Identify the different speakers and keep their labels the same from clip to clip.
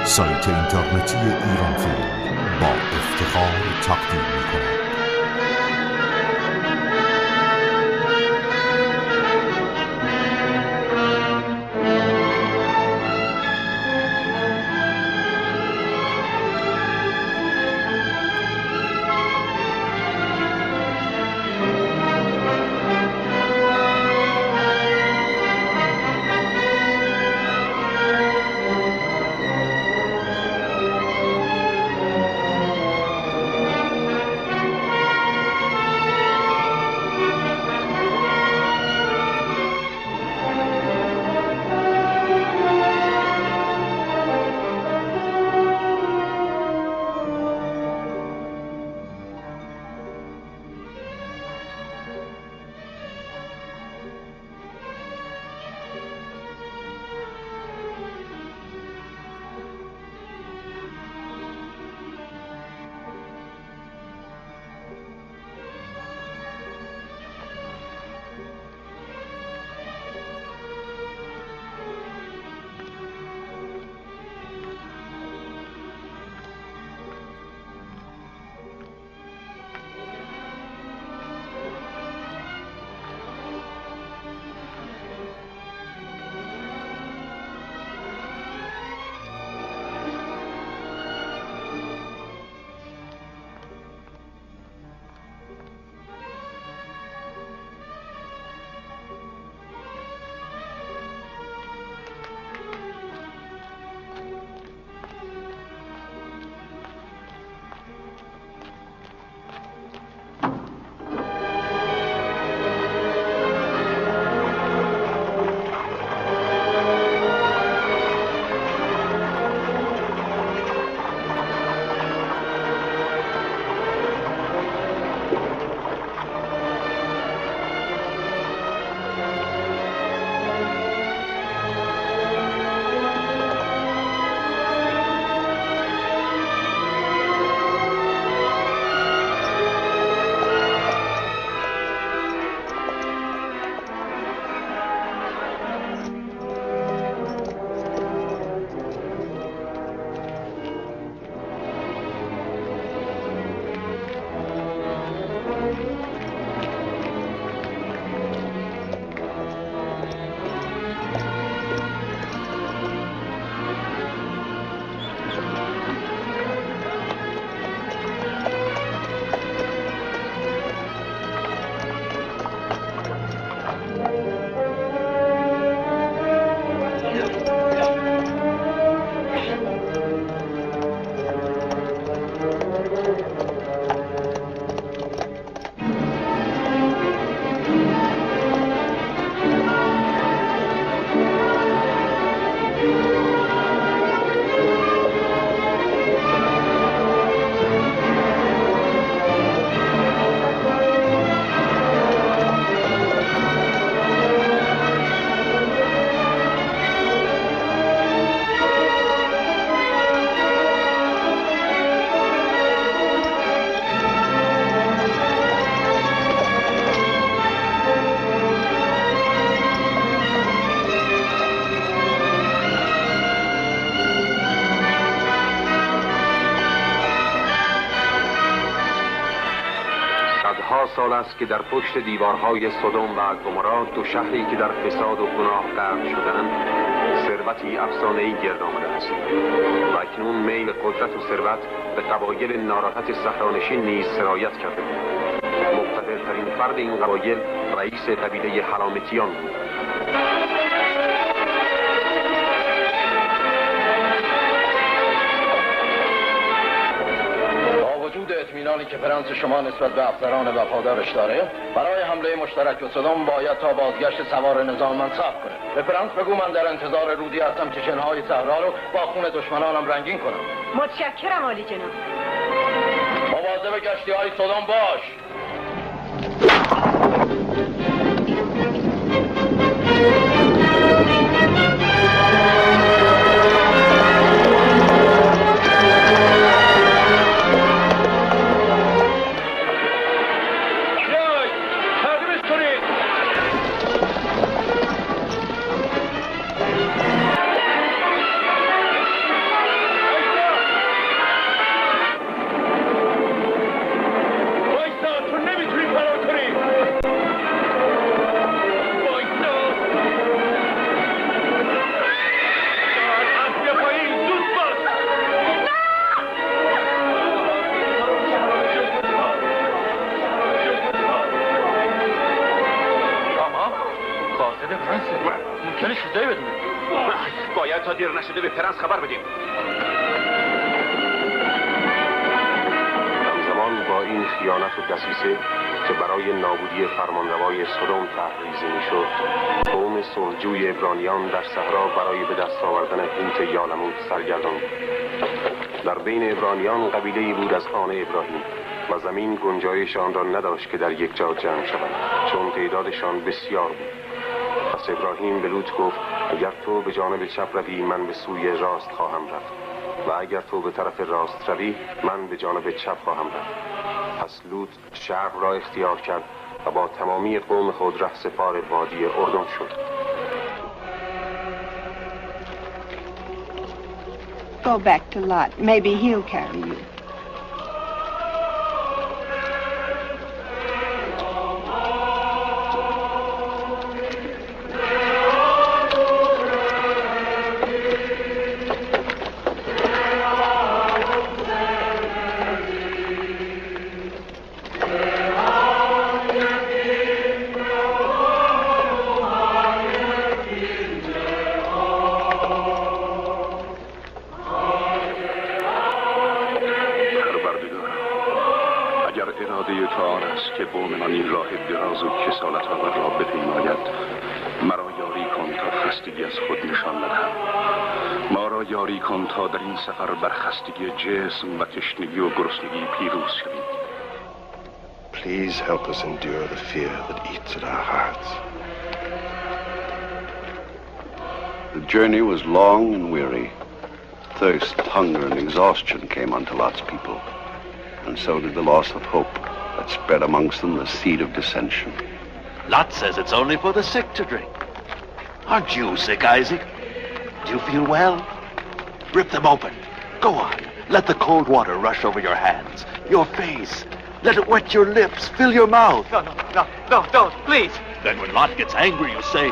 Speaker 1: سایت اینترنتی ایران فیلم با افتخار تقدیم می‌کند.
Speaker 2: سال است که در پشت دیوارهای سودوم و گومورا، دو شهری که در فساد و گناه غرق شدند، ثروتی افسانه‌ای گرد آمده است و اکنون میل قدرت و ثروت به قبایل ناراحت صحرانشین نیز سرایت کرده بود. مقتدرترین فرد این قبایل رئیس قبیله حرامتیان بود.
Speaker 3: اطمینانی که فرانس شما نسبت به افسران وفادارش داره، برای حمله مشترک به سودوم باید تا بازگشت سوار نظاممند صبر کنه. به فرانس بگو من در انتظار رودی هستم که شنهای صحرا رو با خون دشمنانم رنگین کنم.
Speaker 4: متشکرم عالی جناب.
Speaker 3: مواظب گشتی‌های سودوم باش. نشده فرانسه. ممکنه چیزایی بدونه.
Speaker 2: باید تا دیر نشده به پرنس خبر بدیم. همزمان با این خیانت و دسیسه که برای نابودی فرمانروای سدوم تحریزی میشد، قوم سرجوی عبرانیان در صحرا برای به دست آوردن هوت یالموت سرگردان بود. در بین عبرانیان قبیله‌ای بود از آن ابراهیم و زمین گنجایش آن را نداشت که در یک جا جمع شوند، چون تعدادشان بسیار بود. پس ابراهیم به لوط گفت اگر تو به جانب چپ روی من به سوی راست خواهم رفت و اگر تو به طرف راست روی من به جانب چپ خواهم رفت. پس لوط شرق را اختیار کرد و با تمامی قوم خود رهسپار وادی اردن شد.
Speaker 5: Go back to Lot. Maybe he'll carry you.
Speaker 6: که قوم من این راه دراز و کسالت آور را بپیماید، مرا یاری کن تا خستگی از خود نشان ندهم. ما را یاری کن تا در این سفر بر خستگی جسم و تشنگی و گرسنگی پیروز شویم.
Speaker 7: Please help us endure the fear that eats at our hearts.
Speaker 8: The journey was long and weary. Thirst, hunger, and exhaustion came unto Lot's people, and so did the loss of hope that spread amongst them the seed of dissension.
Speaker 9: Lot says it's only for the sick to drink. Aren't you sick, Isaac? Do you feel well? Rip them open. Go on. Let the cold water rush over your hands, your face. Let it wet your lips, fill your mouth.
Speaker 3: No, don't, please.
Speaker 9: Then when Lot gets angry, you say,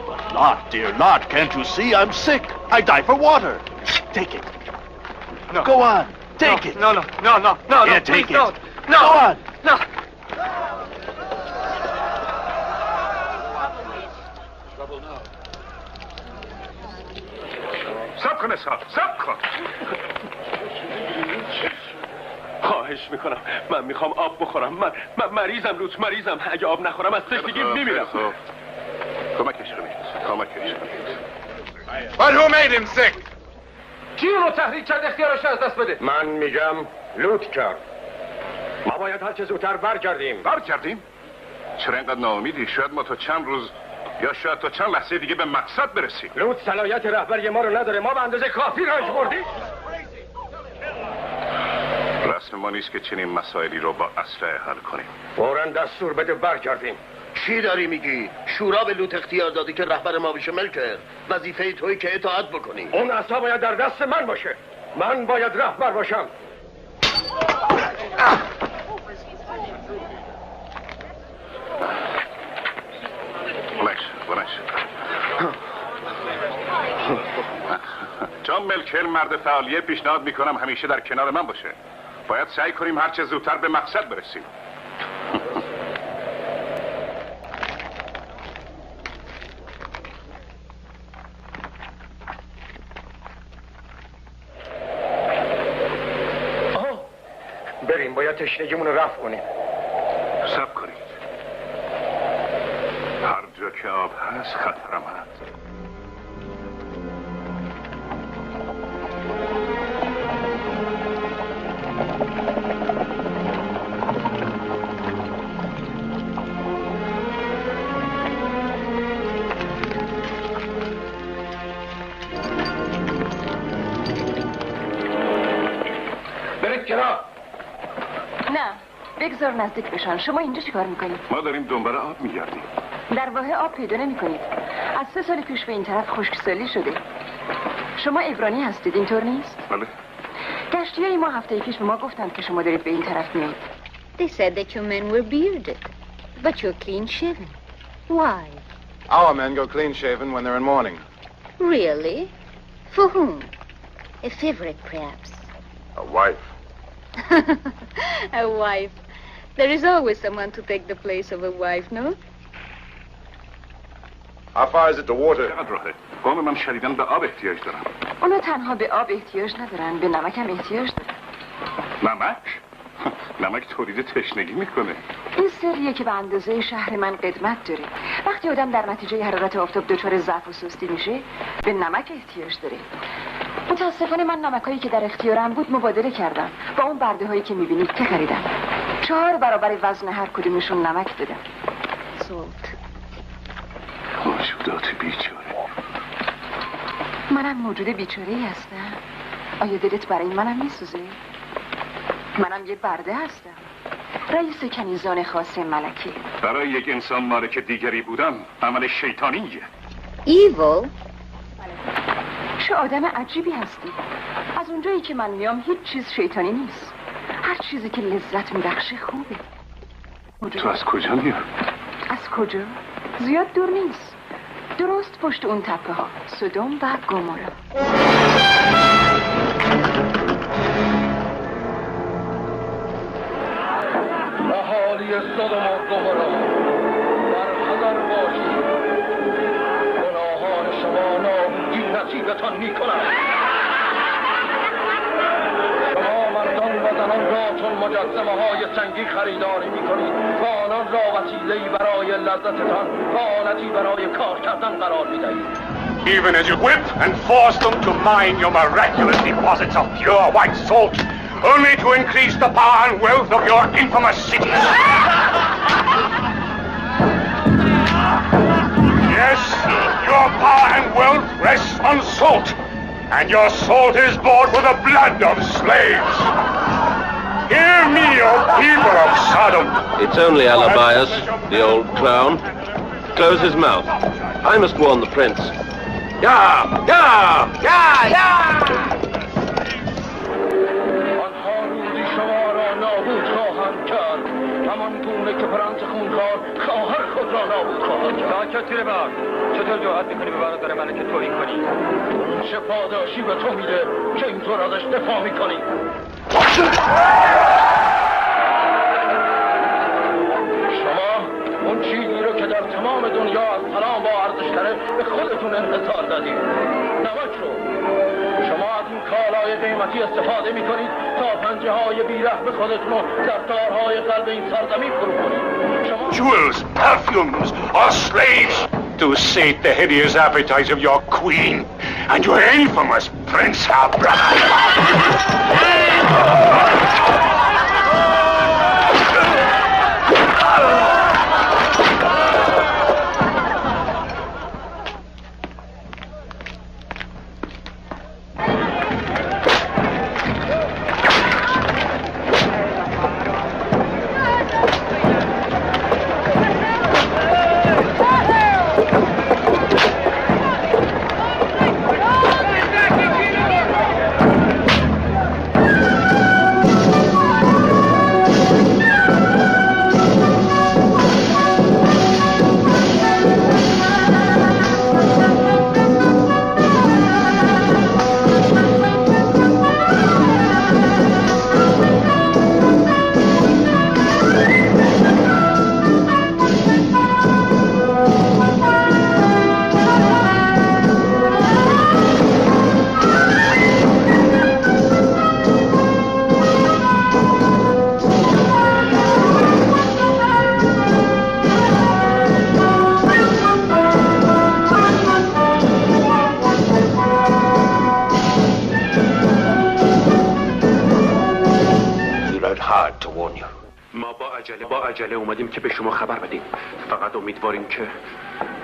Speaker 9: but Lot, dear Lot, can't you see I'm sick? I die for water. Take it.
Speaker 3: No.
Speaker 9: Go on. Take it.
Speaker 3: No.
Speaker 9: Yeah, take
Speaker 3: it.
Speaker 9: No. Go on.
Speaker 3: No.
Speaker 6: سب کن.
Speaker 2: خواهش میکنم، من میخوام آب بخورم. من مریضم لوط، مریضم. اگه آب نخورم از تشنگی میمیرم.
Speaker 6: کمکش کنید.
Speaker 3: But who made him sick? کی اونو تحریک کرد اختیارش از دست بده؟
Speaker 2: من میگم لوط کرد. ما باید هر چه زودتر برگردیم.
Speaker 6: چرا اینقدر ناامیدی؟ شاید ما تا چند روز یا شاید تا چند لحظه دیگه به مقصد برسیم.
Speaker 2: لوط صلاحیت رهبری ما رو نداره. ما به اندازه کافی رنج بردیم.
Speaker 6: رسم ما نیست که چنین مسائلی رو با اسلحه حل کنیم.
Speaker 2: فوراً دستور بده برگردیم.
Speaker 3: چی داری میگی؟ شورا به لوط اختیار دادی که رهبر ما بشه ملکر. وظیفه تویی که اطاعت بکنی.
Speaker 2: اون عصا باید در دست من باشه. من باید رهبر باشم.
Speaker 6: بلنش. چون ملکر مرد فعالیه، پیشنهاد میکنم همیشه در کنار من باشه. باید سعی کنیم هر چه زودتر به مقصد برسیم.
Speaker 2: بریم، باید تشنگیمون رو رفع کنیم.
Speaker 6: صبر کنید. هر جا که آب هست خطرم هست.
Speaker 2: برید کنار.
Speaker 4: نه، بگذار نزدیک بشن. شما اینجا چیکار میکنید؟
Speaker 6: ما داریم دنبال آب میگردیم.
Speaker 4: در واقع آب پیدا نمیکنید. از 3 سال پیش به این طرف خشکسالی شده. شما عبرانی هستید، اینطور نیست؟
Speaker 6: بله.
Speaker 4: گشتیای ما هفته پیش به ما گفتند که شما دارید به این طرف میایید.
Speaker 10: They said that your men were bearded, but you're clean shaven. Why?
Speaker 11: Our men go clean shaven when they're in mourning.
Speaker 10: Really? For whom? A favorite, perhaps?
Speaker 11: A wife.
Speaker 10: A wife. There is always someone to take the place of a wife, no?
Speaker 11: How far is it to water?
Speaker 6: چقدر راهه؟ قوم من شدیداً به آب احتیاج دارم.
Speaker 4: اونا تنها به آب احتیاج ندارن، به نمک هم احتیاج دارن.
Speaker 6: نمک؟ نمک تولید تشنگی میکنه.
Speaker 4: این سریه که به اندازه شهر من قدمت داره. وقتی آدم در نتیجه حرارت آفتاب دچار ضعف و سستی میشه، به نمک احتیاج داره. متاسفانه من نمکایی که در اختیارم بود مبادله کردم. با اون برده هایی که میبینید که خریدم. 4 برابر وزن هر کدومشون نمک دادم. سولت.
Speaker 6: موجودات بیچاره.
Speaker 4: منم موجود بیچاره‌ای هستم. آیا دلت برای منم میسوزه؟ منم یه برده هستم. رئیس کنیزان خاص ملکه.
Speaker 6: برای یک انسان مالک دیگری بودن عمل شیطانیه.
Speaker 10: ایول؟
Speaker 4: چه آدم عجیبی هستی. از اونجایی که من میام هیچ چیز شیطانی نیست. هر چیزی که لذت میبخشه خوبه.
Speaker 6: تو از کجا میای؟
Speaker 4: از کجا؟ زیاد دور نیست. درست پشت اون تپه ها. سودوم و گومورا.
Speaker 3: اهالی سودوم و گومورا، در حذر باشید. گناهان شما نابودی نصیبتان میکنند. شما مردان و زنان را چون مجسمه های سنگی خریداری میکنید و آنان را وسیله‌ای برای لذتتان و آلتی برای کار کردن قرار میدهید.
Speaker 12: Even as you whip and force them to mine your miraculous deposits of pure white salt, only to increase the power and wealth of your infamous cities. Yes, your power and wealth rests on salt, and your salt is bought with the blood of slaves. Hear me, O people of Sodom.
Speaker 13: It's only Alabias, the old clown. Close his mouth. I must warn the prince. Yeah! Yeah! Yeah! Yeah!
Speaker 3: آنها روزی شما را نابود خواهند کرد، همان گونه که فرانس خونخوار خواهر خود را نابود خواهد کرد. ساکت تیر بار. چطور جرأت میکنی به برادر من که توهین کنی؟ چه پاداشی به تو میده که اینطور ازش دفاع میکنی؟ شما اون چیزی رو که در تمام دنیا از سلام با ارزش داره به خودتون انحصار دادید. نمک رو. شما از این کالای قیمتی استفاده میکنید تا پنجه های بیرحم خودتون رو در دارهای قلب این سرزمین فرو کنید.
Speaker 12: Jewels, perfumes, or slaves to sate the hideous appetites of your queen and your infamous Prince Abraham.
Speaker 2: با عجله اومدیم که به شما خبر بدیم. فقط امیدواریم که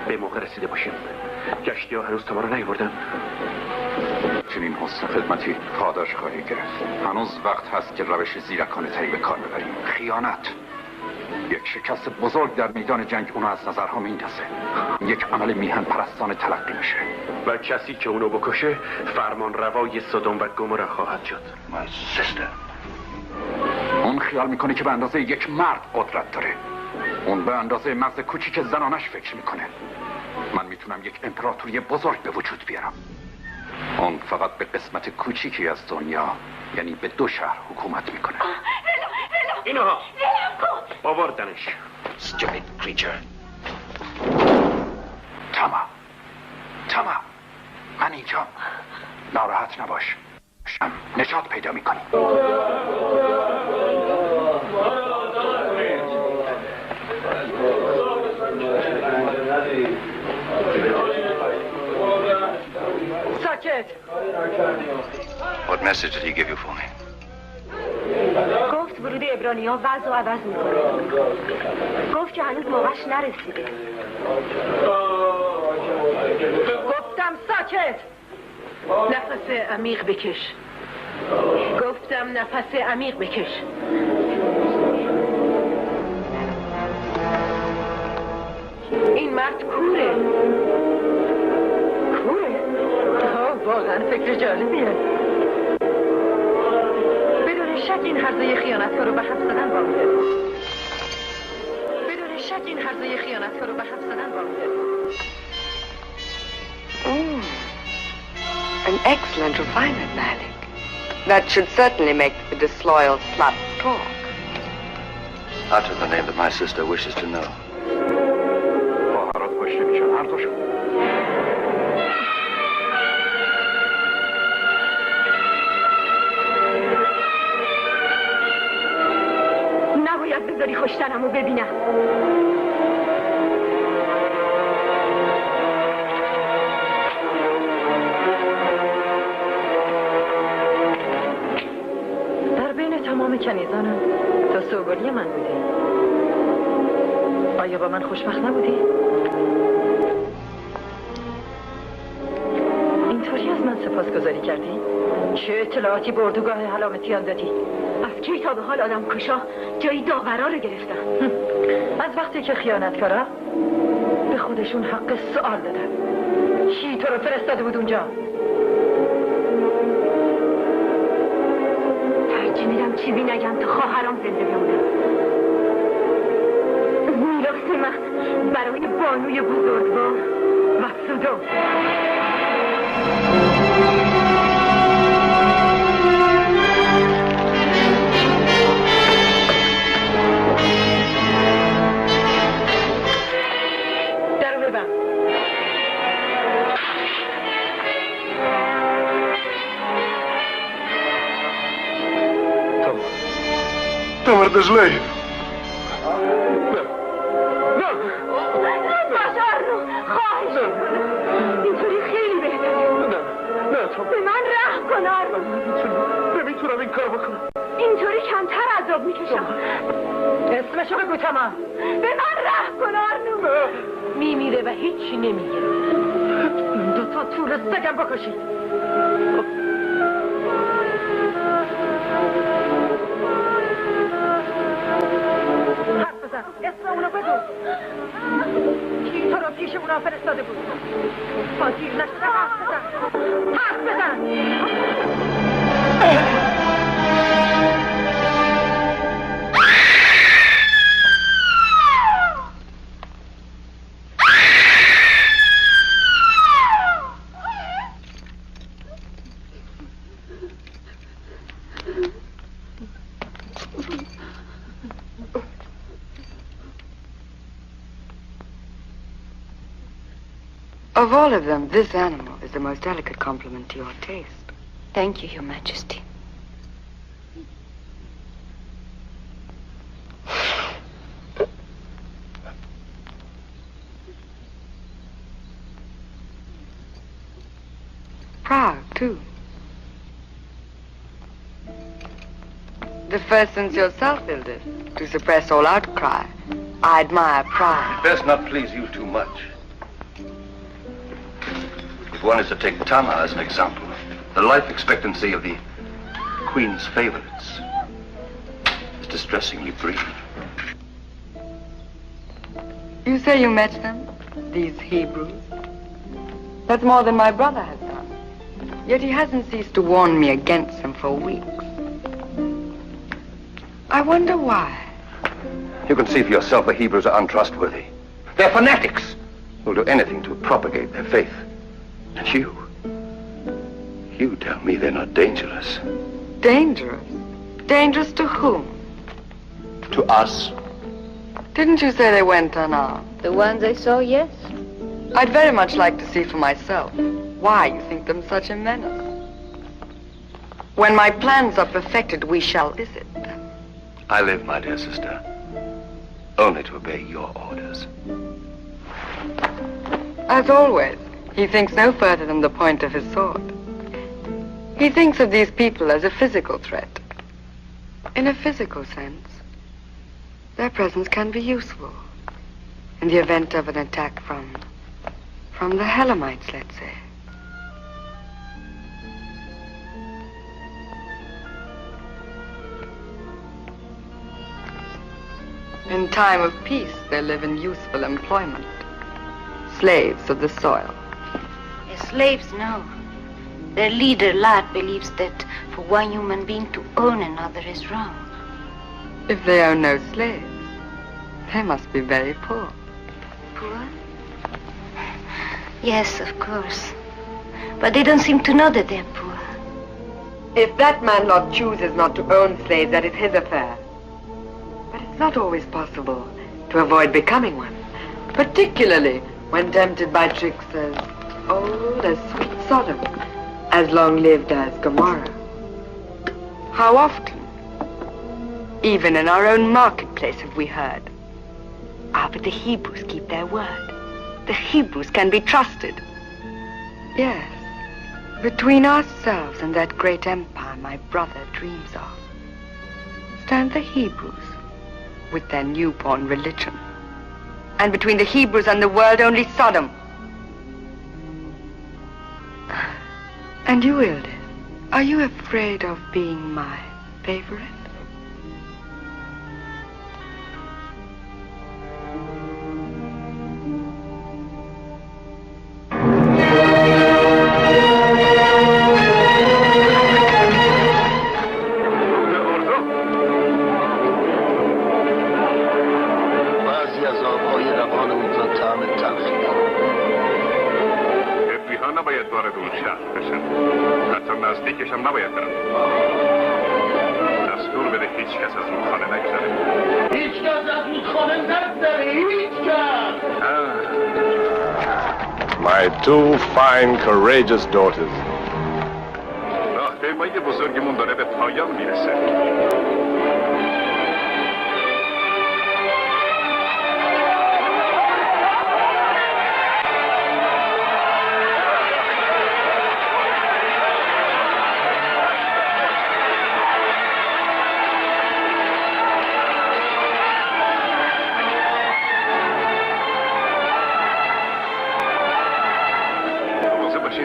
Speaker 2: به موقع رسیده باشیم. گشتی ها هنوز تا ما رو نیاوردن.
Speaker 8: چنین حسن خدمتی پاداش خواهی گرفت. هنوز وقت هست که روش زیرکانه تری به کار ببریم. خیانت، یک شکست بزرگ در میدان جنگ اونو از نظرها میندازه. یک عمل میهن پرستانه تلقی میشه
Speaker 2: و کسی که اونو بکشه فرمان روای سودوم و گومورا خواهد شد.
Speaker 8: My sister. اون خیال میکنه که به اندازه یک مرد قدرت داره. اون به اندازه مغز کوچیک زنانش فکر میکنه. من میتونم یک امپراتوری بزرگ به وجود بیارم. اون فقط به قسمت کوچیکی از دنیا، یعنی به 2 شهر حکومت میکنه.
Speaker 2: اینها آوردنش.
Speaker 8: Stupid creature. تمام.
Speaker 14: ناراحت نباش. نجات پیدا میکنی.
Speaker 4: ساکت.
Speaker 15: What message did he give you for me?
Speaker 16: گفت ورود عبرانی‌ها وضع و عوض میکنه. گفت که هنوز موقعش نرسیده.
Speaker 4: گفتم ساکت. نفس عمیق بکش. گفتم نفس عمیق بکش. این مرد کوره. کوره؟ واقعا فکر جالبیه. بدون شک این هرزه خیانتکار رو به حبس زدن وامیده. بدون شک این هرزه خیانتکار رو به حبس زدن وامیده.
Speaker 5: An excellent refinement, Malik. That should certainly make the disloyal slut talk.
Speaker 15: Utter the name that my sister wishes to know.
Speaker 14: خواهرات کشته میشن هر دوشون.
Speaker 16: نباید بذاری خوشتنمو ببینم.
Speaker 4: در بین تمام کنیزانم تا سوگلی من بودی. آیا با من خوشبخت نبودی؟ اینطوری از من سپاسگزاری کردی؟ چه اطلاعاتی به اردوگاه علامتیان دادی؟
Speaker 16: از کی تا به حال آدم کشا جایی داورا رو گرفتن؟
Speaker 4: از وقتی که خیانتکارا به خودشون حق سوال دادن. چی تو رو فرستاده بود اونجا؟
Speaker 16: ترجیح میدم چیزی نگم تا خواهرام زنده بمونم. میراث من برای بانوی بزرگوار و سودوم.
Speaker 14: تو مرد زلی.
Speaker 16: اینطوری خیلی بهتره.
Speaker 14: نه تو
Speaker 16: به من رحم کن آرنو.
Speaker 14: نمیتونم این کار بکنم.
Speaker 16: اینطوری کمتر عذاب میکشم.
Speaker 4: اسمشو بگو تمام.
Speaker 16: به من رحم کن آرنو.
Speaker 4: میمیره و هیچی نمیگه. دوتا طول سگم بکشید. حرف بزن. اسم اونو بگو. کی تو رو پیش اونا فرستاده بود؟ با دیر نشده حرف بزن. حرف بزن.
Speaker 5: Of all of them, this animal is the most delicate compliment to your taste.
Speaker 16: Thank you, Your Majesty.
Speaker 5: Proud, too. The first since yourself built it, to suppress all outcry. I admire pride.
Speaker 15: It best not please you too much. If one is to take Tama as an example, the life expectancy of the Queen's favorites is distressingly brief.
Speaker 5: You say you met them, these Hebrews? That's more than my brother has done. Yet he hasn't ceased to warn me against them for weeks. I wonder why.
Speaker 15: You can see for yourself the Hebrews are untrustworthy. They're fanatics who'll do anything to propagate their faith. And you tell me they're not dangerous.
Speaker 5: Dangerous? Dangerous to whom?
Speaker 15: To us.
Speaker 5: Didn't you say they went unarmed?
Speaker 10: The ones I saw, yes.
Speaker 5: I'd very much like to see for myself why you think them such a menace. When my plans are perfected, we shall visit.
Speaker 15: I live, my dear sister, only to obey your orders.
Speaker 5: As always, he thinks no further than the point of his sword. He thinks of these people as a physical threat. In a physical sense, their presence can be useful in the event of an attack from the Helamites, let's say. In time of peace, they live in useful employment. Slaves of the soil.
Speaker 10: Slaves, no. Their leader, Lad, believes that for one human being to own another is wrong.
Speaker 5: If they own no slaves, they must be very poor.
Speaker 10: Poor? Yes, of course. But they don't seem to know that they're poor.
Speaker 5: If that man Lot chooses not to own slaves, that is his affair. But it's not always possible to avoid becoming one, particularly when tempted by tricks as old as sweet Sodom, as long-lived as Gomorrah. How often, even in our own marketplace, have we heard, but the Hebrews keep their word. The Hebrews can be trusted. Yes, between ourselves and that great empire my brother dreams of, stand the Hebrews with their newborn religion. And between the Hebrews and the world, only Sodom. And you, Ilde, are you afraid of being my favorite?
Speaker 11: My two fine, courageous daughters.
Speaker 6: راهپیمایی بزرگمون داره به پایان میرسه.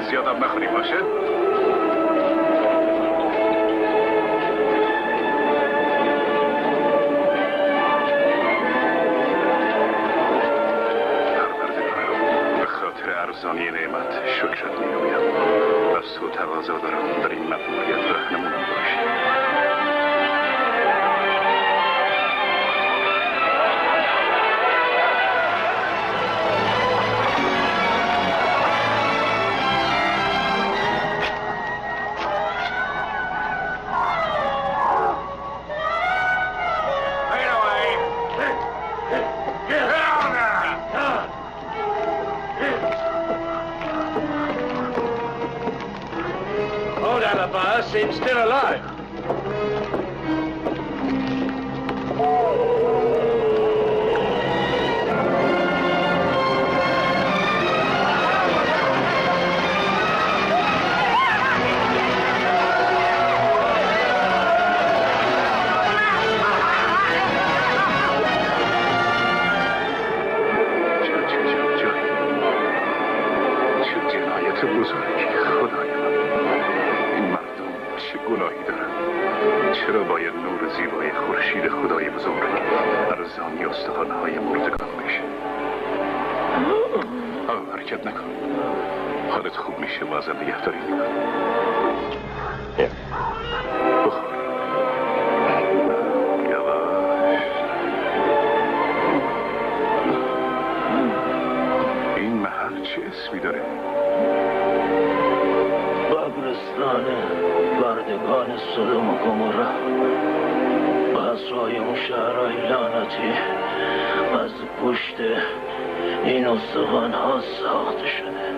Speaker 6: زیادم نخوری باشه؟ به خاطر ارزانی نعمت شکرت می‌گویم. از تو تقاضا دارم در این مأموریت رهنمونم باشی.
Speaker 12: Seems still alive.
Speaker 6: چه جنایت بزرگی خدای من. این مردم چه گناهی دارن؟ چرا باید نور زیبای خورشید خدای بزرگ ارزانی استخوان‌های مردگان بشه؟ حرکت نکن. حالت خوب میشه و ازم نگهداری میکن. بخور. یواش. این محل چه اسمی داره؟
Speaker 17: قبرستان بردگان سدوم و گمورا. بحثای اون شهرهای لعنتی از پشت این استخوان ها ساخته شده.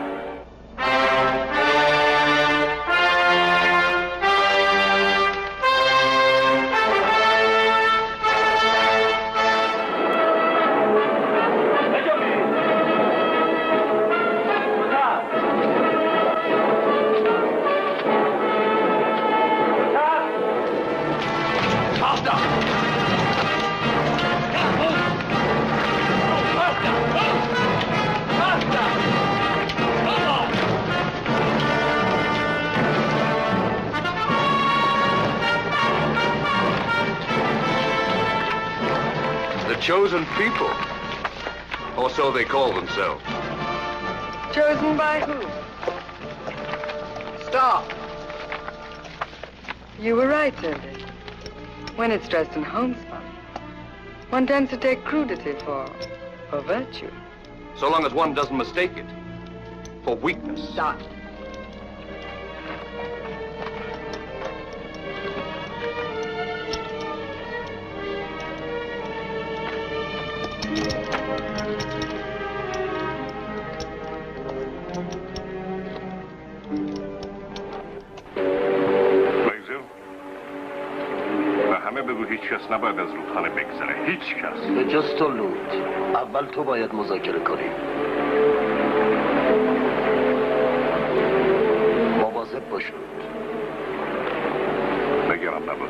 Speaker 2: chosen people. Or so they call themselves.
Speaker 5: Chosen by who? Stop. You were right, Cindy. When it's dressed in homespun, one tends to take crudity for virtue.
Speaker 2: So long as one doesn't mistake it for weakness.
Speaker 5: Stop.
Speaker 6: هیچ کس نباید از رودخانه بگذره. هیچ کس.
Speaker 3: به جز تو لوت. اول تو باید مذاکره کنی. مواظب باش لوت.
Speaker 6: نگران نباش.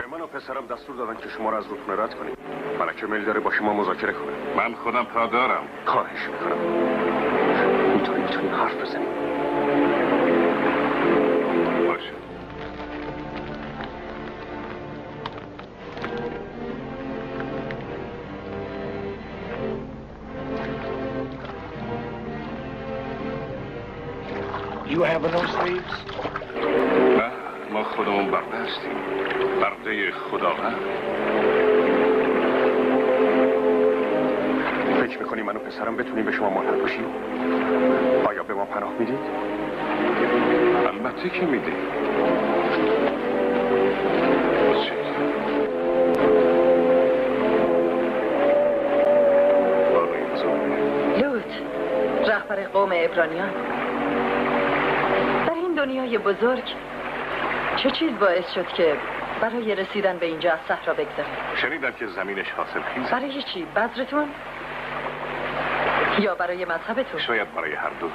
Speaker 6: به من و پسرم دستور دادن که شما رو از رودخانه رد کنیم. ملکه میل داره با شما مذاکره کنه. من خودم پا دارم. خواهش میکنم. اینطوری میتونیم حرف بزنیم. باشه.
Speaker 17: You have no slaves?
Speaker 6: نه، ما خودمون برده هستیم. برده خداوند. فکر میکنی من و پسرم بتونیم به شما ملحق باشیم؟ آیا به ما پناه میدید؟ البته که میدید.
Speaker 18: لوت، رهبر قوم عبرانیان. در این دنیای بزرگ چه چیز باعث شد که برای رسیدن به اینجا از صحرا بگذارید؟
Speaker 6: شنیدم که زمینش حاصل خیزه.
Speaker 18: برای چی؟ بذرتون؟ یا برای مذهبتون؟
Speaker 6: شاید برای هر دو.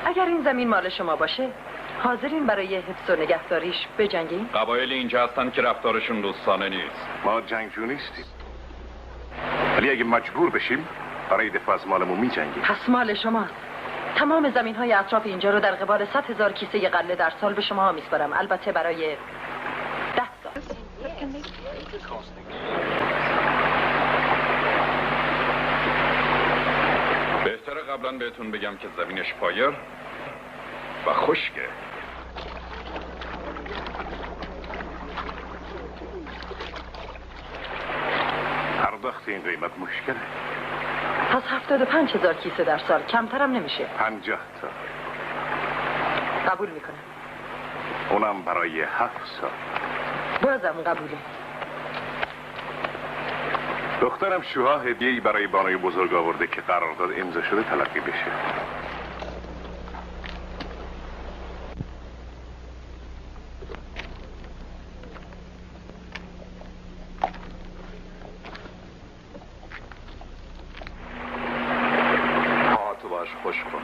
Speaker 18: اگر این زمین مال شما باشه حاضرین برای حفظ و نگهداریش بجنگین؟
Speaker 19: قبایل اینجا هستن که رفتارشون دوستانه نیست.
Speaker 6: ما جنگجو نیستیم، ولی اگه مجبور بشیم برای دفاع از مالمون میجنگیم.
Speaker 18: پس مال شماست. تمام زمین های اطراف اینجا رو در قبال 100,000 کیسه غله در سال به شما میسپارم. البته برای 10 سال.
Speaker 19: بهتره قبلا بهتون بگم که زمینش پایر و خشکه.
Speaker 6: پرداخت این قیمت مشکله.
Speaker 18: پس 75,000 کیسه در سال. کمترم نمیشه.
Speaker 6: 50 تا.
Speaker 18: قبول میکنم.
Speaker 6: اونم برای 7 سال.
Speaker 18: بازم قبوله.
Speaker 6: دخترم شوها هدیه‌ای برای بانوی بزرگ آورده که قرارداد امضا شده تلقی بشه.
Speaker 19: تو باش خوش کن.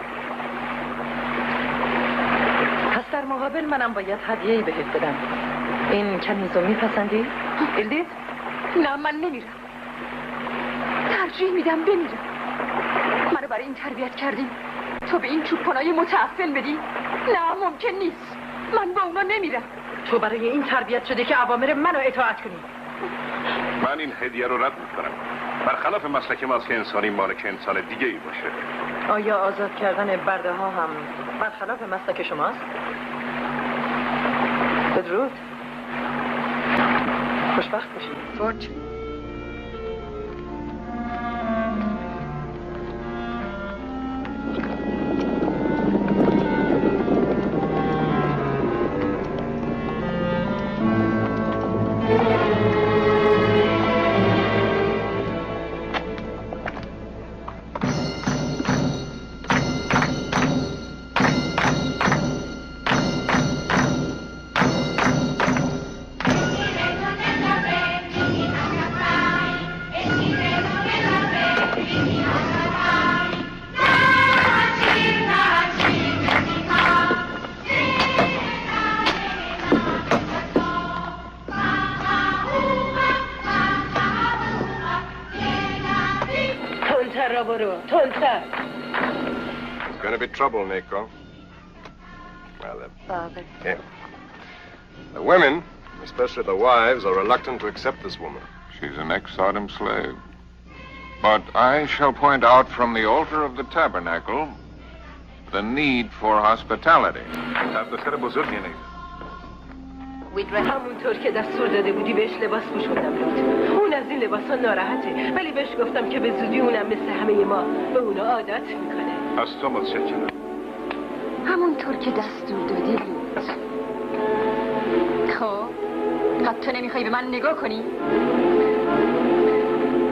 Speaker 18: پس در مقابل منم باید هدیه‌ای بهت بدم. این کنیزو میپسندی؟ الدید؟
Speaker 4: نه، من نمیرم. ترجیح میدم بمیرم. منو برای این تربیت کردیم تو به این چوپانای متعفن بدی؟ نه، ممکن نیست. من با اونا نمیرم.
Speaker 18: تو برای این تربیت شده که اوامر منو اطاعت کنی.
Speaker 6: من این هدیه رو رد میکنم. برخلاف مسلک ماست که انسانی مالک انسان دیگه ای باشه.
Speaker 18: آیا آزاد کردن برده ها هم برخلاف مسلک شماست؟ بدرود. خوشبخت باشید.
Speaker 6: It's gonna be trouble, Nico.
Speaker 10: Father.
Speaker 11: Yeah. The women, especially the wives, are reluctant to accept this woman.
Speaker 19: She's an ex-Sodom slave. But I shall point out from the altar of the tabernacle the need for hospitality.
Speaker 16: همونطور که دستور داده بودی بهش لباس پوشوندم بود. اون از این لباسا ناراحته، ولی بهش گفتم که به زودی اونم مثل همه ما به اونا عادت میکنه.
Speaker 6: از تو متشکرم.
Speaker 4: همونطور که دستور دادی بود. خب حتی نمیخوای به من نگاه کنی؟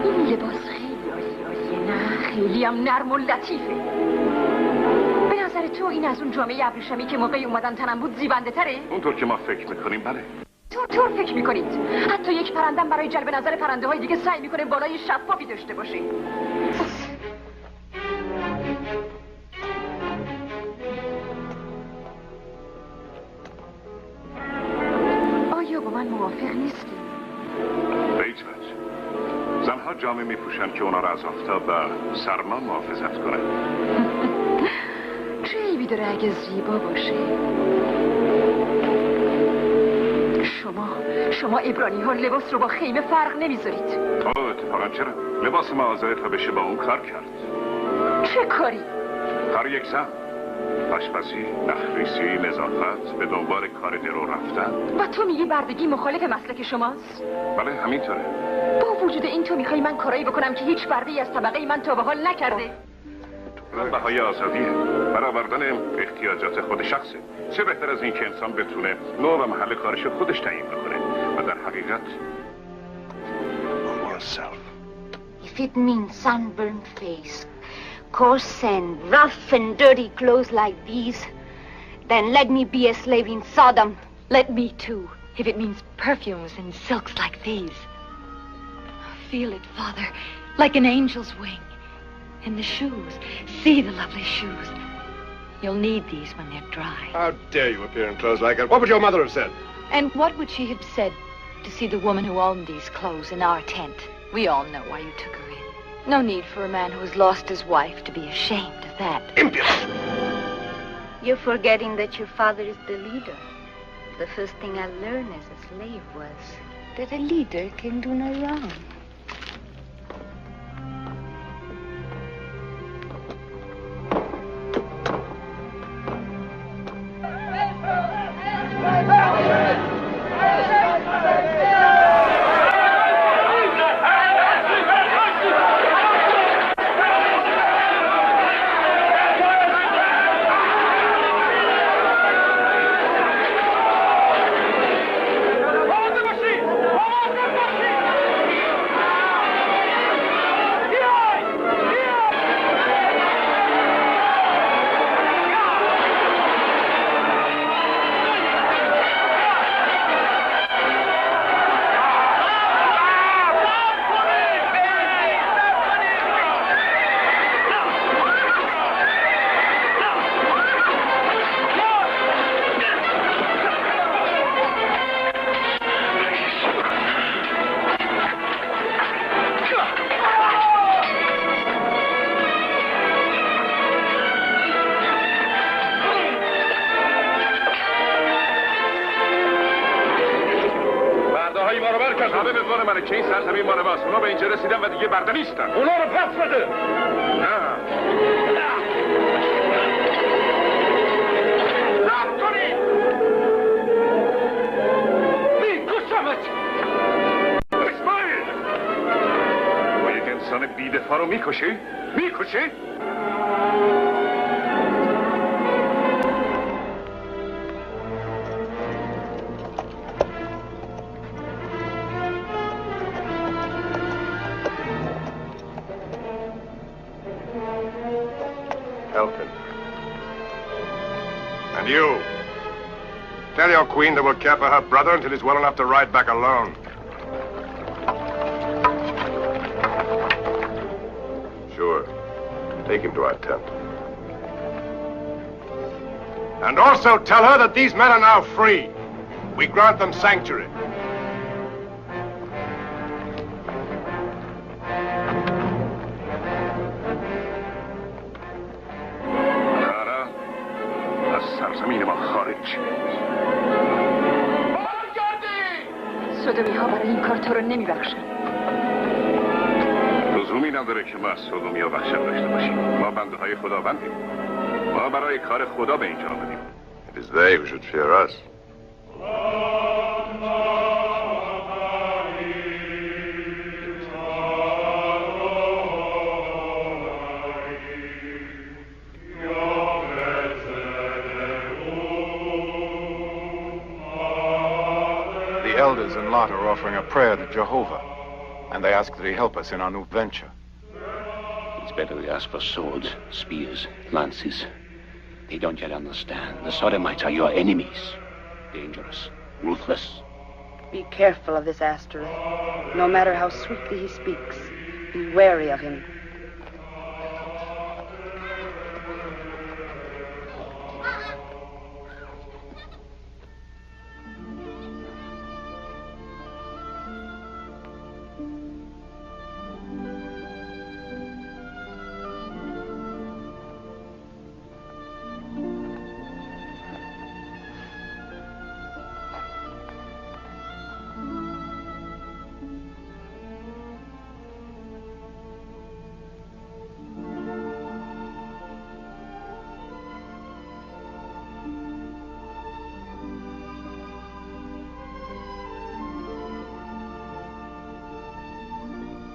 Speaker 4: این لباس خیلی عالیه، نه خیلی هم نرم و لطیفه. به نظر تو این از اون جامعه ابریشمی که موقعی اومدن تنم بود زیبنده تره؟
Speaker 6: اونطور که ما فکر میکنیم بله.
Speaker 4: طور فکر میکنید حتی یک پرندم برای جلب نظر پرنده های دیگه سعی میکنه بالای شفافی داشته باشه. آیا با من موافق نیستی؟
Speaker 6: به هیچ وجه. زنها جامه میپوشن که اونا را از آفتاب و سرما محافظت کنه.
Speaker 4: چه عیبی داره اگه زیبا باشه؟ شما عبرانی ها لباس رو با خیمه فرق نمیذارید.
Speaker 6: اتفاقا چرا؟ لباس ما آزاده تا بشه با اون کار کرد.
Speaker 4: چه کاری؟
Speaker 6: کار یک زن. آشپزی، نخریسی، نظافت، به دنبال کار درو رفتن.
Speaker 4: و تو میگی بردگی مخالف مسلک شماست؟
Speaker 6: بله همینطوره.
Speaker 4: با وجود این تو میخوای من کارایی بکنم که هیچ فردی از طبقه من تا به حال نکرده؟
Speaker 6: بهای آزادیه، برآوردن احتیاجات خود شخصه. چه بهتر از این که انسان بتونه نوع و محل کارش خودش تعیین بکنه و در حقیقت
Speaker 10: If it means sunburned face, coarse and rough and dirty clothes like these, then let me be a slave in Sodom.
Speaker 18: Let me too, if it means perfumes and silks like these. Feel it, Father, like an angel's wing. And the shoes, see the lovely shoes. You'll need these when they're dry.
Speaker 11: How dare you appear in clothes like that? What would your mother have said?
Speaker 18: And what would she have said to see the woman who owned these clothes in our tent? We all know why you took her in. No need for a man who has lost his wife to be ashamed of that.
Speaker 11: Impudent!
Speaker 10: You're forgetting that your father is the leader. The first thing I learned as a slave was that a leader can do no wrong.
Speaker 6: که این سرزمین مال ماست. اونا به اینجا رسیدن و دیگه برده نیستن.
Speaker 12: اونا رو پس بده.
Speaker 6: نه.
Speaker 12: رد کنید. میکشمت.
Speaker 6: اسماعیل. با یک انسان بی‌دفاع رو میکشی؟ میکشی؟
Speaker 11: And you, tell your queen that we'll care for her brother until he's well enough to ride back alone. Sure. Take him to our tent. And also tell her that these men are now free. We grant them sanctuary.
Speaker 6: سرزمین ما خارج
Speaker 4: این کار تو رو نمیبخشم.
Speaker 6: لزومی نداره که ما از سودومیا وحشت داشته باشیم. ما بنده های خداوندیم. ما برای کار خدا به اینجا آمدیم.
Speaker 11: It is they who should fear us.
Speaker 20: The elders and Lot are offering a prayer to Jehovah, and they ask that he help us in our new venture.
Speaker 21: It's better we ask for swords, spears, lances. They don't yet understand. The Sodomites are your enemies. Dangerous, ruthless.
Speaker 22: Be careful of this asteroid. No matter how sweetly he speaks, be wary of him.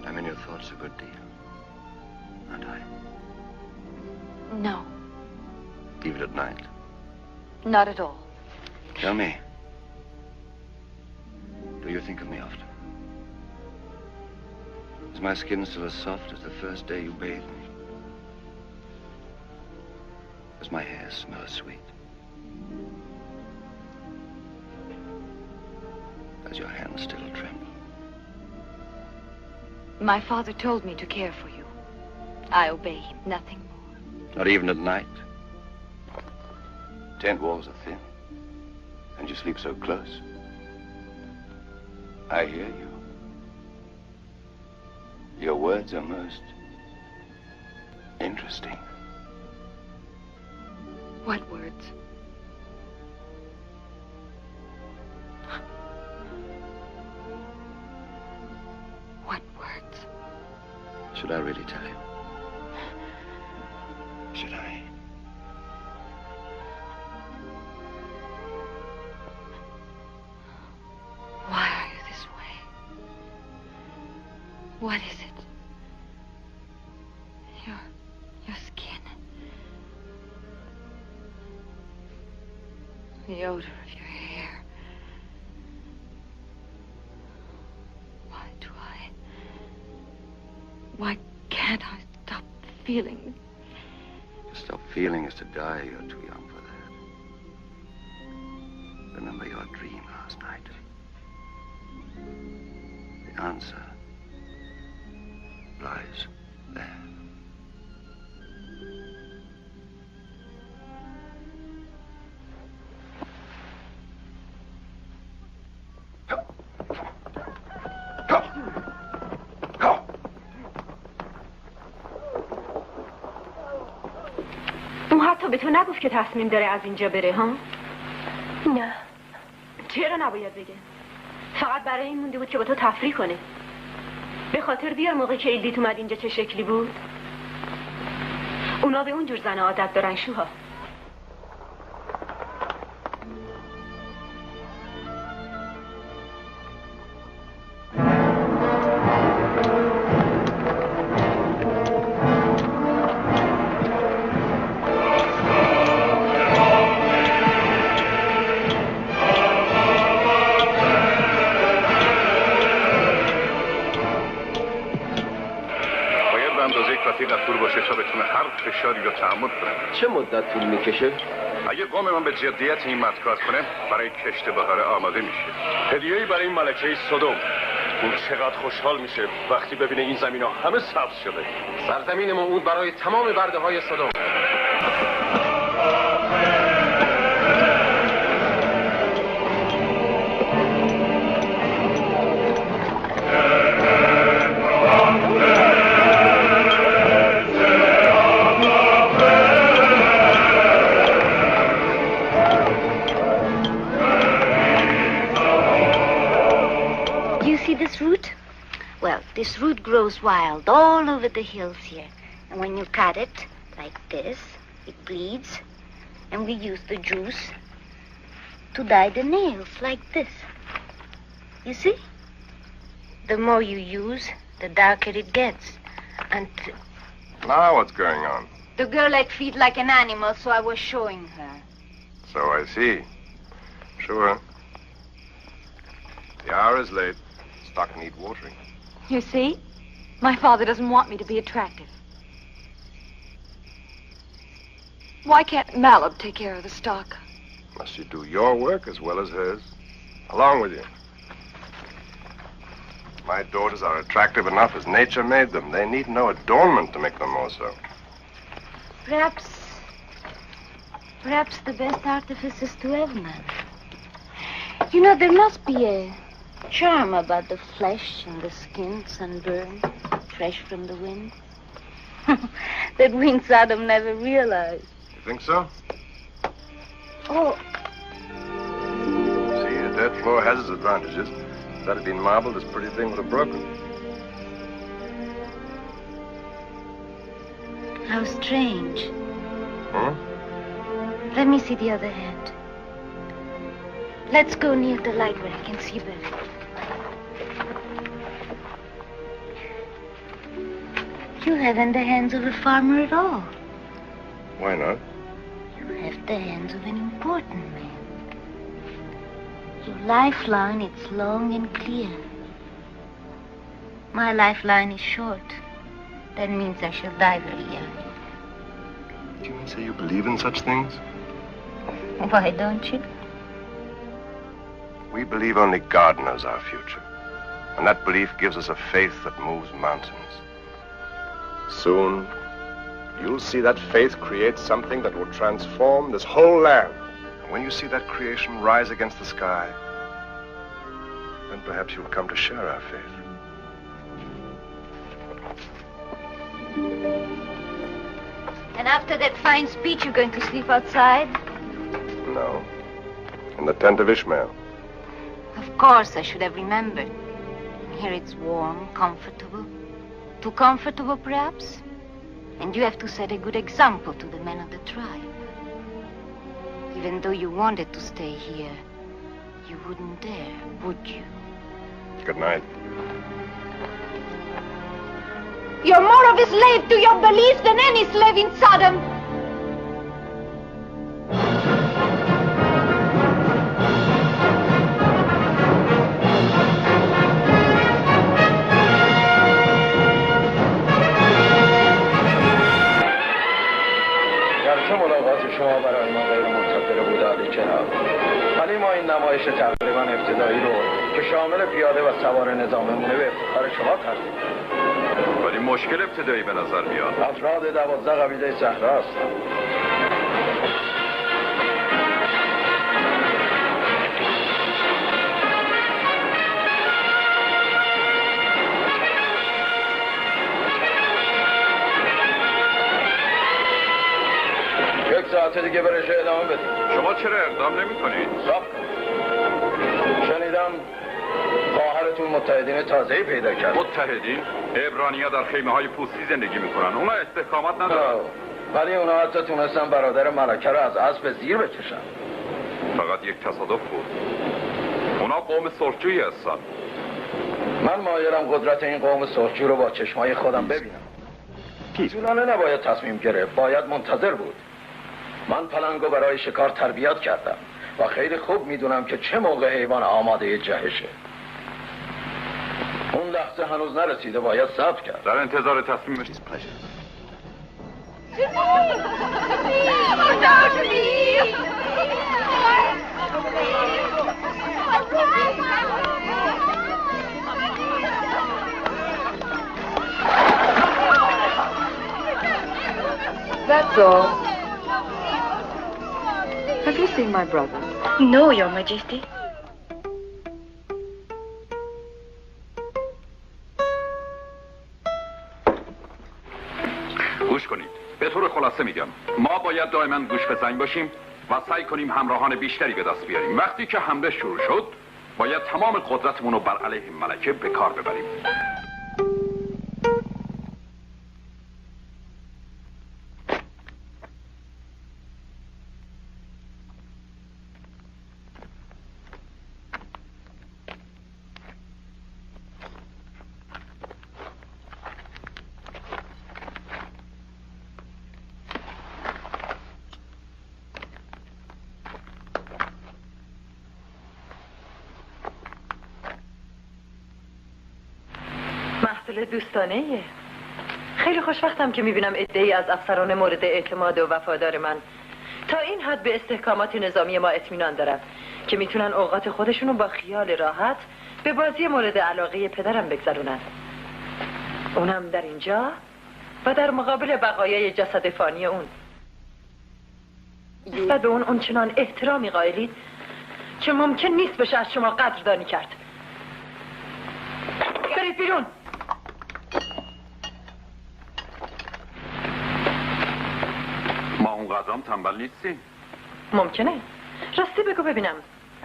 Speaker 15: I'm in your thoughts a good deal, aren't I?
Speaker 22: No,
Speaker 15: Even at night.
Speaker 22: not at all.
Speaker 15: Tell me, do you think of me often? Is my skin still as soft as the first day you bathed me? Does my hair smell as sweet? Does your hand still tremble?
Speaker 22: My father told me to care for you. I obey him, nothing more.
Speaker 15: Not even at night? Tent walls are thin, and you sleep so close. I hear you. Your words are most interesting.
Speaker 22: What words? What words?
Speaker 15: Should I really tell you? Should I?
Speaker 22: Why are you this way? What is it? Your skin. The odor of your hair. Why can't I stop feeling?
Speaker 15: To stop feeling is to die. You're too young for that. Remember your dream last night. The answer lies there.
Speaker 16: به تو نگفت که تصمیم داره از اینجا بره ها؟
Speaker 23: نه.
Speaker 16: چرا نباید بگه؟ فقط برای این مونده بود که با تو تفریح کنه. به خاطر بیار موقع که ایلیت اومد اینجا چه شکلی بود؟ اونا به اونجور زن عادت دارن شوها.
Speaker 6: فشاری رو تحمل کنم.
Speaker 2: چه مدت طول میکشه؟
Speaker 6: اگه قوم من به جدیت این مدکار کنه برای کشت بهاره آماده میشه.
Speaker 2: هدیه‌ای برای این ملکه سدوم. اون چقدر خوشحال میشه وقتی ببینه این زمینا همه سبز شده. سرزمین موعود برای تمام برده های سدوم.
Speaker 10: fruit grows wild all over the hills here. And when you cut it like this, it bleeds. And we use the juice to dye the nails like this. You see? The more you use, the darker it gets. And
Speaker 11: Now what's going on?
Speaker 10: the girl had feet like an animal, so I was showing her.
Speaker 11: So I see. Sure. The hour is late. Stock need watering.
Speaker 4: You see? My father doesn't want me to be attractive. Why can't Malib take care of the stock?
Speaker 11: Must you do your work as well as hers? Along with you. My daughters are attractive enough as nature made them. They need no adornment to make them more so.
Speaker 10: Perhaps the best artifice is to have none. You know, there must be a charm about the flesh and the skin sunburned, fresh from the wind. That we in Sodom never realized.
Speaker 11: You think so?
Speaker 10: Oh,
Speaker 11: See, a dirt floor has its advantages. If that had been marble, this pretty thing would have broken.
Speaker 10: how strange.
Speaker 11: Huh?
Speaker 10: Let me see the other hand. Let's go near the light where I can see better. You haven't the hands of a farmer at all.
Speaker 11: Why not?
Speaker 10: You have the hands of an important man. Your lifeline, it's long and clear. My lifeline is short. That means I shall die very young.
Speaker 11: Do you mean say you believe in such things?
Speaker 10: Why don't you?
Speaker 11: We believe only God knows our future. And that belief gives us a faith that moves mountains. Soon, you'll see that faith create something that will transform this whole land. And when you see that creation rise against the sky, then perhaps you'll come to share our faith.
Speaker 10: And after that fine speech, you're going to sleep outside?
Speaker 11: No. In the tent of Ishmael.
Speaker 10: Of course, I should have remembered. Here it's warm, comfortable. Too comfortable, perhaps? And you have to set a good example to the men of the tribe. Even though you wanted to stay here, you wouldn't dare, would you?
Speaker 11: Good night.
Speaker 10: You're more of a slave to your beliefs than any slave in Sodom.
Speaker 3: گرچه ملاقات شما برای ما غیر منتظره بود علی جناب، ولی ما این نمایش تقریبا ابتدایی رو که شامل پیاده و سوار نظاممونه به افتخار شما ترتیب کردیم.
Speaker 6: ولی مشکل ابتدایی به نظر میاد.
Speaker 3: افراد 12 قبیله صحرا هستند. یک ساعت دیگه به رژه ادامه بدیم.
Speaker 6: شما چرا اقدام نمی کنید؟
Speaker 3: شنیدم خواهرتون متحدین تازه‌ای پیدا کرد.
Speaker 6: متحدین؟ عبرانی‌ها در خیمه‌های پوستی زندگی میکنن. اونا استحکامات ندارن.
Speaker 3: ولی اونا حتی تونستن برادر ملکه رو از اسب زیر بکشن.
Speaker 6: فقط یک تصادف بود. اونا قوم سرجویی هستن.
Speaker 3: من مایلم قدرت این قوم سرجو رو با چشمای خودم ببینم. زولانه نباید تصمیم گرفت، باید منتظر بود. من پلنگو برای شکار تربیت کردم و خیلی خوب میدونم که چه موقع حیوان آماده جهشه. اون لحظه هنوز نرسیده، باید صبر کرد.
Speaker 6: در انتظار تصمیمش.
Speaker 4: That's all. Have you seen my brother?
Speaker 10: No, Your Majesty.
Speaker 6: گوش کنید. به طور خلاصه میگم ما باید دائما گوش به زنگ باشیم و سعی کنیم همراهان بیشتری به دست بیاریم. وقتی که حمله شروع شد باید تمام قدرتمون رو بر علیه ملکه به کار ببریم.
Speaker 18: محصول دوستانه‌ایه. خیلی خوشوقتم که میبینم عده‌ای از افسران مورد اعتماد و وفادار من تا این حد به استحکامات نظامی ما اطمینان دارن که میتونن اوقات خودشونو با خیال راحت به بازی مورد علاقه پدرم بگذرونن. اونم در اینجا و در مقابل بقایای جسد فانی اون. و به اون چنان احترامی قائلید که ممکن نیست بشه از شما قدردانی کرد. برید بیرون.
Speaker 6: ما اونقدرام تنبل نیستیم.
Speaker 18: ممکنه. راستی بگو ببینم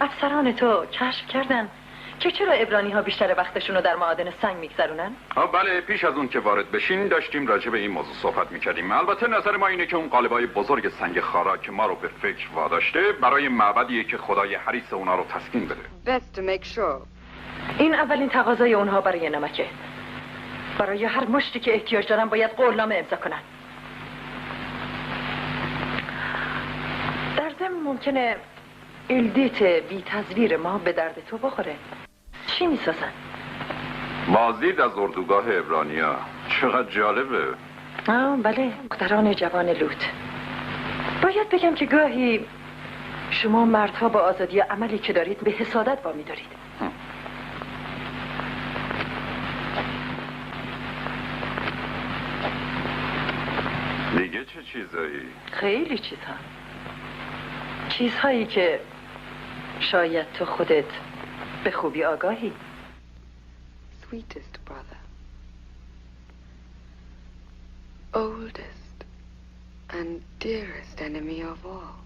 Speaker 18: افسران تو کشف کردن که چرا عبرانی ها بیشتر وقتشون رو در معادن سنگ میگذرونن؟
Speaker 6: بله، پیش از اون که وارد بشین داشتیم راجع به این موضوع صحبت میکردیم. البته نظر ما اینه که اون قالبای بزرگ سنگ خارا که ما رو به فکر واداشته برای معبدیه که خدای حریص اونا رو تسکین بده.
Speaker 5: Best to make sure.
Speaker 18: این اولین تقاضای اونها برای نمکه. برای هر مشتی که احتیاج دارن باید قولنامه امضا کنن. در ضمن ممکنه الدیت بی تزویر ما به درد تو بخوره. چی میسازن؟
Speaker 6: بازدید از اردوگاه عبرانیا. چقدر جالبه.
Speaker 18: بله، دختران جوان لوط. باید بگم که گاهی شما مردها با آزادی عملی که دارید به حسادت وامی دارید.
Speaker 6: دیگه چه چیزایی؟
Speaker 18: خیلی چیزها. چیزهایی که شاید تو خودت به خوبی آگاهی.
Speaker 5: Sweetest brother, oldest and dearest enemy of all.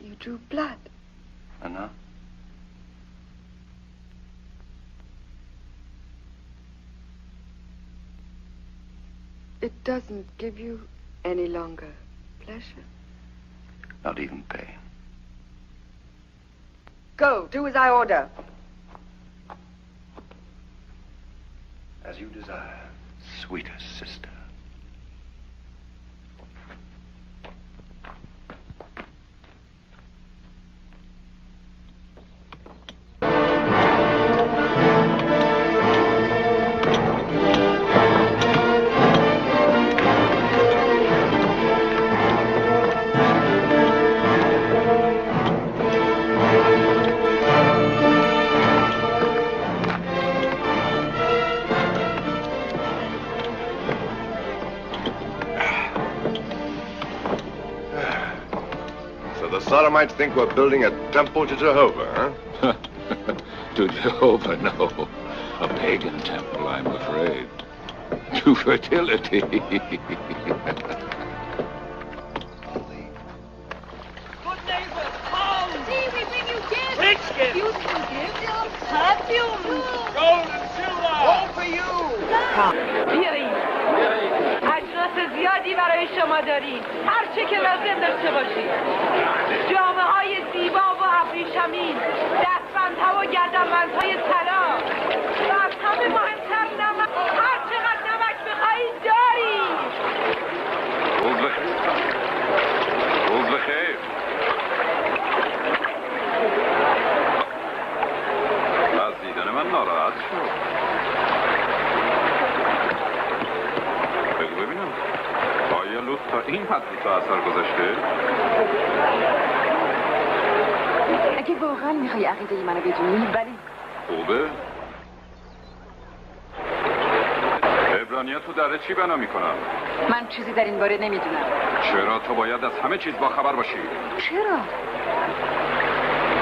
Speaker 5: You drew blood.
Speaker 15: Anna?
Speaker 5: It doesn't give you any longer pleasure.
Speaker 15: Not even pain.
Speaker 5: Go, do as I order.
Speaker 15: As you desire, sweetest sister.
Speaker 11: Sodomites think we're building a temple to Jehovah, huh?
Speaker 19: To Jehovah, no. A pagan temple, I'm afraid. To fertility.
Speaker 1: Good neighbors, come! See, we bring you gifts! Rich gifts! Beautiful gifts! Perfume! Gold and silver! All for you!
Speaker 16: بیایید اجناس زیادی برای شما داریم، هر چه که لازم داشته باشید. جامه های زیبا و ابریشمین، دستبندها و گردنبندهای طلا و از همه مهمتر نمک. هر چقدر نمک بخواهید داریم.
Speaker 6: روز بخیر. روز بخیر. از دیدن من ناراحت شد. بگو ببینم آیا لوط تا این حد تو اثر گذاشته؟
Speaker 4: اگه واقعا میخوای عقیده منو بدونی ولی
Speaker 6: خوبه؟ عبرانی‌ها تو دره چی بنا میکنن؟
Speaker 4: من چیزی در این باره نمیدونم.
Speaker 6: چرا تو باید از همه چیز با خبر باشی؟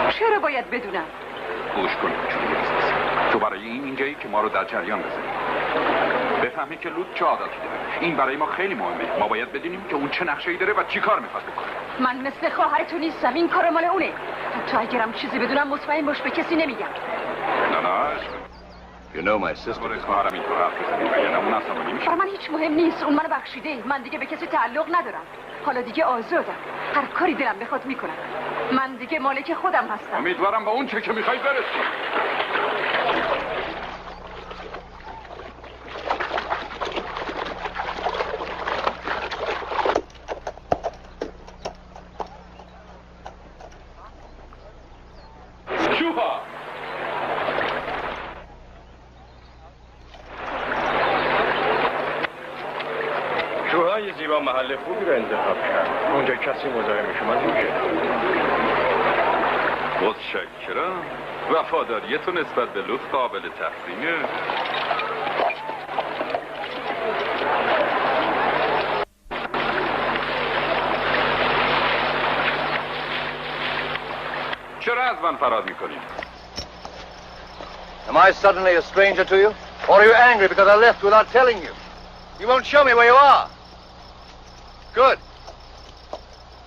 Speaker 4: چرا باید بدونم؟
Speaker 6: گوش کن تو برای اینجایی که ما رو در جریان بذاری، بفهمی که لوط چه عادتی داره. این برای ما خیلی مهمه. ما باید بدونیم که اون چه نقشه‌ای داره و چی کار میخواد بکنه.
Speaker 4: من مثل خواهر تو نیستم، این کار مال اونه. حتی اگرم چیزی بدونم مطمئن باش به کسی نمیگم.
Speaker 6: نه
Speaker 11: You know my sister.
Speaker 6: خواهرم اینطور حرف بزنی و یعنی اون عصبانی میشه.
Speaker 4: برای من هیچ مهم نیست. اون منو بخشیده. من دیگه به کسی تعلق ندارم. حالا دیگه آزادم. هر کاری دلم بخواد میکنم. من دیگه مالک خودم هستم.
Speaker 6: امیدوارم با اون چه که میخوای برسی.
Speaker 7: جای زیبا محل خوبی رو انتخاب کرد. اونجا کسی مزاحم شما نمیشه.
Speaker 9: متشکرم. وفاداریتون نسبت به لوت قابل تحسینه. چرا از من فرار میکنید؟
Speaker 3: Am I suddenly a stranger to you? Or are you angry because I left without telling you? You won't show me where you are. Good.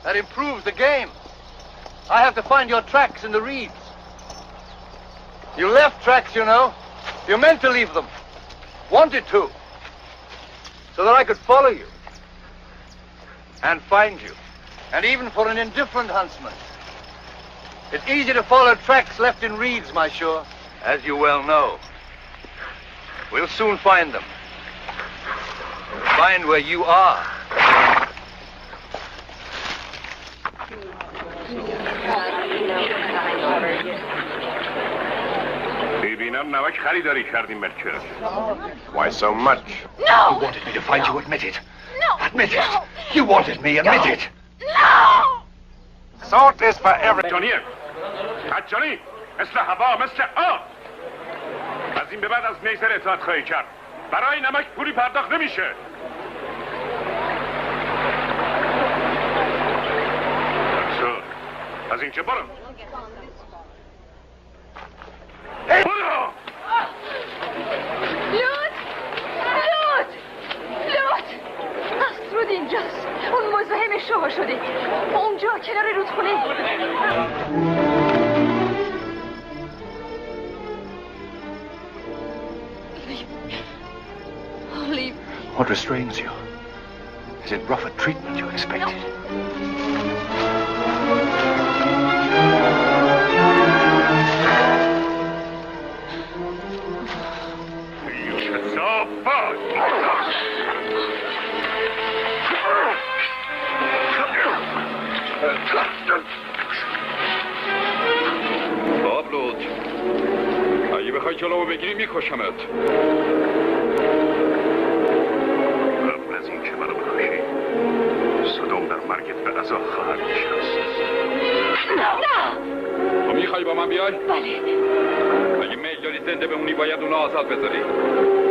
Speaker 3: That improves the game. I have to find your tracks in the reeds. You left tracks, you know. You meant to leave them. Wanted to. So that I could follow you. And find you. And even for an indifferent huntsman. It's easy to follow tracks left in reeds, my shore, as you well know. We'll soon find them. Find where you are.
Speaker 9: ببینم نمک خریداری کردیم بیکر.
Speaker 11: Why so much?
Speaker 1: No!
Speaker 11: You wanted me to find you, admit it.
Speaker 1: No!
Speaker 11: Admit it.
Speaker 1: No!
Speaker 11: You wanted me, admit it.
Speaker 1: No!
Speaker 11: Salt is for every...
Speaker 9: جانیه جانی مثل هوا مثل آب. از این به بعد از میسر اطاعت خواهی کرد. برای نمک پولی پرداخت نمیشه. از اینجا برو. برو.
Speaker 4: لوت قصرود اینجاست. اون مزاحم شما شده. اونجا کنار رودخونه.
Speaker 11: What restrains you? Is it rougher treatment you expected?
Speaker 9: لوت اگه بخوای جلومو بگیری میکشمت. قبل از این که منو بکشی سدوم در مرگت به عذاب خواهد نشست.
Speaker 1: نه
Speaker 9: تو میخوای با من بیای؟
Speaker 1: بله.
Speaker 9: اگه میل داری زنده بمونی باید اونو آزاد بذاری.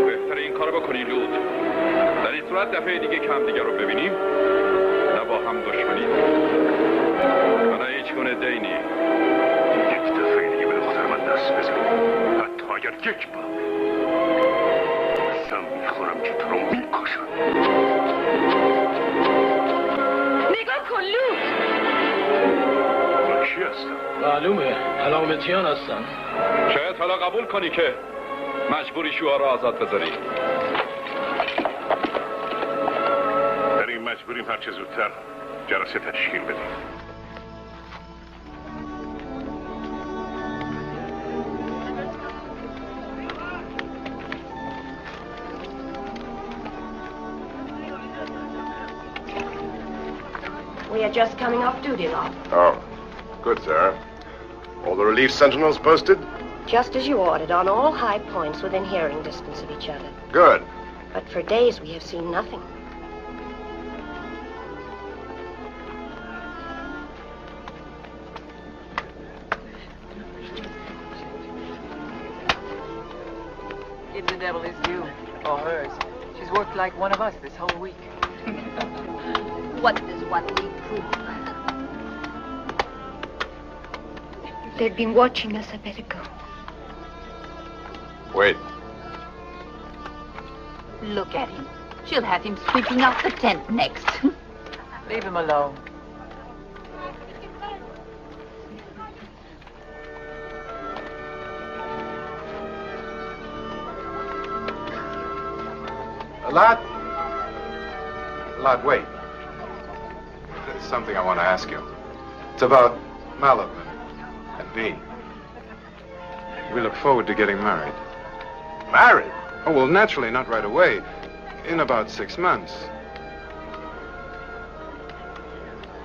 Speaker 9: بهتره این کارو بکنی لوت. در این صورت دفعه دیگه که هم دیگه رو ببینیم نه با هم دشمنی نه هیچ گونه دینی. یک دفعه دیگه به دختر من دست بزنی حتی اگر یک بار قسم میخورم که تو رو میکشم.
Speaker 1: نگاه کن لوت.
Speaker 9: من چی هستم؟
Speaker 7: معلومه علامتیان هستن.
Speaker 9: شاید حالا قبول کنی که مجبوری شوها رو آزاد بذاری. در این مجبوریم هرچه زودتر جلسه تشکیل بدیم.
Speaker 23: We are just coming off duty, Lord.
Speaker 11: Oh, good, sir. All the relief sentinels posted?
Speaker 23: Just as you ordered, on all high points within hearing distance of each other.
Speaker 11: Good.
Speaker 23: But for days we have seen nothing.
Speaker 24: If the devil is you, or hers, she's worked like one of us this whole week.
Speaker 10: What does one week prove?
Speaker 23: They've been watching us. I better go.
Speaker 11: Wait.
Speaker 10: Look at him. She'll have him sweeping out the tent next.
Speaker 24: Leave him alone.
Speaker 20: Lad, wait. There's something I want to ask you. It's about Malib and me. We look forward to getting married.
Speaker 11: Married?
Speaker 20: Oh, well, naturally, not right away. In about 6 months.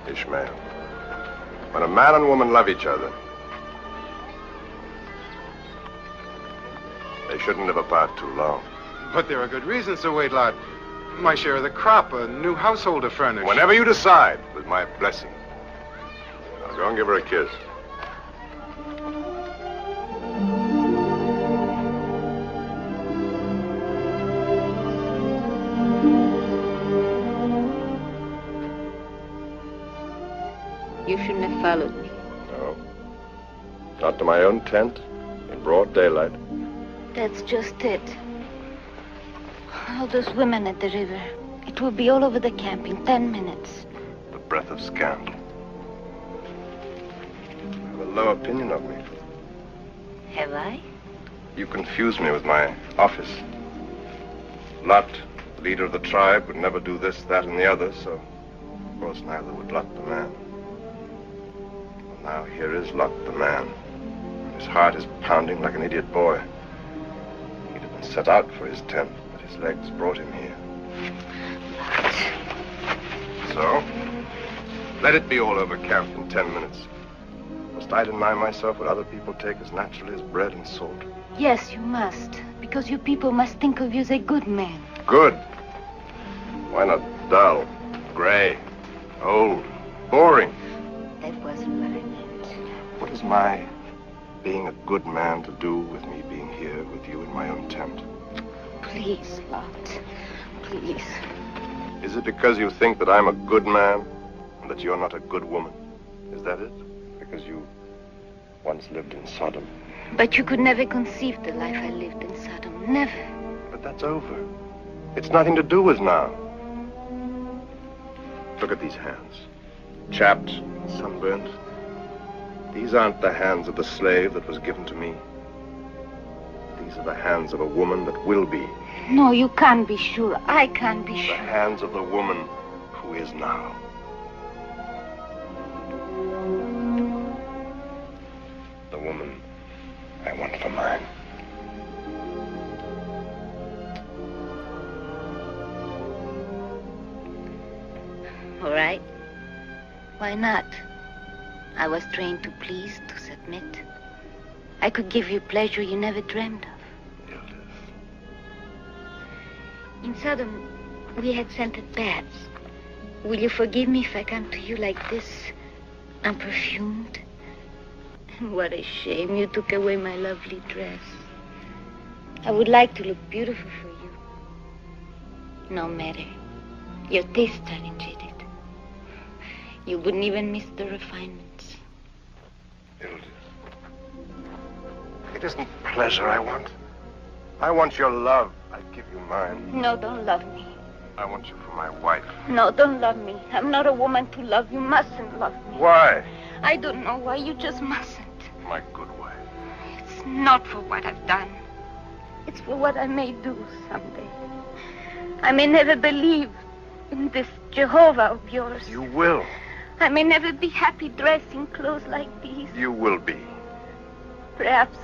Speaker 11: Ishmael, when a man and woman love each other, they shouldn't live apart too long.
Speaker 20: But there are good reasons to wait, lad. my share of the crop, a new household to furnish.
Speaker 11: Whenever you decide, with my blessing. Now go and give her a kiss.
Speaker 10: You shouldn't have followed me.
Speaker 11: No. Not to my own tent, in broad daylight.
Speaker 10: That's just it. All those women at the river. It will be all over the camp in 10 minutes.
Speaker 11: The breath of scandal. You have a low opinion of me.
Speaker 10: Have I?
Speaker 11: You confuse me with my office. Lot, the leader of the tribe, would never do this, that, and the other, so of course neither would Lot the man. Well, now here is Lot the man. His heart is pounding like an idiot boy. He didn't set out for his tent, but his legs brought him here. So, let it be all over camp in 10 minutes. Must I deny myself what other people take as naturally as bread and salt?
Speaker 10: Yes, you must. Because you people must think of you as a good man.
Speaker 11: Good. Why not dull, gray, old, boring?
Speaker 10: That wasn't what I meant.
Speaker 11: What is my being a good man to do with me being here with you in my own tent?
Speaker 10: Please, Lot. Please.
Speaker 11: Is it because you think that I'm a good man and that you're not a good woman? Is that it? Because you once lived in Sodom?
Speaker 10: But you could never conceive the life I lived in Sodom. Never.
Speaker 11: But that's over. It's nothing to do with now. Look at these hands. Chapped, sunburnt. These aren't the hands of the slave that was given to me. These are the hands of a woman that will be.
Speaker 10: No, you can't be sure. I can't be sure.
Speaker 11: The hands of the woman who is now. The woman I want for mine.
Speaker 10: All right. Why not? I was trained to please, to submit. I could give you pleasure you never dreamed of. In Sodom, we had scented baths. Will you forgive me if I come to you like this, unperfumed? What a shame you took away my lovely dress. I would like to look beautiful for you. No matter. Your taste are jaded. You wouldn't even miss the refinements.
Speaker 11: It isn't pleasure I want. I want your love. I'd give you mine.
Speaker 10: No, don't love me.
Speaker 11: I want you for my wife.
Speaker 10: No, don't love me. I'm not a woman to love. You mustn't love me.
Speaker 11: Why?
Speaker 10: I don't know why. You just mustn't.
Speaker 11: My good wife.
Speaker 10: It's not for what I've done. It's for what I may do someday. I may never believe in this Jehovah of yours.
Speaker 11: You will.
Speaker 10: I may never be happy dressing clothes like these.
Speaker 11: You will be.
Speaker 10: Perhaps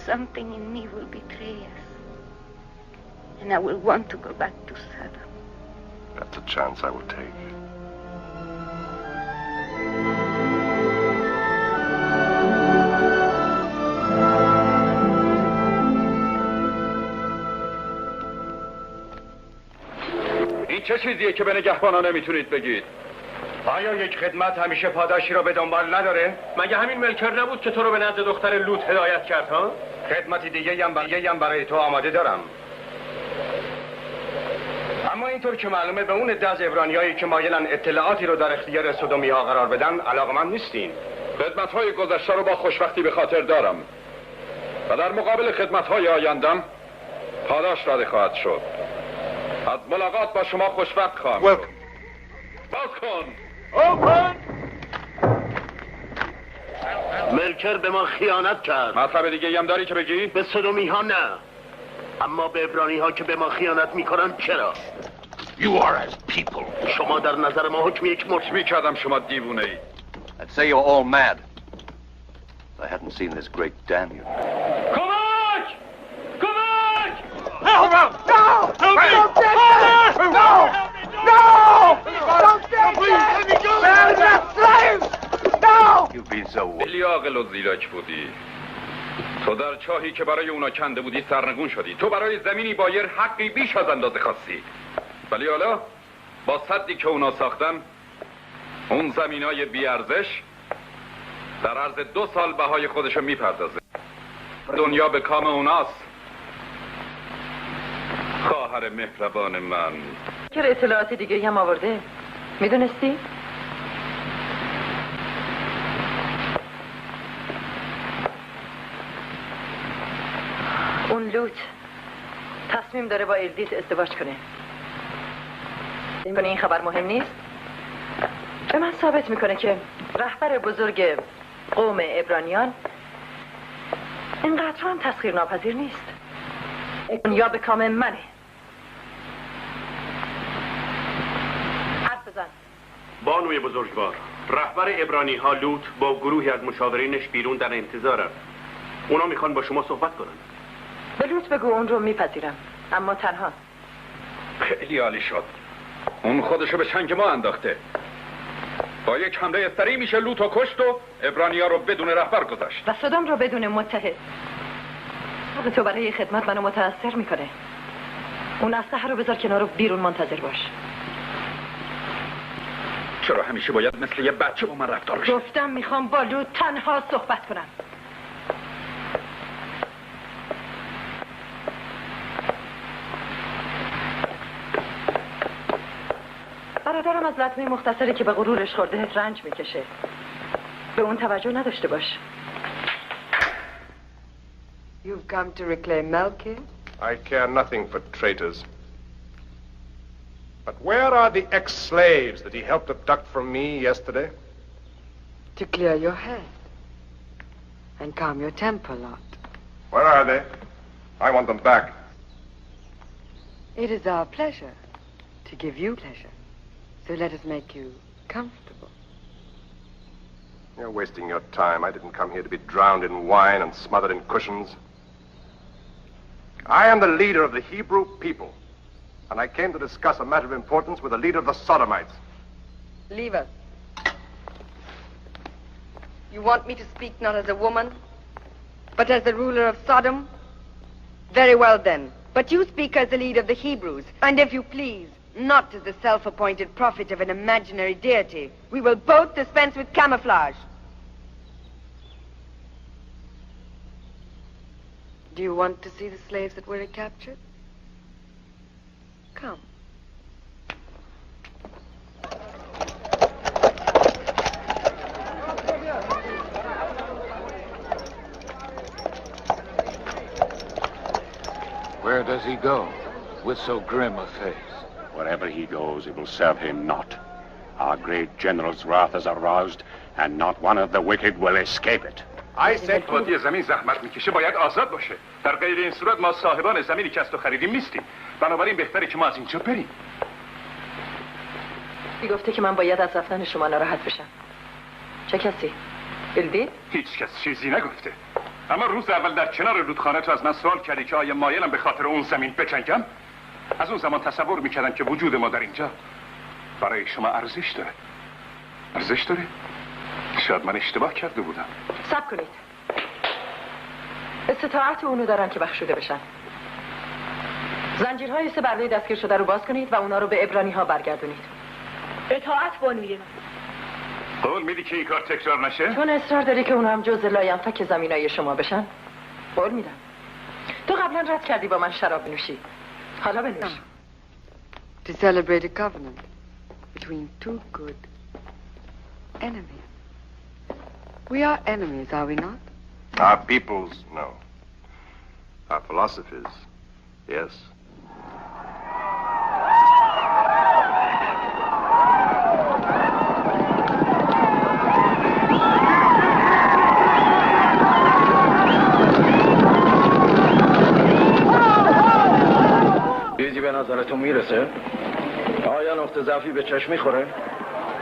Speaker 10: something in me will betray us. And I will want to go back to Sodom.
Speaker 11: That's a chance I will take.
Speaker 9: این چه چیزیه که به نگهبانا نمیتونید بگید؟
Speaker 7: آیا یک خدمت همیشه پاداشی را به دنبال نداره؟ مگه همین ملکر نبود که تو رو به نزد دختر لوط هدایت کرد ها؟ خدمتی دیگه هم برای تو آماده دارم. اما اینطور که معلومه به اون عده از عبرانیایی که مایلن اطلاعاتی رو در اختیار سدومی ها قرار بدن علاقمند نیستین.
Speaker 9: خدمت‌های گذشته رو با خوشبختی به خاطر دارم و در مقابل خدمت‌های آیندم پاداش داده خواهد شد. از ملاقات با شما خوشوقت خواهم شد. باز کن. اوپن.
Speaker 8: ملکر به ما خیانت کرد.
Speaker 9: مطلب دیگه هم داری که بگی؟
Speaker 8: به سدومی ها نه، اما به عبرانی ها که به ما خیانت میکنن چرا؟
Speaker 21: You are as people.
Speaker 8: شما در نظر ما حکم یک مرد
Speaker 9: میکردم شما دیوونه ای.
Speaker 15: I'd say you're all mad. I hadn't seen this great damn you.
Speaker 1: کمک! کمک!
Speaker 12: Help! No! Don't take me! No! No! Don't take me! Let me go! They're slaves! No!
Speaker 15: You've been so...
Speaker 9: خیلی عاقل و زیرک بودی. تو در چاهی که برای اونا کنده بودی سرنگون شدی. تو برای زمینی بایر حقی بیش از اندازه خواستی. ولی حالا با سدی که اونا ساختن، اون زمینای بیارزش در عرض 2 سال بهای خودشو میپردازه. دنیا به کام اوناست. خواهر مهربان من.
Speaker 18: که اطلاعات دیگه هم آورده. میدونستی؟ اون لوت تصمیم داره با الدیت ازدواج کنه. این خبر مهم نیست؟ به من ثابت میکنه که رهبر بزرگ قوم عبرانیان اینقدر هم تسخیر ناپذیر نیست. دنیا به کام منه. حرف بزن.
Speaker 8: بانوی بزرگوار، رهبر عبرانی ها لوط با گروهی از مشاورینش بیرون در انتظارن. اونا میخوان با شما صحبت کنن.
Speaker 18: به لوط بگو اون رو میپذیرم، اما تنها.
Speaker 9: خیلی عالی شد. اون خودشو به چنگ ما انداخته. با یک حمله سریع میشه لوط و کشت و عبرانی‌ها رو بدون رهبر گذاشت.
Speaker 18: و صدام رو بدون متحد. تو برای خدمت منو متاثر میکنه. اون اسلحه رو بذار کنار و بیرون منتظر باش.
Speaker 9: چرا همیشه باید مثل یه بچه با من رفتار بشه؟
Speaker 18: گفتم میخوام با لوط تنها صحبت کنم. برادرم از لطمه مختصری که به غرورش خورده رنج میکشه. به اون توجه نداشته باش.
Speaker 5: You've come to reclaim Melky?
Speaker 11: I care nothing for traitors. But where are the ex-slaves that he helped abduct from me yesterday?
Speaker 5: To clear your head and calm your temper, Lot.
Speaker 11: Where are they? I want them back.
Speaker 5: It is our pleasure to give you pleasure. So let us make you comfortable.
Speaker 11: You're wasting your time. I didn't come here to be drowned in wine and smothered in cushions. I am the leader of the Hebrew people, and I came to discuss a matter of importance with the leader of the Sodomites.
Speaker 5: Leave us. You want me to speak not as a woman, but as the ruler of Sodom? Very well then. But you speak as the leader of the Hebrews, and if you please, not as the self-appointed prophet of an imaginary deity. We will both dispense with camouflage. Do you want to see the slaves that were recaptured? Come.
Speaker 19: Where does he go with so grim a face?
Speaker 21: Wherever he goes, it will serve him not. Our great general's wrath is aroused, and not one of the wicked will escape it.
Speaker 6: I said وادی زمین زحمت میکشه باید آزاد باشه. در غیر این صورت ما صاحبان زمینی که از تو خریدیم نیستیم. بنابراین بهتره که ما از اینجا بریم.
Speaker 18: گفته که من باید از رفتن شما ناراحت بشم. چه کسی؟ بلدید؟
Speaker 6: هیچ کس چیزی نگفته. اما روز اول در کنار رودخانه تو از من سوال کردی که آیا مایلم به خاطر اون زمین بجنگم؟ از اون زمان تصور میکردم که وجود ما در اینجا برای شما ارزش داره. ارزش داره؟ شاید من اشتباه کرده بودم.
Speaker 18: صبر کنید. استطاعت اونو دارن که بخشوده بشن. زنجیرهای 3 برده دستگیر شده رو باز کنید و اونا رو به عبرانی ها برگردونید.
Speaker 16: اطاعت بانوی من.
Speaker 6: قول میدی که این کار تکرار نشه؟
Speaker 18: چون اصرار داری که اونا هم جزء لاینفک زمینای شما بشن؟ قول میدم. تو قبلا رد کردی با من شراب بنوشی. حالا بنوش.
Speaker 5: To celebrate a covenant between 2 good enemies. We are enemies, are we not?
Speaker 11: Our peoples, no. Our philosophies, yes.
Speaker 3: چیزی به نظرتون میرسه؟ آیا نقطه ضعفی به چشم میخوره؟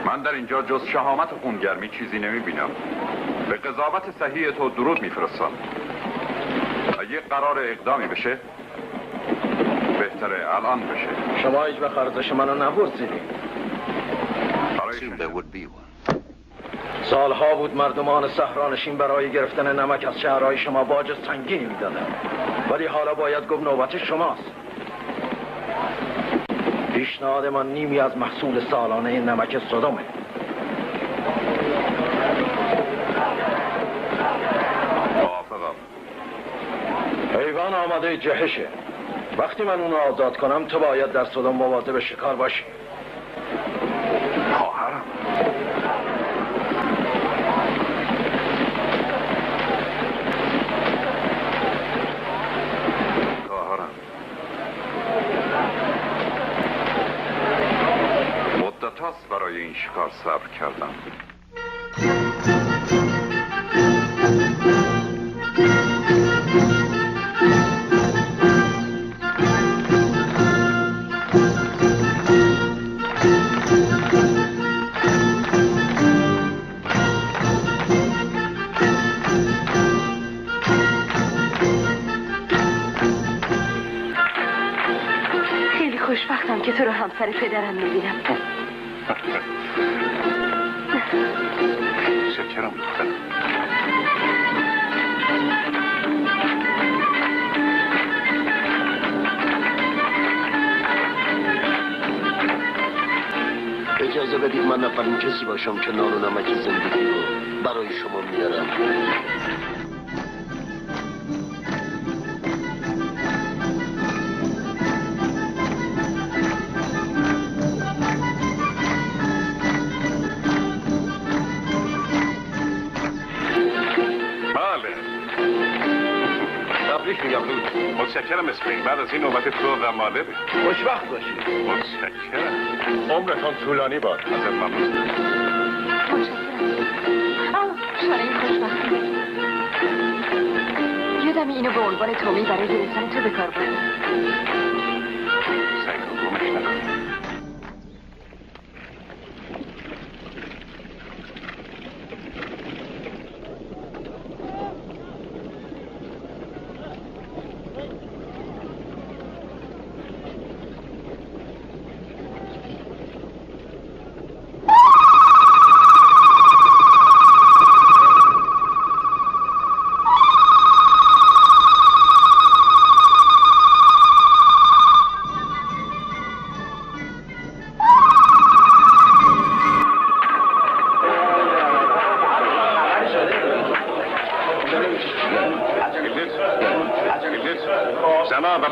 Speaker 9: من در اینجا جز شهامت و خونگرمی چیزی نمیبینم. به قضاوت صحیح تو درود میفرستم. اگه قرار اقدامی بشه بهتره الان بشه.
Speaker 3: شما هیچ وقت ارزش منو نپرسیدید. سالها بود مردمان صحرانشین برای گرفتن نمک از شهرهای شما باج سنگینی میدادن، ولی حالا باید گفت نوبت شماست. پیشنهاد ما نیمی از محصول سالانه نمک سدومه.
Speaker 6: موافقم.
Speaker 3: حیوان آماده جهشه. وقتی من اونو آزاد کنم تو باید در سدوم مواظب شکار باشی.
Speaker 6: خواهرم. مدت هاست برای این شکار صبر کردم.
Speaker 4: خیلی خوشبختم که تو رو همسر پدرم میبینم.
Speaker 6: شکرم دخترم.
Speaker 13: اجازه بدید من اولین کسی باشم که نان و نمک زندگی رو برای شما میارم.
Speaker 6: متشکرم اسپرینگ. بعد از این نوبت تو رماله بید.
Speaker 3: خوشبخت باشید.
Speaker 6: متشکرم.
Speaker 7: عمرتان طولانی باد.
Speaker 6: ازت ممنون.
Speaker 4: متشکرم. شانه خوشبختی. یادم اینو به عنوان تومی برای گرفتن تو به کار بردم.
Speaker 6: سعی کن گمش نکنی.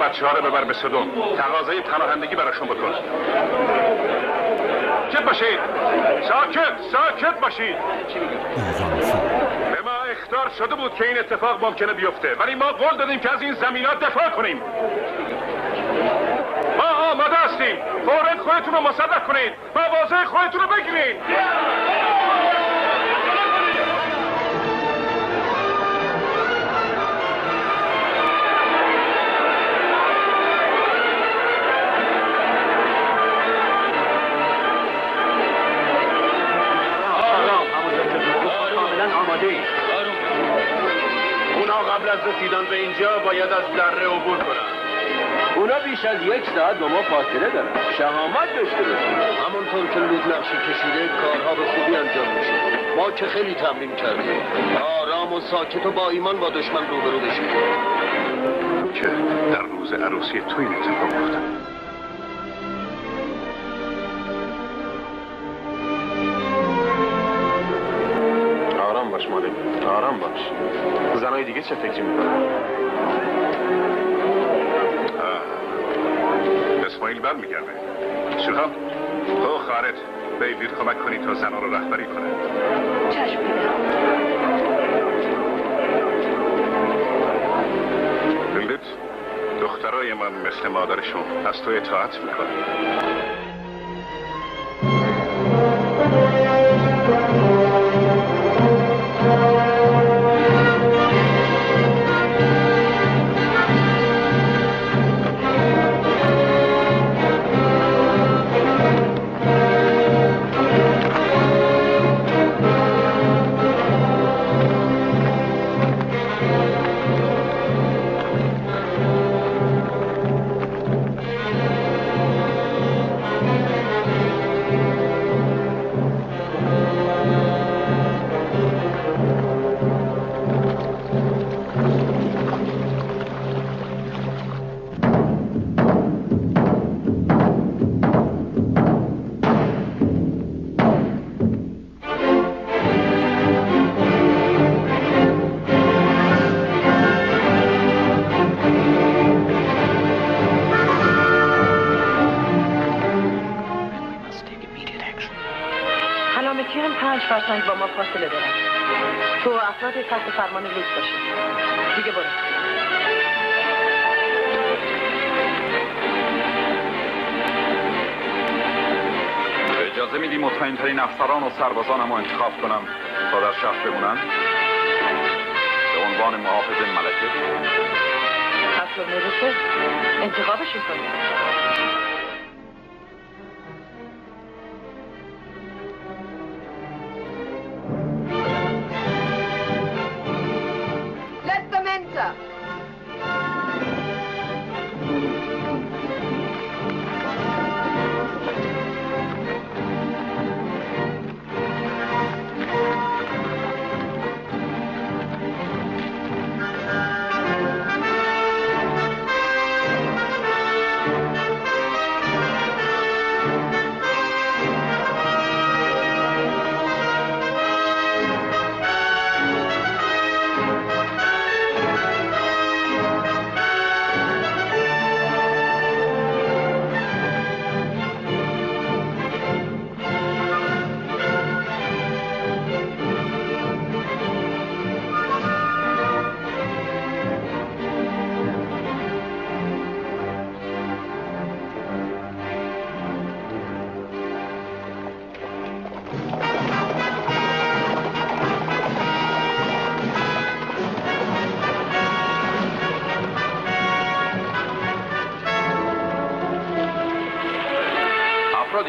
Speaker 6: بچه‌ها ببر به سدوم. تقاضای پناهندگی براشون بکن. ساکت باشید. ساکت باشید. به ما اخطار شده بود که این اتفاق ممکنه بیفته، ولی ما قول دادیم که از این زمینات دفاع کنیم. ما آماده هستیم. فوراً خودتون رو مصدق کنید. مواضع خودتون رو بگیرید. قبل از رسیدن به اینجا باید از دره عبور کنن.
Speaker 13: اونا بیش از 1 ساعت با ما فاصله دارن. شهامت داشته باشید. همونطور که لود نقشه کشیده کارها به خوبی انجام میشه. ما که خیلی تمرین کردیم. آرام و ساکت و با ایمان با دشمن روبرو بشیم.
Speaker 6: که در روز عروسی تو این اتفاق افتاد.
Speaker 2: آرام باش مالک، آرام باش. زنای دیگه چه فکری میکنن؟
Speaker 6: اسماعیل برمیگرده. شیلا، تو خارج به ایویر کمک کنی تا زنها رو رهبری کنه.
Speaker 4: چشم
Speaker 6: بلدت دخترای من مثل مادرشون از تو اطاعت میکنه.
Speaker 18: سلامتیان 5 فرسنگ با ما فاصله دارن. تو افراد تحت فرمان لوت باشی. دیگه برو.
Speaker 9: اجازه میدی مطمئن‌ترین افسران و سربازانم رو انتخاب کنم تا در شهر بمونن؟ به عنوان محافظ ملکه؟
Speaker 18: اصلا میرسه انتخابش کنی.
Speaker 5: Let them enter.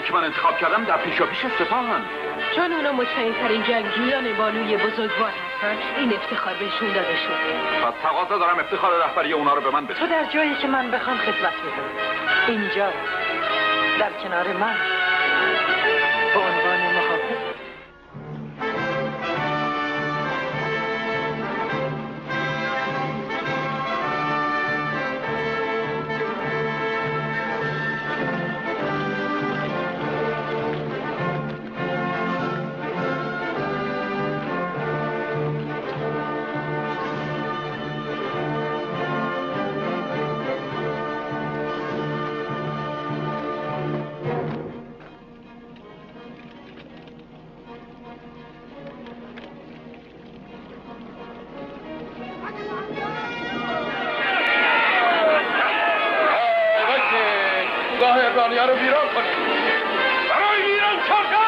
Speaker 9: که من انتخاب کردم در پیشاپیش سپاهن.
Speaker 16: چون اونا مطمئن‌ترین جنگجویان بانوی بزرگوار هستن این افتخار بهشون داده شد.
Speaker 9: پس تقاضا دارم افتخار رهبری اونا رو به من بده.
Speaker 18: تو در جایی که من بخوام خدمت میکنم. اینجا در کنار من به عنوان محافظ.
Speaker 3: ابرانی‌ها رو ویران کنید. برای ویران کردن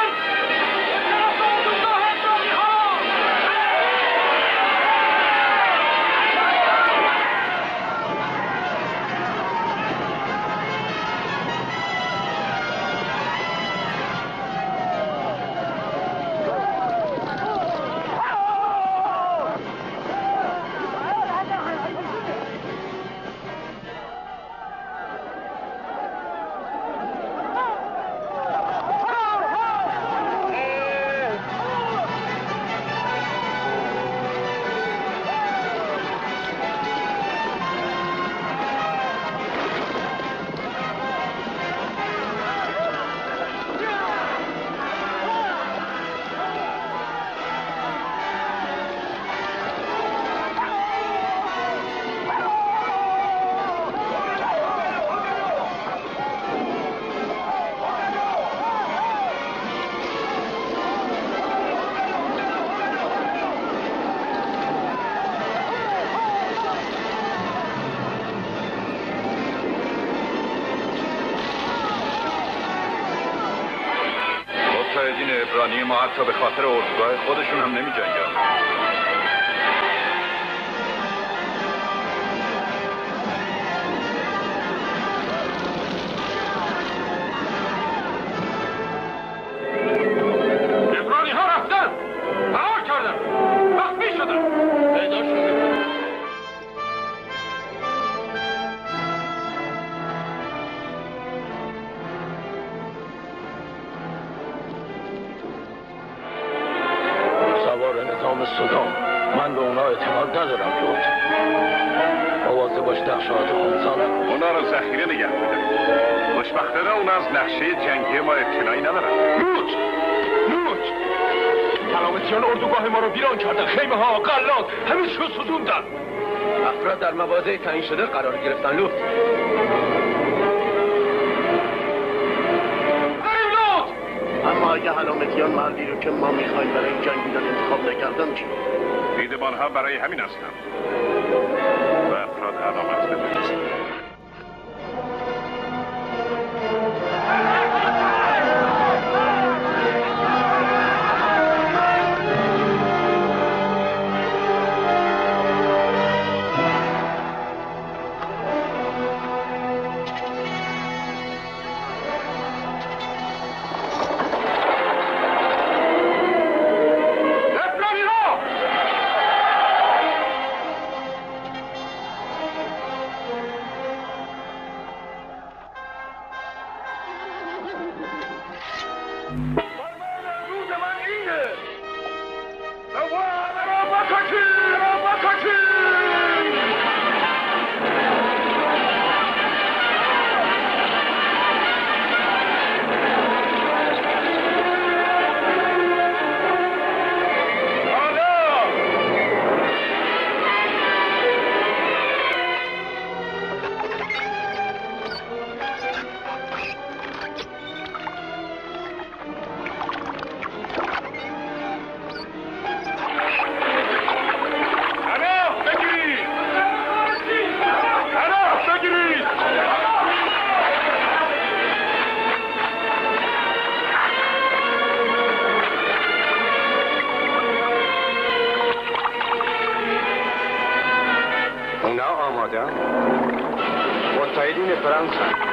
Speaker 9: ابرانی ما حتی به خاطر اردوگاه خودشون هم نمی جنگن.
Speaker 3: ابرانی ها رفتن، فرار کردن، مخفی شدن. پیدا شدن. سودام من به اونا اعتماد ندارم لوت. مواظب باش نقشه‌هات خونسانه.
Speaker 6: اونا رو ذخیره نگه بداریم. خوشبختانه اونا از نقشه جنگی ما اطلاعی ندارن.
Speaker 3: لوت سلامتیان اردوگاه ما رو ویران کردن. خیمه ها، غلات همه چیو سوزوندن. افراد در مواضع تعیین شده قرار گرفتن. لوت
Speaker 13: اما اگه علامتیان مردی رو که ما میخوایم برای جنگیدن انتخاب نکردن چی؟
Speaker 6: دیدبان ها برای همین هستن و افراد علامت بفرستن.
Speaker 2: متحدین فرانسه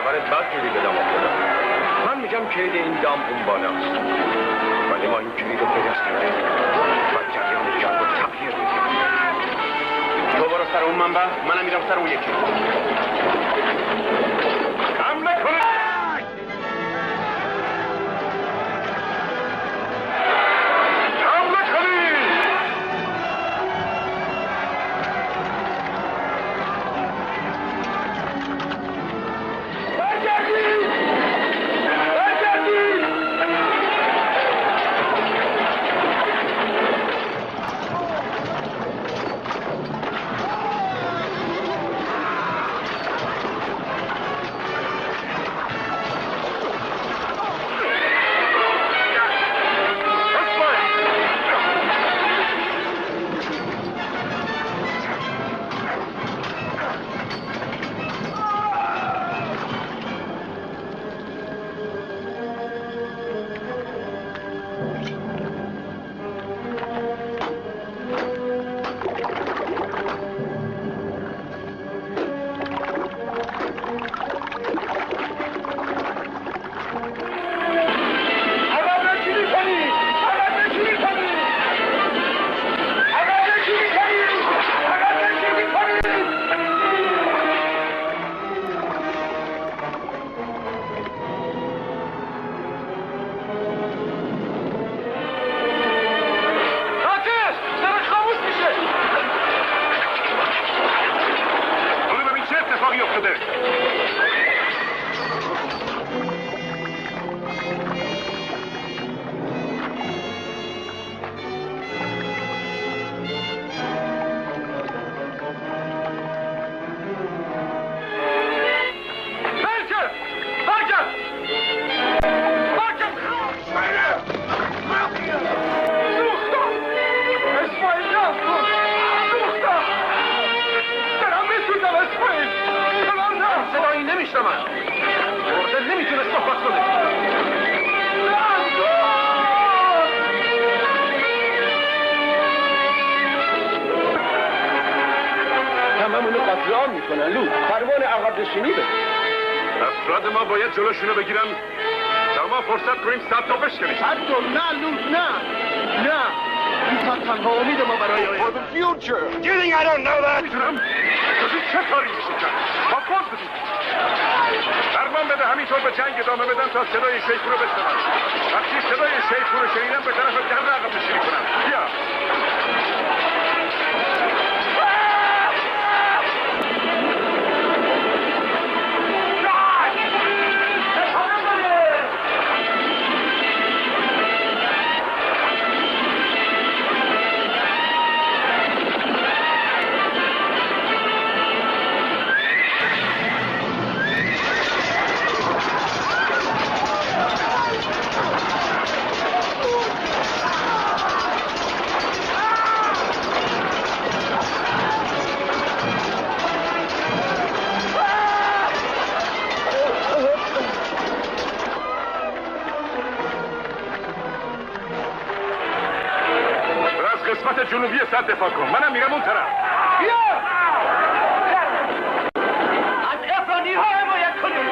Speaker 7: خبر بد میدی به دام افتادم. من میگم کلید این دام اون بالاست، ولی ما این کلید رو به دست میاریم و جریان جنگ رو تغییر میدیم.
Speaker 8: تو برو سر اون منبع، منم میرم سر اون یکی.
Speaker 7: حمله کنید! جلوشونو بگیرن تا ما فرصت کنیم صد تا بشکنیم.
Speaker 13: صد تا نه لوت نه نه این تا تنها امید ما برای آینده.
Speaker 7: For the future. Do you think I don't know that? میتونم این چه کاری میشه کرد؟ با پاس بدید. فرمان بده همینطور به جنگ ادامه بدن تا صدای شیخو رو بشنون. وقتی صدای شیخو رو شنیدن به طرف در عقب نشینی کنم. بیا. جنوبی صد دفاع کن. منم میرم اون طرف.
Speaker 13: بیا! از افرانی ها حمایت کنید.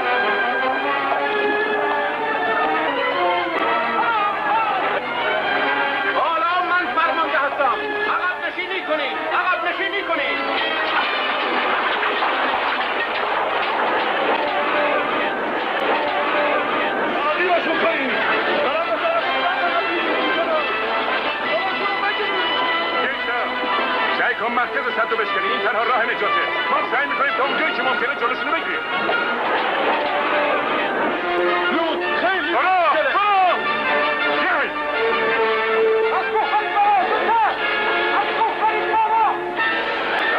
Speaker 8: حالا من فرمانده هستم. عقب نشینی کنید. عقب نشینی کنید.
Speaker 7: عالی باشون کنید. سعی کن مرکز صد رو بشکنی. این تنها راه نجاته. ما سعی میکنیم تا اونجایی که ممکنه جلوشونو بگیریم.
Speaker 13: لوت خیلی
Speaker 7: برو! بیای!
Speaker 13: از گفتاری بابا! زودتر! از گفتاری بابا!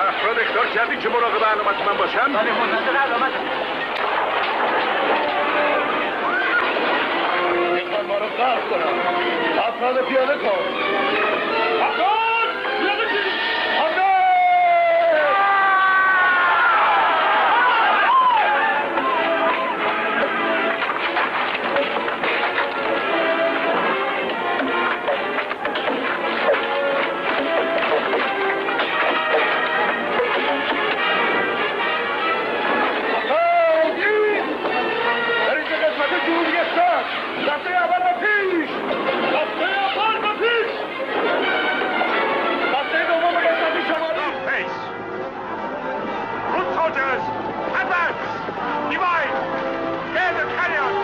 Speaker 7: افراد اخطار کردی که مراقب علامت من باشن؟
Speaker 13: بله منتظر علامت میخوان ما رو غرق کنم. افراد پیاده کن. افراد! پیاده کن!
Speaker 12: دسته اول به پیش! دسته اول به پیش! دسته دوم به قسمتی شمالی! Pace! Good soldiers! Advance! Divide! Get the carriers!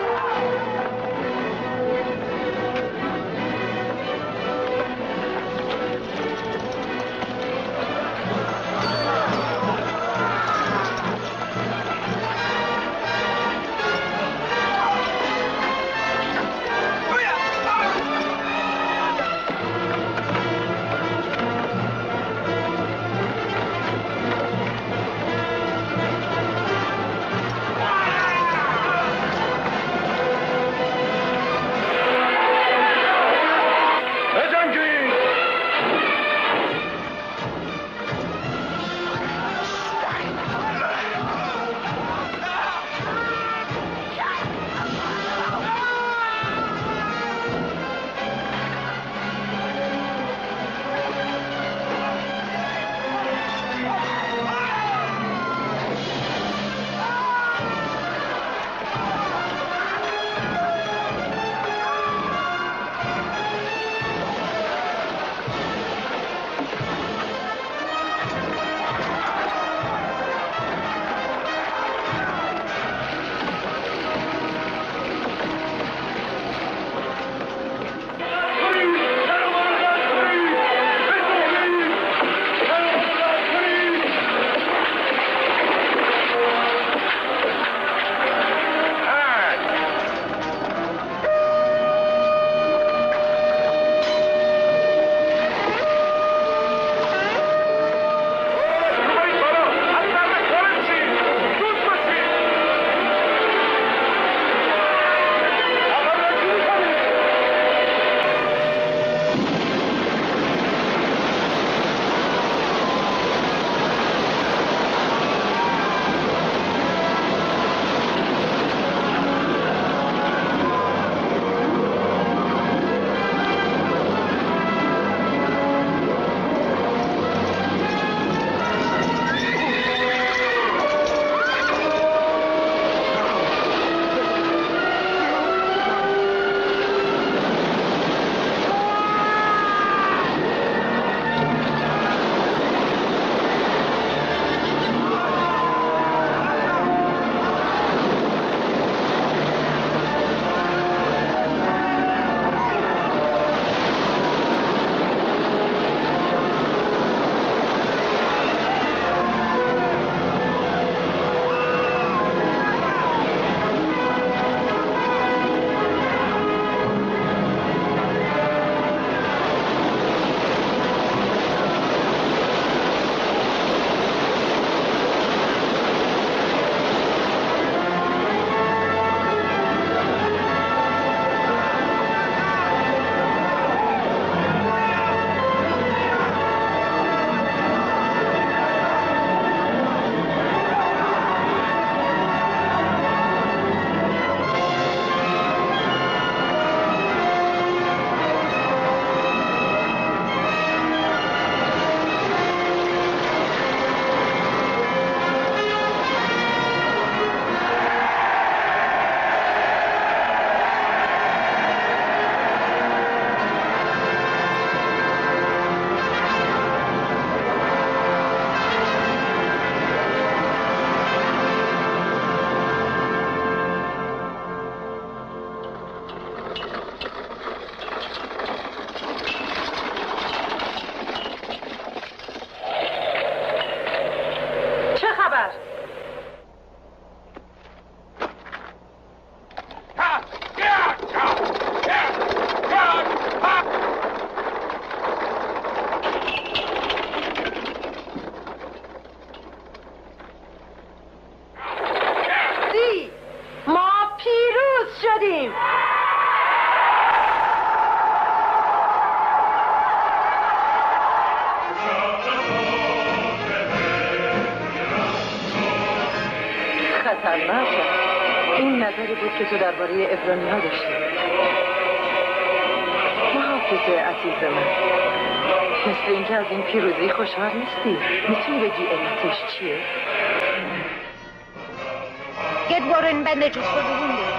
Speaker 18: این نظری بود که تو درباره عبرانی‌ها داشتی. محافظ عزیز من، مثل اینکه از این پیروزی خوشحال نیستی. میتونی بگی علتش چیه؟
Speaker 10: Get Warren bandages for the wounded.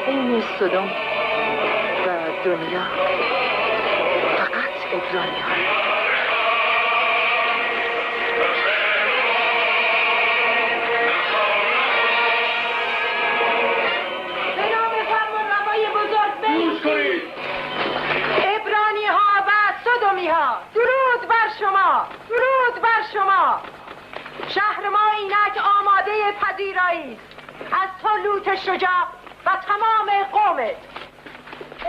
Speaker 18: بین سدوم و دنیا فقط ابرانیان.
Speaker 16: درود بر شما، درود بر شما. شهر ما اینک آماده پذیرایی است از تو لوط شجاع و تمام قومت.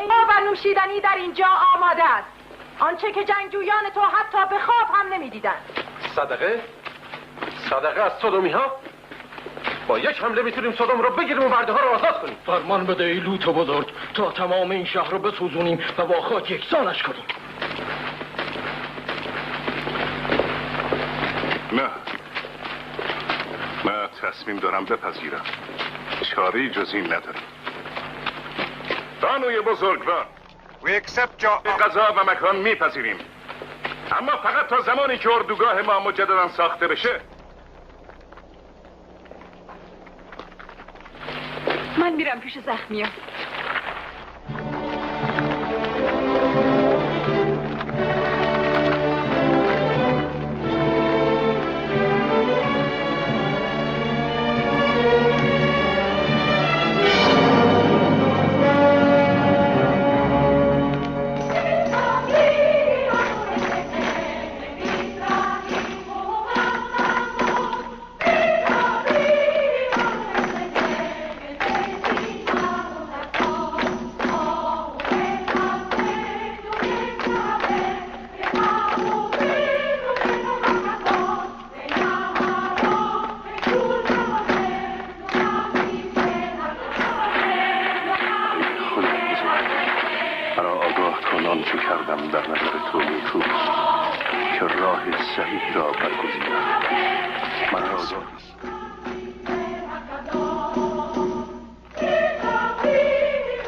Speaker 16: ما و نوشیدنی در اینجا آماده است، آنچه که جنگجویان تو حتی به خواب هم نمی‌دیدند.
Speaker 8: صدقه؟ صدقه از سدومی ها؟ با یک حمله میتونیم سدوم رو بگیریم و برده ها رو آزاد کنیم.
Speaker 13: فرمان بده ای لوط بزرگ تا تمام این شهر رو بسوزونیم و با خاک یکسانش کنیم.
Speaker 6: نه تصمیم دارم بپذیرم. چاری جز این ندارم. بانوی بزرگوار، غذا و مکان میپذیریم، اما فقط تا زمانی که اردوگاه ما مجددا ساخته بشه.
Speaker 4: من میرم پیش زخمیان.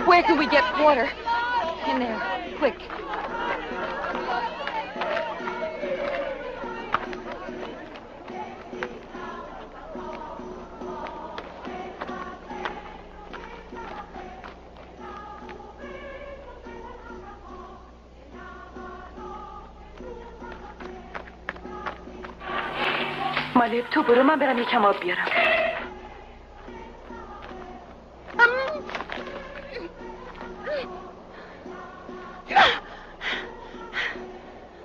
Speaker 4: Where can we get water? In there, quick. مالیب تو برو، من برم یکم آب بیارم.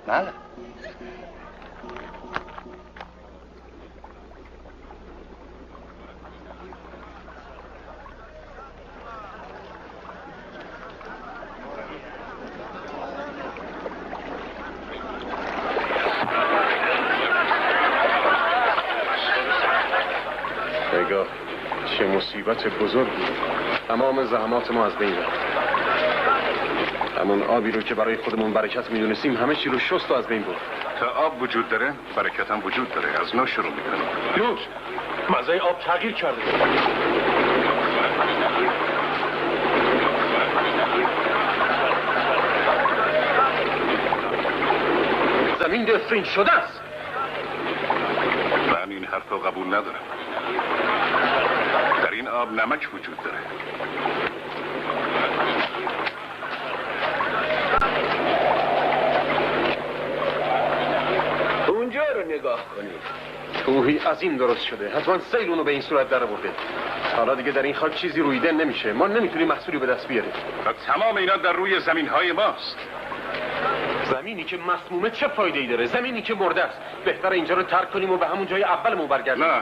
Speaker 15: بله.
Speaker 2: نگاه، چه مصیبت بزرگی. تمام زحمات ما از بین رفت. همون آبی رو که برای خودمون برکت میدونستیم همه چی رو شست و از بین برد.
Speaker 6: تا آب وجود داره، برکت هم وجود داره. از نو شروع میکنیم.
Speaker 8: لوط، مزه آب تغییر کرده. زمین دفرین شده است.
Speaker 6: من این حرف رو قبول ندارم. در این آب نمک وجود داره.
Speaker 8: اونجا رو نگاه کنید.
Speaker 2: کوهی عظیم درست شده. حتما سیل اونو به این صورت در آورده. حالا دیگه در این خاک چیزی رویده نمیشه. ما نمیتونیم محصولی به دست بیاریم.
Speaker 6: و تمام اینا در روی زمین‌های ماست.
Speaker 2: زمینی که مسمومه چه فایده‌ای داره؟ زمینی که مرده است. بهتره اینجا رو ترک کنیم و به همون جای اولمون برگردیم.
Speaker 6: نه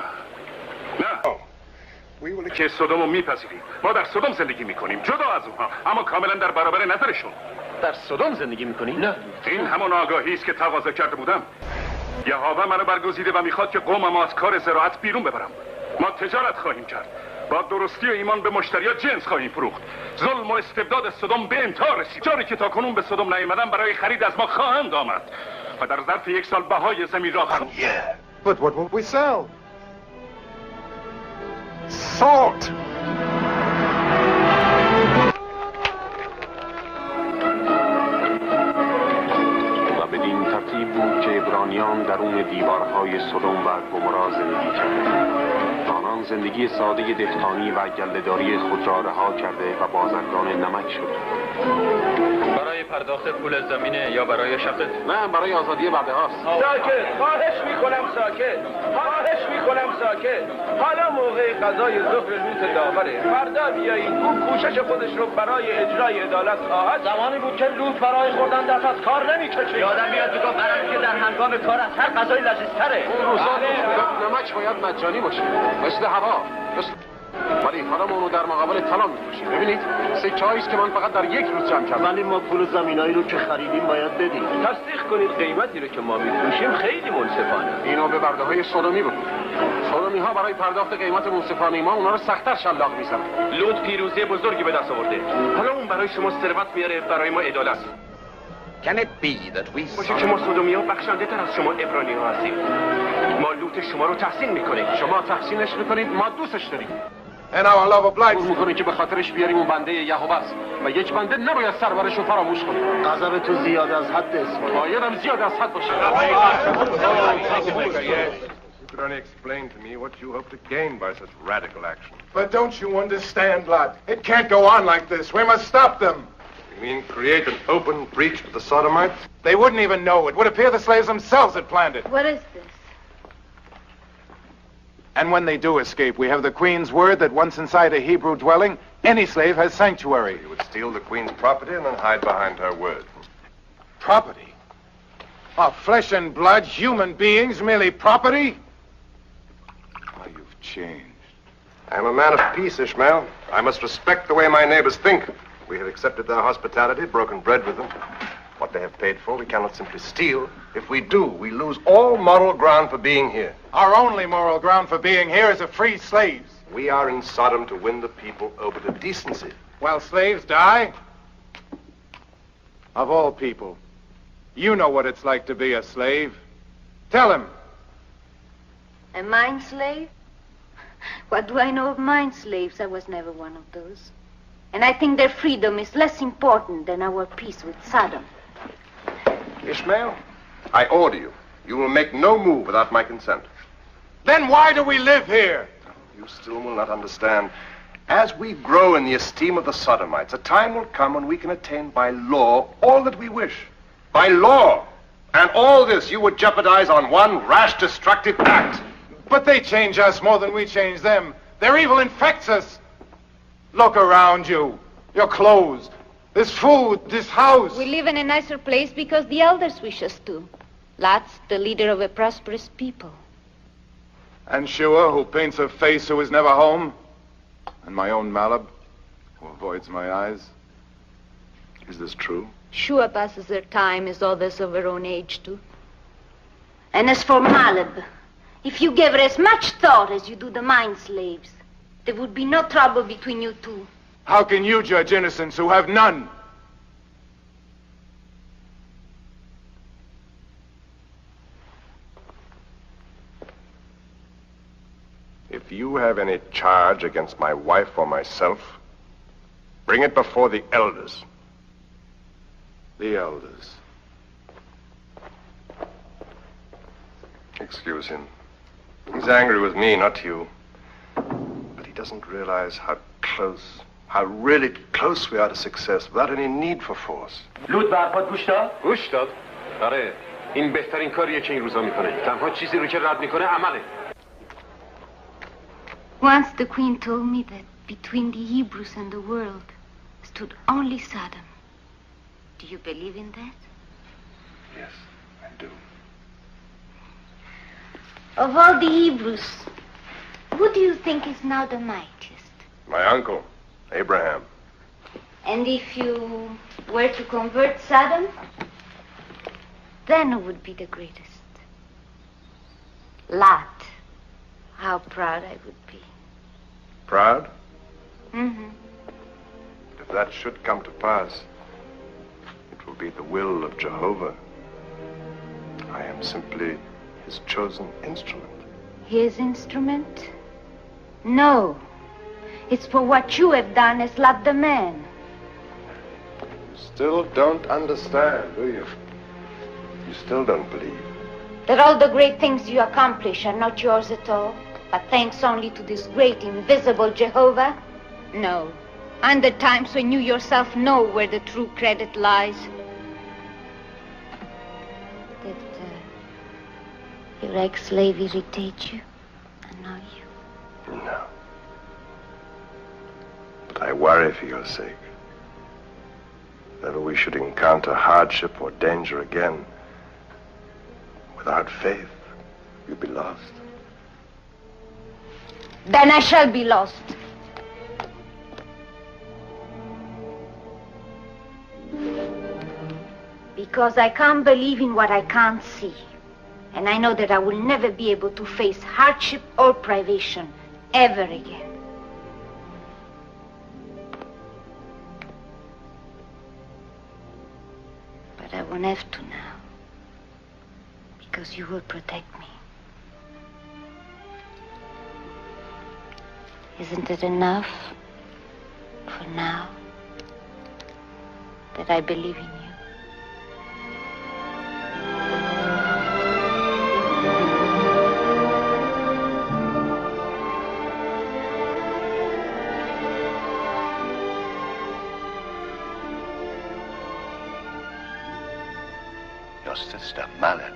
Speaker 6: که سدوم رو میپذیریم. ما در سدوم زندگی میکنیم، جدا از اونها، اما کاملا در برابر نظرشون.
Speaker 2: در سدوم زندگی میکنیم؟
Speaker 6: نه، این همون آگاهی است که تقاضا کرده بودم. یهوه منو برگزیده و میخواد که قومم از کار زراعت بیرون ببرم. ما تجارت خواهیم کرد، با درستی و ایمان به مشتریات جنس خواهیم فروخت. ظلم و استبداد سدوم به انتها رسید. جاری که تاکنون به سدوم نیامدن برای خرید از ما خواهند آمد و در ظرف 1 سال بهای زمین را خواهند.
Speaker 20: But what will we sell? Salt!
Speaker 2: و بدین ترتیب بود که عبرانیان درون دیوارهای سدوم و گمورا زندگی کردند. آنان زندگی ساده دهقانی و گله‌داری خود را رها کرده و بازرگان نمک شد.
Speaker 8: برای پرداخت پول زمینه یا برای شقت؟
Speaker 2: نه، برای آزادی بعدهاست.
Speaker 13: ساکت، خواهش میکنم ساکت، خواهش میکنم ساکت. حالا موقع غذای ظهر لوت داوره. فردا بیایید، او کوشش خودش رو برای اجرای عدالت خواهد. زمانی بود که لوت برای خوردن دست از کار نمیکشید. یادم میاد میگفت برای که در هنگام کار از هر غذای لذیذتره.
Speaker 2: اون روزا نمک باید مجانی باشه، مثل هوا. ولی حالا ما اونو در مقابل طلا می‌فروشیم. ببینید، سکه‌هایی است که من فقط در یک روز جمع کردم.
Speaker 13: ولی ما پول زمینایی رو که خریدیم باید بدیم. تصدیق کنید قیمتی رو که ما می‌فروشیم خیلی منصفانه.
Speaker 2: اینو به برده‌های سودومی بگو. سودومی‌ها برای پرداخت قیمت منصفانه ما اونا رو سخت‌تر شلاق می‌زنن.
Speaker 8: لوط پیروزی بزرگی به دست آورده. حالا اون برای شما ثروت میاره، برای ما عدالت.
Speaker 15: Can it be that we
Speaker 8: باشه که ما سودومی‌ها بخشنده تر از شما عبرانی‌ها هستیم. ما لوط شما رو تحسین می‌کنیم.
Speaker 2: شما تحسینش می‌کنید، ما دوستش داریم.
Speaker 7: And our love of life.
Speaker 2: می‌کنیم که به خاطرش بیاریم اون بنده یهوه است و یک بنده نباید سرورش رو فراموش کنیم.
Speaker 13: غضب تو زیاد از حد اسم.
Speaker 2: بایدم زیاد از حد باشه.
Speaker 11: You could only explain to me what you hope to gain by such radical action.
Speaker 7: But don't you understand, lad? It can't go on like this. We must stop them.
Speaker 11: You mean create an open breach with the Sodomites?
Speaker 7: They wouldn't even know. It would appear the slaves themselves had planned it.
Speaker 10: What is this?
Speaker 7: And when they do escape, we have the Queen's word that once inside a Hebrew dwelling, any slave has sanctuary.
Speaker 11: You would steal the Queen's property and then hide behind her word.
Speaker 7: Property? Are flesh and blood human beings merely property? Oh, you've changed.
Speaker 11: I am a man of peace, Ishmael. I must respect the way my neighbors think. We have accepted their hospitality, broken bread with them. What they have paid for, we cannot simply steal. If we do, we lose all moral ground for being here.
Speaker 7: Our only moral ground for being here is to free slaves.
Speaker 11: We are in Sodom to win the people over to decency.
Speaker 7: While slaves die? Of all people, you know what it's like to be a slave. Tell him.
Speaker 10: A mine slave? What do I know of mine slaves? I was never one of those. And I think their freedom is less important than our peace with Sodom.
Speaker 11: Ishmael, I order you. You will make no move without my consent.
Speaker 7: Then why do we live here?
Speaker 11: You still will not understand. As we grow in the esteem of the Sodomites, a time will come when we can attain by law all that we wish. By law. And all this you would jeopardize on one rash, destructive act.
Speaker 7: But they change us more than we change them. Their evil infects us. Look around you. Your clothes, this food, this house.
Speaker 10: We live in a nicer place because the elders wish us to. Lot's the leader of a prosperous people.
Speaker 7: And Shua, who paints a face who is never home. And my own Malab, who avoids my eyes. Is this true?
Speaker 10: Shua passes her time as others of her own age do. And as for Malab, if you gave her as much thought as you do the mine slaves, there would be no trouble between you two.
Speaker 7: How can you judge innocents who have none?
Speaker 11: If you have any charge against my wife or myself, bring it before the elders.
Speaker 7: The elders.
Speaker 11: Excuse him. He's angry with me, not you. But he doesn't realize how really close we are to success without any need for force.
Speaker 13: لوط به حرفات گوش داد؟
Speaker 2: گوش داد؟ آره، این بهترین کاریه که این روزا میکنه. تنها چیزی رو که رد میکنه عمله.
Speaker 10: Once the Queen told me that between the Hebrews and the world stood only Sodom. Do you believe in that?
Speaker 11: Yes, I do.
Speaker 10: Of all the Hebrews, who do you think is now the mightiest?
Speaker 11: My uncle, Abraham.
Speaker 10: And if you were to convert Sodom, then who would be the greatest? Lot. How proud I would be.
Speaker 11: Proud?
Speaker 10: Mm-hmm.
Speaker 11: If that should come to pass, it will be the will of Jehovah. I am simply his chosen instrument.
Speaker 10: His instrument? No. It's for what you have done as Lot the man.
Speaker 11: You still don't understand, do you? You still don't believe.
Speaker 10: That all the great things you accomplish are not yours at all. But thanks only to this great invisible Jehovah? No. And the times when you yourself know where the true credit lies. Did your ex-slave irritate you? Annoy you?
Speaker 11: No. But I worry for your sake. If ever we should encounter hardship or danger again, without faith, you'd be lost.
Speaker 10: Then I shall be lost. Because I can't believe in what I can't see. And I know that I will never be able to face hardship or privation ever again. But I won't have to now. Because you will protect me. Isn't it enough for now that I believe in you?
Speaker 15: Your sister, Mallet.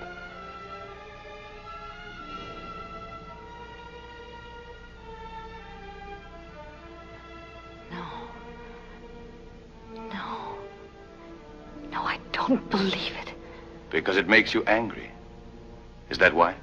Speaker 10: I don't believe it.
Speaker 15: Because it makes you angry. Is that why?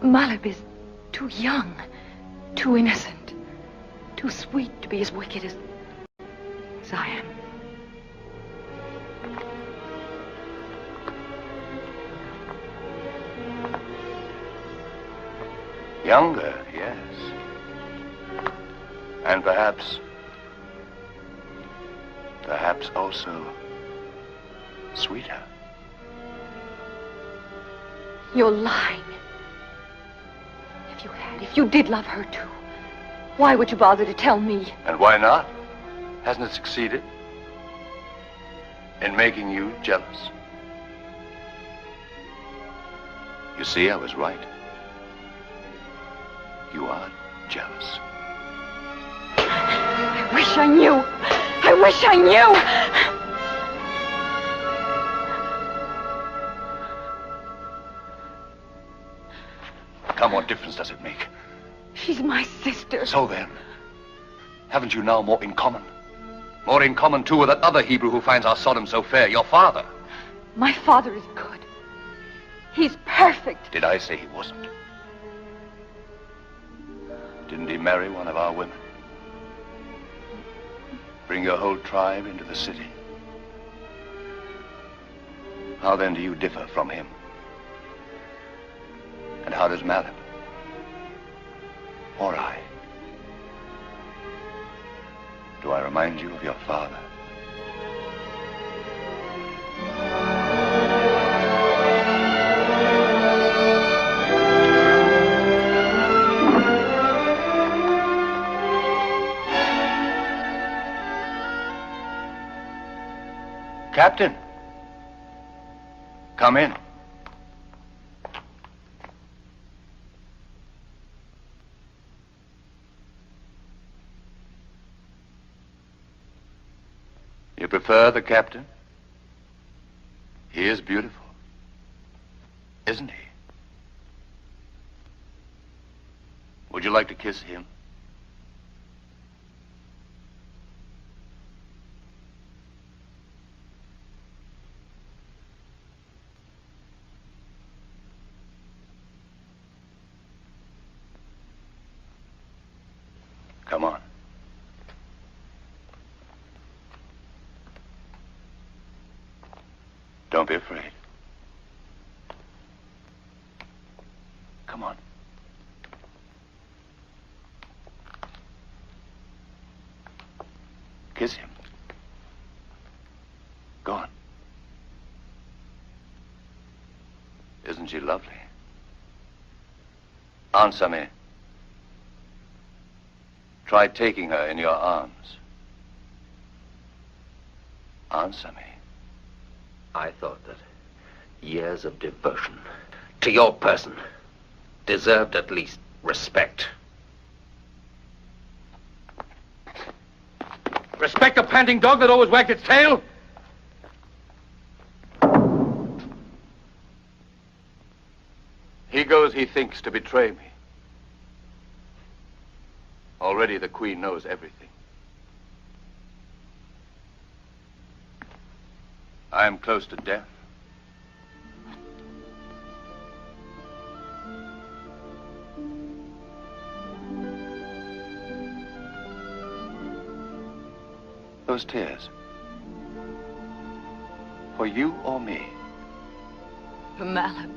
Speaker 4: Maleb is too young, too innocent. Too sweet to be as wicked as I am.
Speaker 15: Younger, yes. And perhaps also sweeter.
Speaker 4: You're lying. If you did love her too, why would you bother to tell me?
Speaker 15: And why not? Hasn't it succeeded in making you jealous? You see, I was right. You are jealous.
Speaker 4: I wish I knew. I wish I knew.
Speaker 15: Come, what difference does it make?
Speaker 4: She's my sister.
Speaker 15: So then, haven't you now more in common? More in common, too, with that other Hebrew who finds our Sodom so fair, your father.
Speaker 4: My father is good. He's perfect.
Speaker 15: Did I say he wasn't? Didn't he marry one of our women? Bring your whole tribe into the city? How then do you differ from him? And how does Maleb? Or I? Do I remind you of your father? Captain, come in. You prefer the captain? He is beautiful, isn't he? Would you like to kiss him? Come on. Don't be afraid. Come on. Kiss him. Go on. she lovely? Answer me. Try taking her in your arms. Answer me.
Speaker 3: I thought that years of devotion to your person deserved at least respect.
Speaker 13: Respect a panting dog that always wagged its tail?
Speaker 15: He goes, he thinks, to betray me. Already the Queen knows everything. I am close to death. Those tears. For you or me?
Speaker 18: For Malab.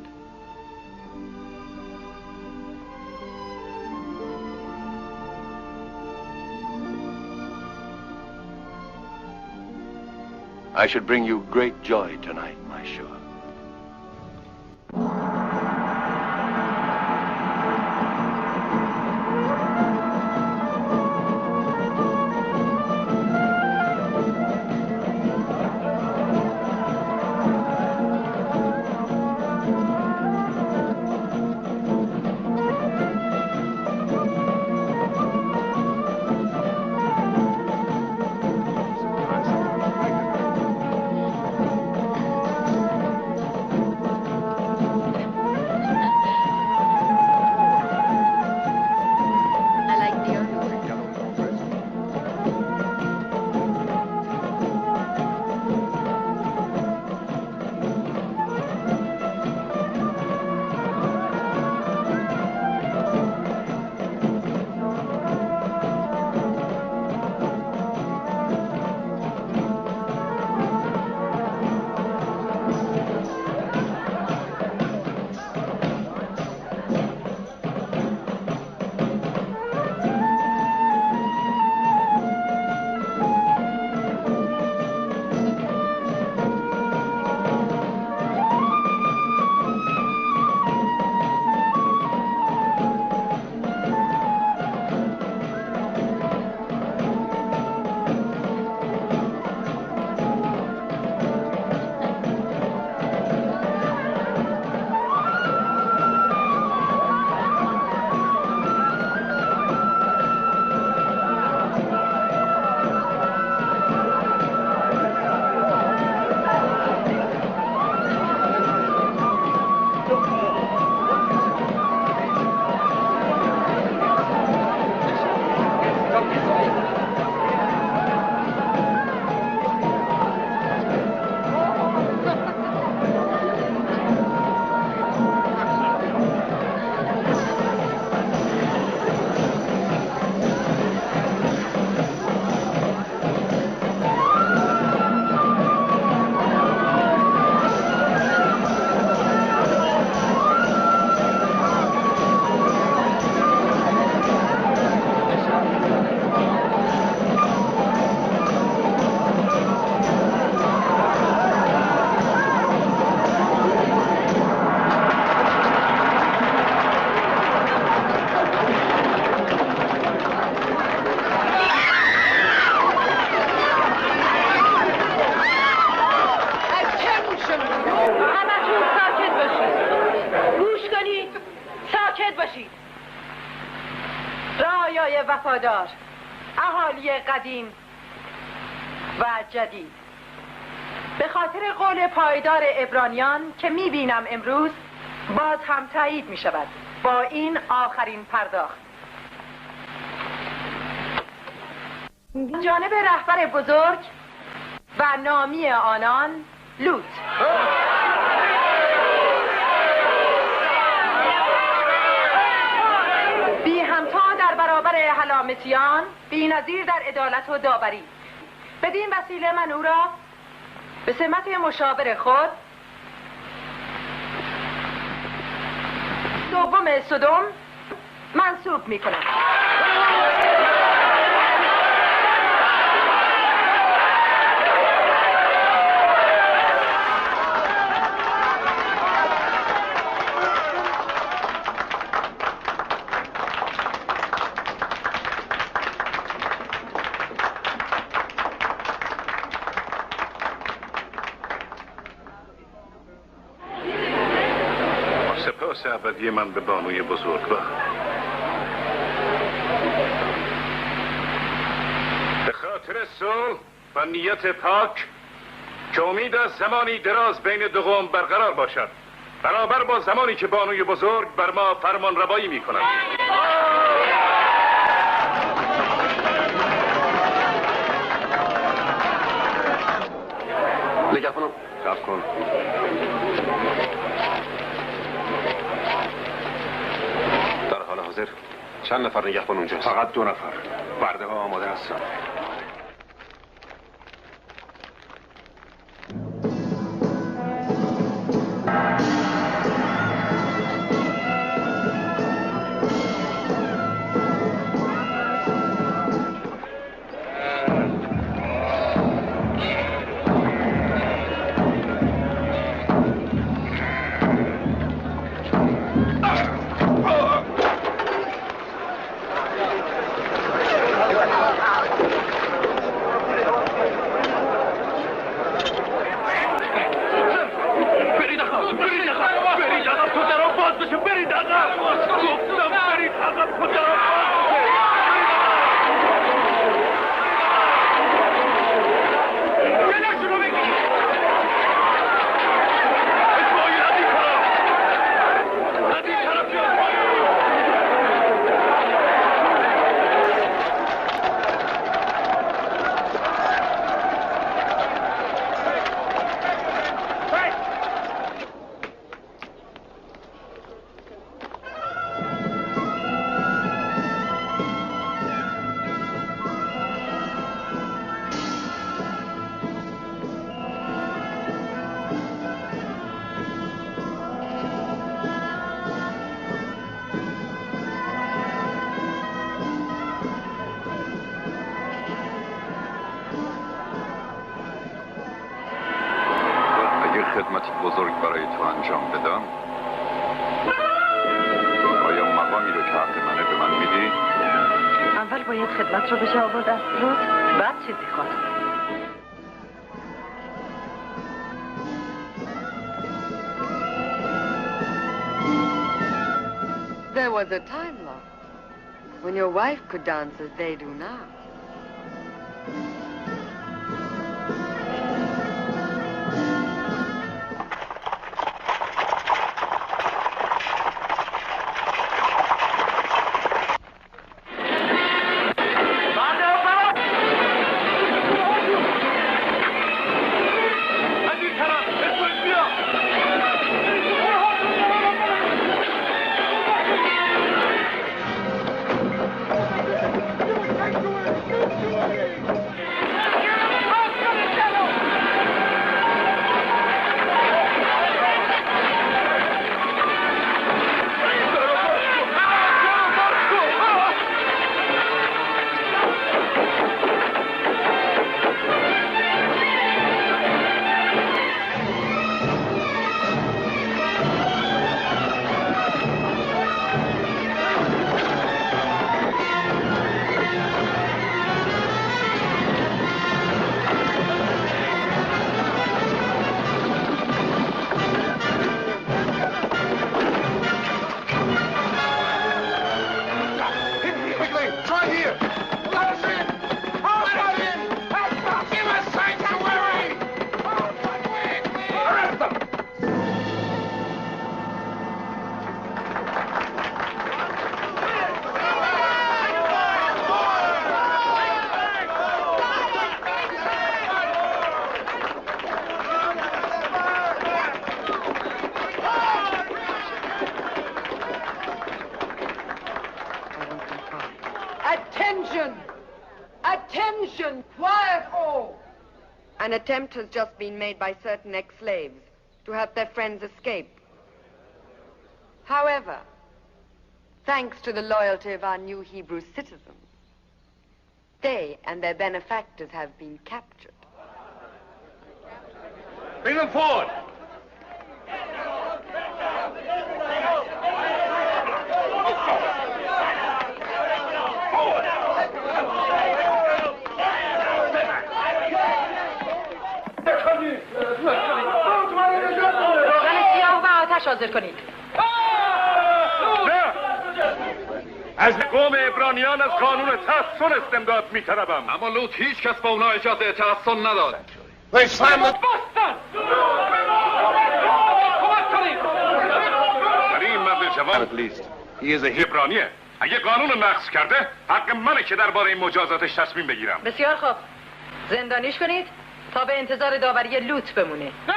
Speaker 15: I should bring you great joy tonight, my Shua.
Speaker 18: وفادار، اهالی قدیم و جدید، به خاطر قول پایدار عبرانیان که میبینم امروز باز هم تایید میشود با این آخرین پرداخت. جانب رهبر بزرگ و نامی آنان لوط. بی همتا در برابر هلامتیان، بی نظیر در عدالت و داوری. بدین وسیله من او را به سمت مشاور خود دوم سدوم منصوب می کنم.
Speaker 6: میراث ابدی من به بانوی بزرگوار. به خاطر صلح و نیت پاک که امید از زمانی دراز بین دو قوم برقرار باشد، برابر با زمانی که بانوی بزرگ بر ما فرمان روایی می کند.
Speaker 2: نگهبانم صبر کن. در حال حاضر چند نفر نگهبان اونجاست؟
Speaker 6: فقط 2 نفر. برده ها آماده هستن. خدمتی بزرگ برای تو انجام بدم، آیا مقامی رو که حق منه به من میدی؟
Speaker 18: اول باید خدمت رو بشه آورد از رود، بعد چیزی خواست.
Speaker 5: There was a time, love, when your wife could dance as they do now. An attempt has just been made by certain ex-slaves to help their friends escape. However, thanks to the loyalty of our new Hebrew citizens, they and their benefactors have been captured.
Speaker 6: Bring them forward!
Speaker 18: حاضر کنید.
Speaker 7: از قوم عبرانیان از قانون تحصن استمداد می‌طلبم.
Speaker 9: اما لوط هیچ کس با اونا اجازه تحصن نداد.
Speaker 7: بستن! برای این مرد جوان عبرانیه. اگه قانون نقض کرده حق منه که درباره این مجازاتش تصمیم بگیرم.
Speaker 18: بسیار خوب، زندانیش کنید تا به انتظار داوری لوط بمونه.
Speaker 1: نه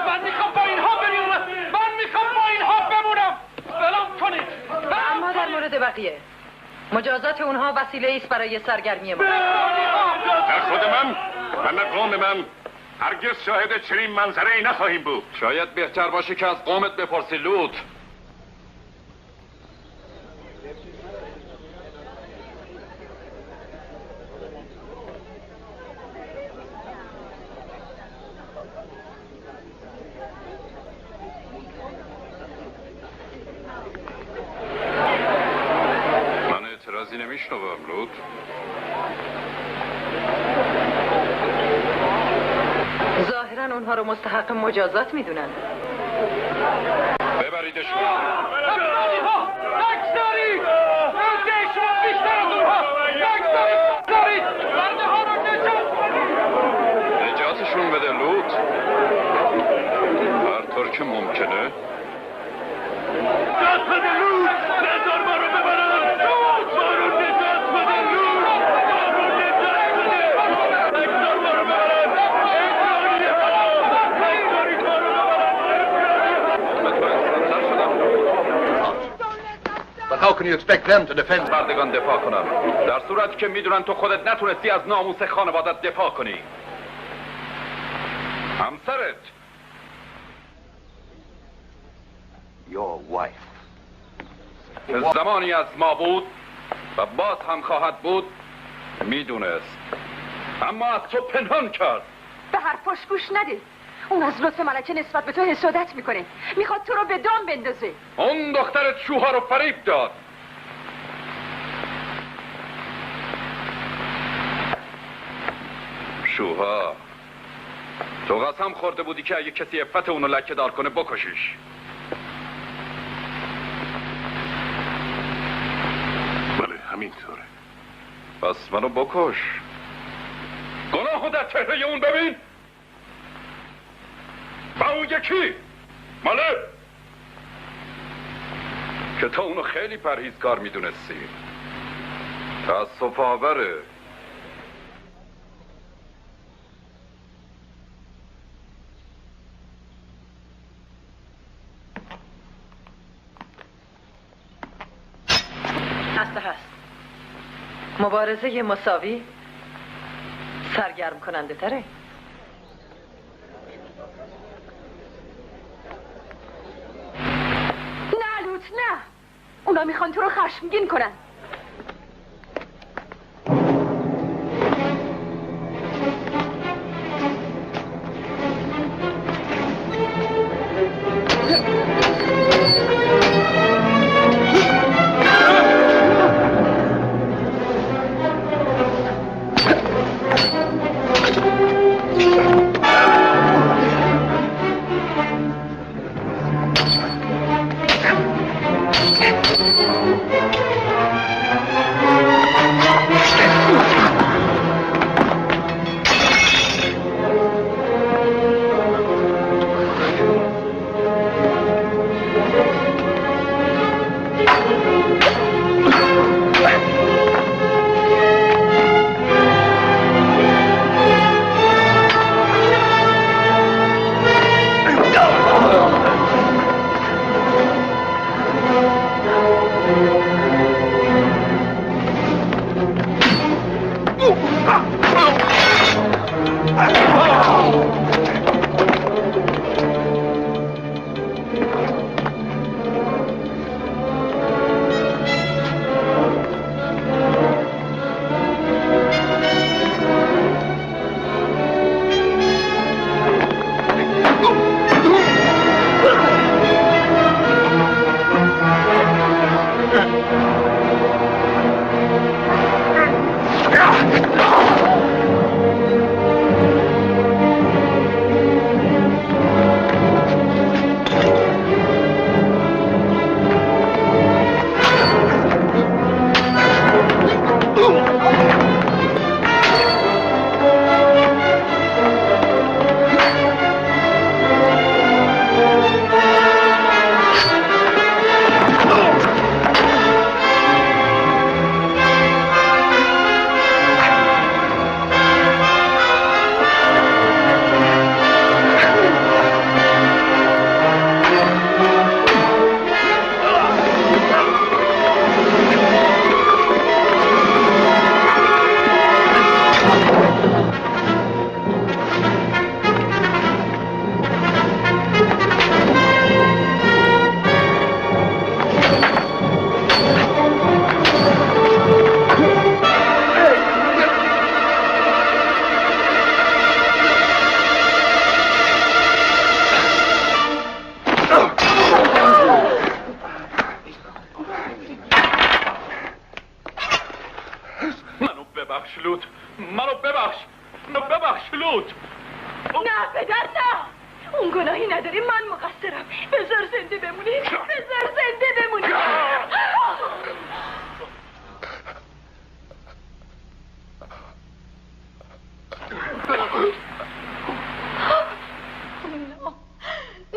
Speaker 1: من میخوام با اینها بمونم. من میخوام با اینها بمونم. سلام کنید.
Speaker 18: اما در مورد بقیه مجازات اونها وسیله است برای سرگرمی ما.
Speaker 7: در خود من و نه قوم من هرگز شاهد چنین منظره‌ای نخواهیم بود.
Speaker 9: شاید بهتر باشه که از قومت بپرسی لوط. اعتراضی نمیشنوم لوط.
Speaker 18: ظاهرا اونها رو مستحق مجازات میدونن.
Speaker 9: ببریدشون.
Speaker 1: نگذارید! عده شما بیشتر از اونها! نگذارید! برده ها رو
Speaker 9: نجاتشون بده لوط. هر طور که ممکنه.
Speaker 1: نجات بده لوط! نظر ما رو ببرن! ما رو نجات بده لوط! ما رو نجات بده! نگذار ما رو ببرن!
Speaker 9: But how can you expect them to defend بردگان دفاع کنن؟ در صورتی که میدونن تو خودت نتونستی از ناموس خانوادت دفاع کنی. همسرت
Speaker 15: Your wife.
Speaker 9: زمانی از ما بود و باز هم خواهد بود میدونست، اما از تو پنهان کرد.
Speaker 4: به حرفاش گوش نده. اون از لطف ملکه نسبت به تو حسادت میکنه. میخواد تو رو به دام بندازه.
Speaker 9: اون دخترت شوهر رو فریب داد. شوهر تو قسم خورده بودی که اگه کسی عفت اونو لکه دار کنه بکشیش.
Speaker 7: بله همینطوره.
Speaker 9: پس منو بکش. گناهو در چهره اون ببین. و اون یکی ماله که تو اونو خیلی پرهیزکار میدونستی. تأسف آوره.
Speaker 18: هست مبارزه مساوی سرگرم کننده تره.
Speaker 4: نه لوط نه. اونا میخوان تو رو خشمگین کنن.
Speaker 9: ببخش لوت، منو ببخش لوت.
Speaker 16: نه پدر نه، اون گناهی نداری، من مقصرم. بذار زنده بمونی، بذار زنده بمونی.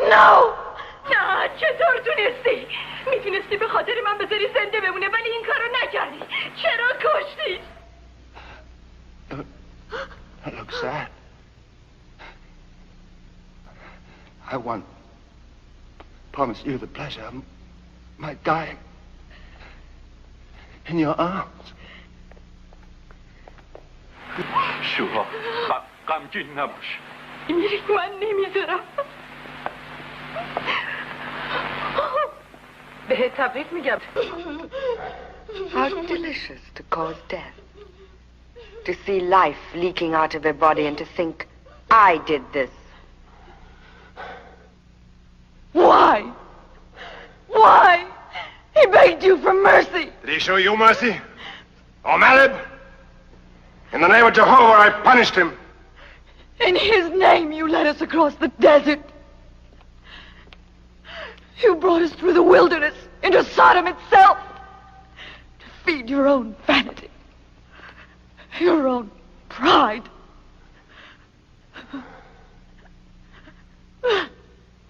Speaker 16: نه چطور تونستی؟ میتونستی به خاطر من بذاری زنده بمونه ولی این کارو نکردی. چرا کشتی؟
Speaker 15: Look sad. I want promise you the pleasure of my dying in your arms.
Speaker 9: شوها غمگین نباش.
Speaker 16: میری من نمیذارم. به تبریک میگم.
Speaker 5: How delicious to cause death. To see life leaking out of a body and to think, I did this.
Speaker 16: Why? Why? He begged you for mercy.
Speaker 11: Did he show you mercy? Oh, Malib? In the name of Jehovah, I punished him.
Speaker 16: In his name, you led us across the desert. You brought us through the wilderness into Sodom itself to feed your own vanity, your own pride.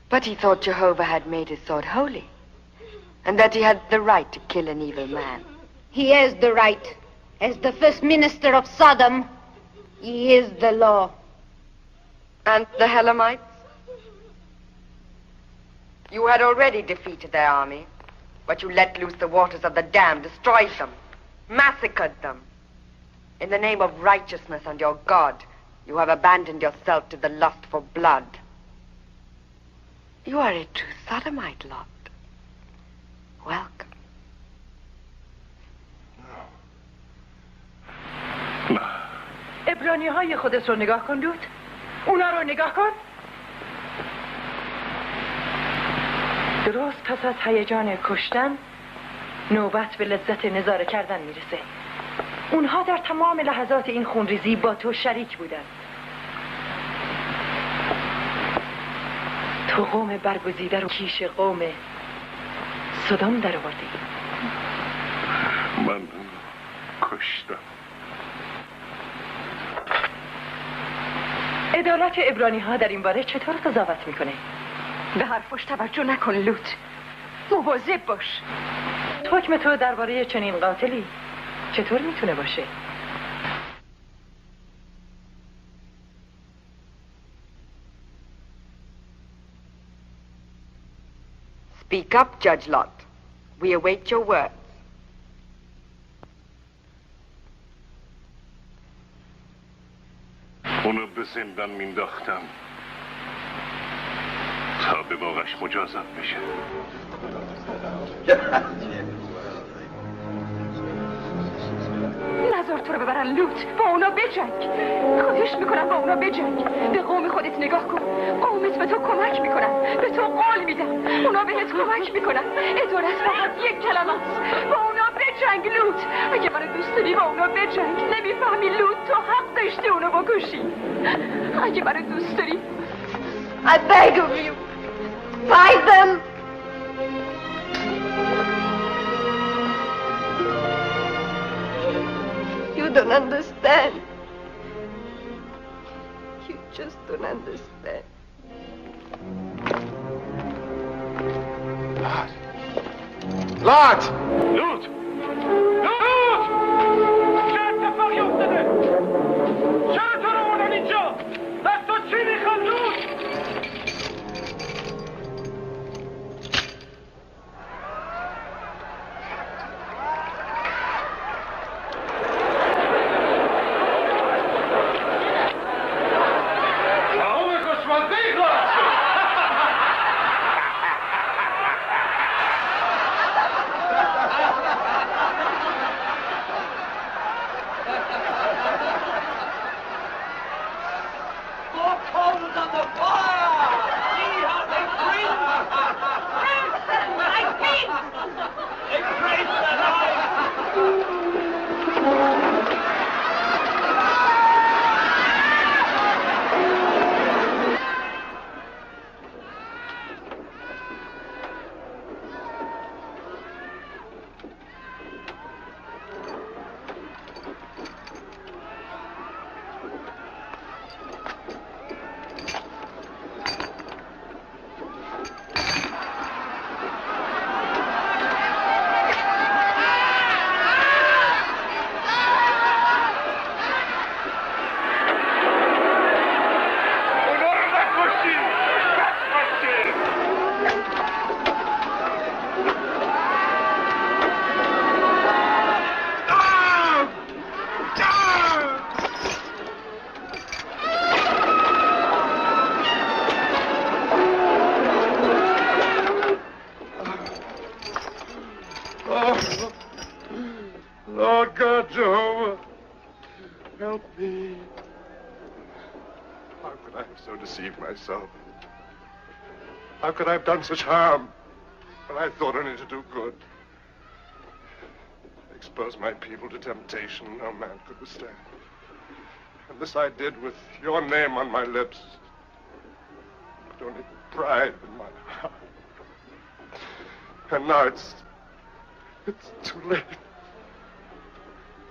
Speaker 5: But he thought Jehovah had made his sword holy, and that he had the right to kill an evil man.
Speaker 10: He has the right. As the first minister of Sodom, he is the law.
Speaker 5: And the Helamites? You had already defeated their army, but you let loose the waters of the dam, destroyed them, massacred them. In the name of righteousness and your God, you have abandoned yourself to the lust for blood. You are a true Sodomite, Lot. Welcome.
Speaker 18: عبرانی های خودت رو نگاه کن لوت. اونا رو نگاه کن. درست پس از هیجان کشتن نوبت به لذت نظاره کردن میرسه. اونها در تمام لحظات این خونریزی با تو شریک بودن. تو قوم برگزیده رو کیش قوم سدوم در آوردی.
Speaker 6: من کشتم.
Speaker 18: عدالت عبرانی ها در این باره چطور قضاوت میکنه؟
Speaker 4: به حرفش توجه نکن لوت. مواظب باش.
Speaker 18: حکم تو درباره چنین قاتلی چطور میتونه باشه؟
Speaker 5: Speak up, Judge Lot. We await your words.
Speaker 6: اونو به زندان مینداختم تا به واقعش مجازات بشه.
Speaker 4: نذار تو رو ببرن لوت. با اونا بجنگ. خواهش میکنم با اونا بجنگ. به قوم خودت نگاه کن. قومت به تو کمک میکنن. به تو قول میدن. اونا بهت کمک میکنن. عدالت فقط یک کلمه است. با اونا بجنگ لوت. اگه منو دوست داری با اونا بجنگ. نمیفهمی لوت؟ تو حق داشتی اونو بکشی. اگه منو دوست داری
Speaker 10: I beg of you, fight them. You don't understand. You just don't understand.
Speaker 11: Lot!
Speaker 9: لوت! لوت! چه اتفاقی افتاده؟ چرا تو رو آوردن اینجا؟ از تو چی میخواد لوت؟
Speaker 7: God, Jehovah, help me. How could I have so deceived myself? How could I have done such harm when I thought only to do good? Expose my people to temptation no man could withstand. And this I did with your name on my lips, but only pride in my heart. And now it's too late.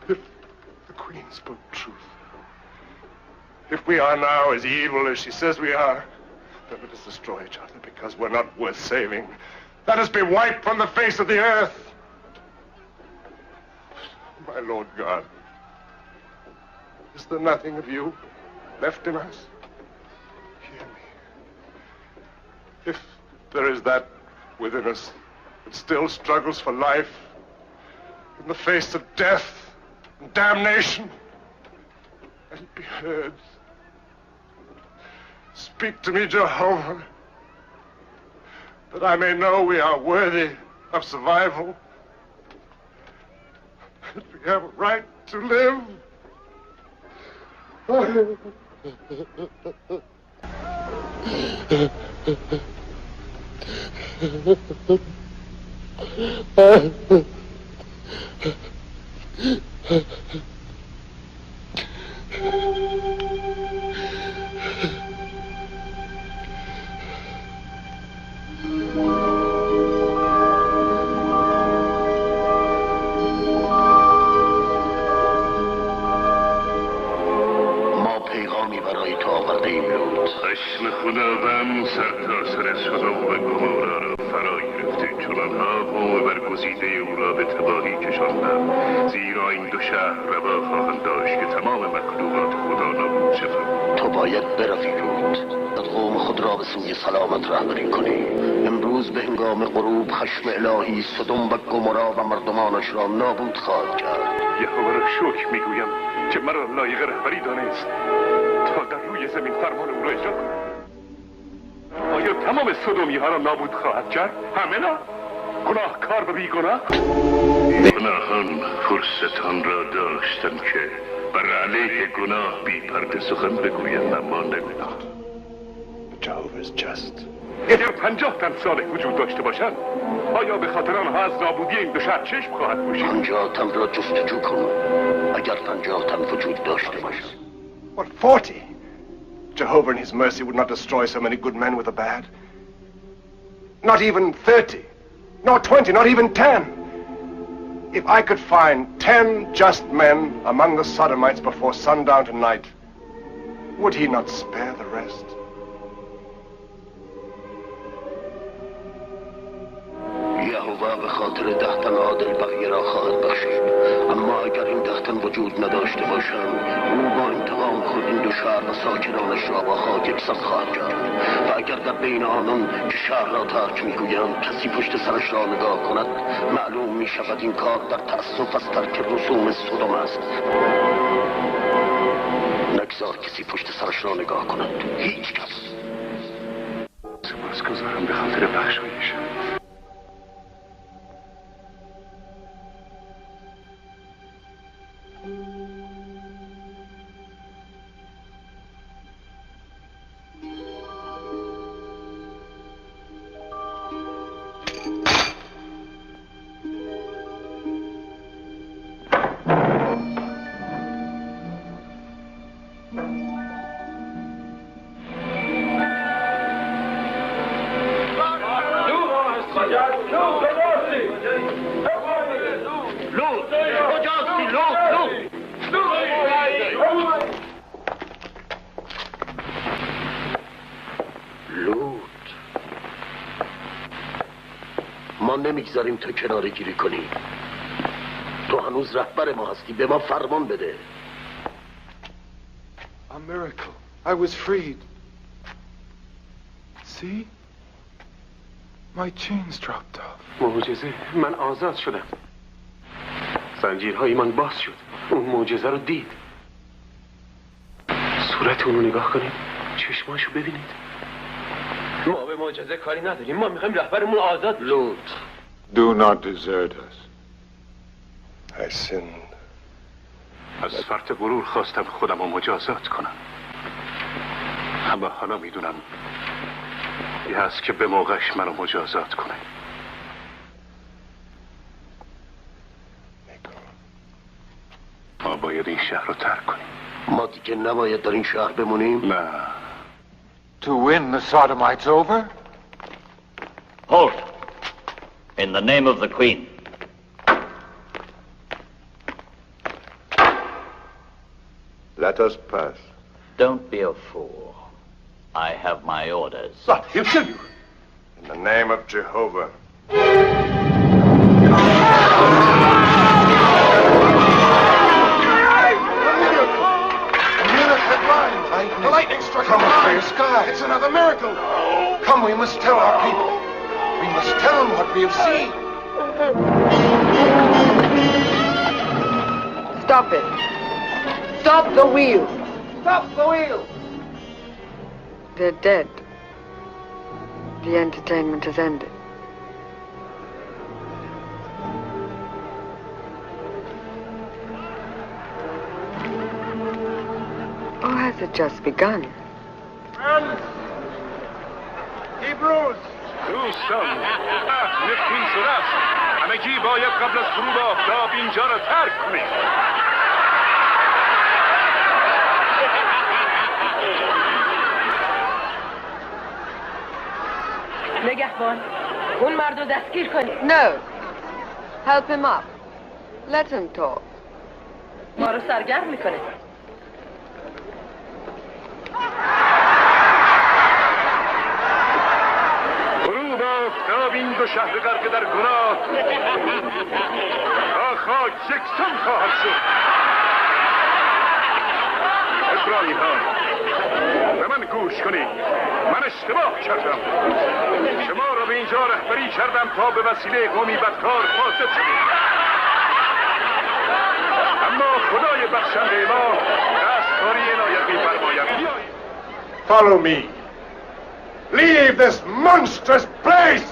Speaker 7: If the Queen spoke truth, if we are now as evil as she says we are, then let us destroy each other because we're not worth saving. Let us be wiped from the face of the earth. My Lord God, is there nothing of you left in us? Hear me. If there is that within us that still struggles for life in the face of death and damnation, let it be heard. Speak to me, Jehovah, that I may know we are worthy of survival, that we have a right to live.
Speaker 6: خشم خداوند سرتاسر سدوم و گمورا را فرا گرفته، چون آنها قوم برگزیده او را به تباهی کشاندند، زیرا این دو شهر روا خواهند داشت که تمام مخلوقات خدا نابود شوند.
Speaker 3: تو باید بروی لوط، قوم خود را به سوی سلامت رهبری کنی. امروز به هنگام غروب خشم الهی سدوم و گمورا و مردمانش را نابود خواهد کرد.
Speaker 6: یهوه را شکر میگویم که مرا لایق رهبری دانست تا در روی زمین فرمان او را اجرا کنم. آیا تمام سدومی ها را نابود خواهد کرد؟ همه را؟ گناهکار و بیگناه؟ گناهان فرصتان را داشتند که بر علیه گناه بی پرده سخن بگویند، اما نگویند.
Speaker 11: Jehovah is just.
Speaker 6: اگر 50 تن صالح وجود داشته باشند، آیا به خاطر آنها از نابودی این دو شهر چشم خواهد پوشید؟
Speaker 3: 50 تن را جستجو کن. اگر 50 تن وجود داشته باشند.
Speaker 11: What, 40? Jehovah in his mercy would not destroy so many good men with the bad. Not even 30. Not 20, not even 10. If I could find 10 just men among the Sodomites before sundown tonight, would he not spare the rest?
Speaker 3: یهوه به خاطر 10 تن عادل بقیه را خواهد بخشید، اما اگر این 10 تن وجود نداشته باشند، او با انتقام خود این دو شهر و ساکنانش را با خاک یکسان خواهد کرد. و اگر در بین آنان که شهر را ترک میگویند کسی پشت سرش را نگاه کند، معلوم می شود این کار در تأسف از ترک رسوم سدوم است. نگذار کسی پشت سرش را نگاه کند، هیچ کس.
Speaker 6: سپاسگزارم به خاطر بخشایش.
Speaker 3: نمیگذاریم تو کناره گیری کنی. تو هنوز رهبر ما هستی، به ما فرمان بده.
Speaker 20: A miracle. I was freed. See? My chains dropped off.
Speaker 8: معجزه، من آزاد شدم. زنجیرهای من باز شد. اون معجزه رو دید. صورت اونو نگاه کنید، چشماشو ببینید.
Speaker 13: ما به معجزه کاری نداریم، ما میخوایم رهبرمون آزاد.
Speaker 3: لوط.
Speaker 19: Do not desert us.
Speaker 11: I sinned
Speaker 6: از فرط غرور خواستم خودم رو مجازات کنم، اما حالا میدونم یه هست که به موقعش منو مجازات کنه. ما باید این شهر رو ترک کنیم.
Speaker 13: ما دیگه نباید در این شهر بمونیم؟
Speaker 6: نه.
Speaker 19: To win the Sodomites over?
Speaker 14: Halt! In the name of the Queen.
Speaker 11: Let us pass.
Speaker 14: Don't be a fool. I have my orders.
Speaker 11: But he'll kill you. In the name of Jehovah.
Speaker 12: The lightning struck from the clear sky. It's another miracle. Come, we must tell our people. We must tell them what we have seen.
Speaker 5: Stop it. Stop the wheel.
Speaker 13: Stop the wheel.
Speaker 5: They're dead. The entertainment has ended. Or has it just begun?
Speaker 7: Friends! Hebrews! دوستان، نفرین شده است. همگی باید قبل از غروب آفتاب اینجا را ترک کنید.
Speaker 16: نگهبان، اون مرد رو دستگیر کنید.
Speaker 5: No. Help him up. Let him talk.
Speaker 16: ما رو سرگرم میکنه.
Speaker 7: غروب آفتاب این دو شهر غرق در گناه تا خاک یکسان خواهد شد. عبرانی ها، به من گوش کنید. من اشتباه کردم. شما را به اینجا رهبری کردم تا به وسیله قومی بدکار فاسد شدید، اما خدای بخشنده ما دستکاری عنایت می‌فرماید.
Speaker 12: Follow me. Leave this monstrous place!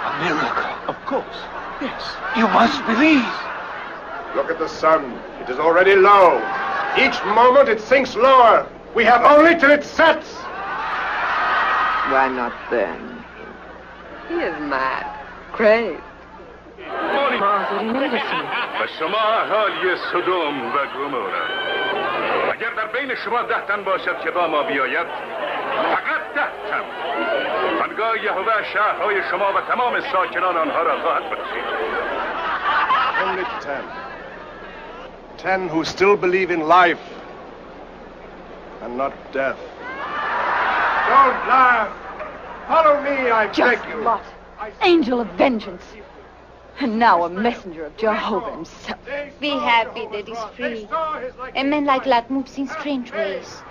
Speaker 19: A miracle, of course. Yes, you must believe.
Speaker 12: Look at the sun. It is already low. Each moment it sinks lower. We have only till it sets.
Speaker 5: Why not then? He is mad. Crazed.
Speaker 7: و شما اهالی سدوم و گومورا، اگر در بین شما 10 تن باشد که با ما بیاید، فقط 10 تن، آنگاه یهوه شهرهای شما و تمام ساکنان آنها را خواهد بخشید.
Speaker 12: Only 10. 10 who still believe in life and not death. Don't laugh. Follow me, I beg you.
Speaker 18: Lot. Angel of vengeance. And now a messenger of Jehovah himself.
Speaker 10: Be happy that he's free. A man like that moves in strange ways.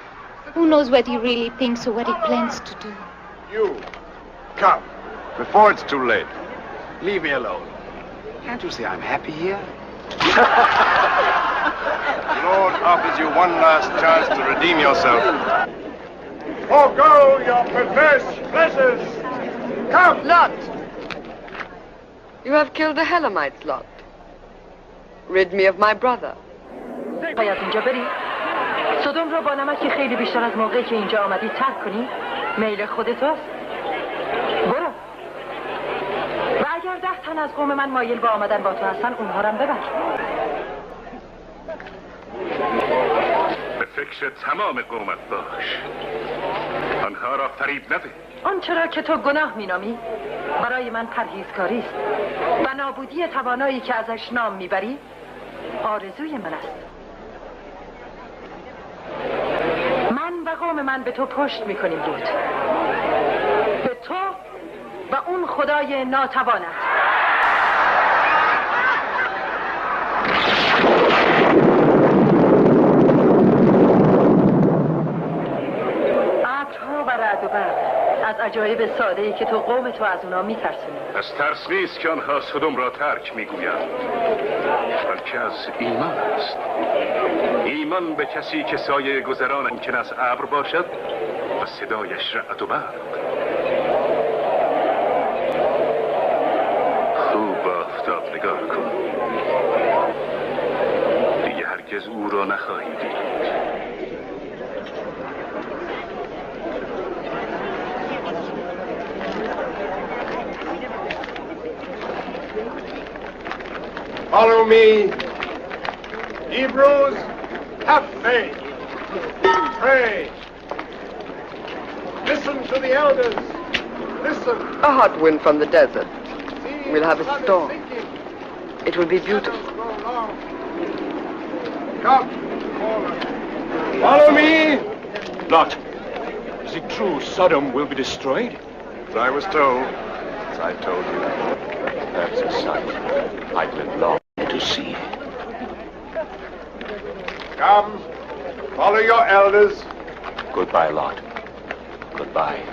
Speaker 10: Who knows what he really thinks or what he plans to do?
Speaker 12: You, come, before it's too late. Leave me alone.
Speaker 11: Can't you see I'm happy here?
Speaker 12: The Lord offers you one last chance to redeem yourself. Forgo your perverse pleasures. Come!
Speaker 5: Lot! You have killed the Helamites, Lot. Rid me of my brother.
Speaker 18: باید اینجا بری؟ سدوم رو با نمکی خیلی بیشتر از موقعی که اینجا آمدی ترک کنی؟ میل خودت هست؟ برو. و اگر 10 تن از قوم من مایل با آمدن با تو هستن، اونها رو هم ببر.
Speaker 7: به فکر تمام قومت باش. آنها را فریب نده.
Speaker 18: آنچه را که تو گناه مینامی برای من پرهیزکاری است و نابودی توانایی که ازش نام میبری آرزوی من است. من و قوم من به تو پشت میکنیم بود، به تو و اون خدای ناتوانت. ابرها و رعد و برق از عجایب ساده‌ای که تو قوم تو از اونا میترسونی.
Speaker 7: از ترس نیست که آنها سدوم را ترک میگویند، بلکه از ایمان است. ایمان به کسی که سایه گذران ممکن است ابر باشد و صدایش رعد و برق. خوب آفتاب نگاه کن.
Speaker 6: هرگز او را نخواهی دید.
Speaker 12: Follow me. Hebrews, have faith. Pray. Listen to the elders. Listen.
Speaker 5: A hot wind from the desert. We'll have a storm. It will be beautiful.
Speaker 12: Come. Follow me.
Speaker 17: Lot, is it true Sodom will be destroyed?
Speaker 11: As I was told, as I told you.
Speaker 21: That's a sight I've been longing to see.
Speaker 12: Come. Follow your elders.
Speaker 21: Goodbye, Lot. Goodbye.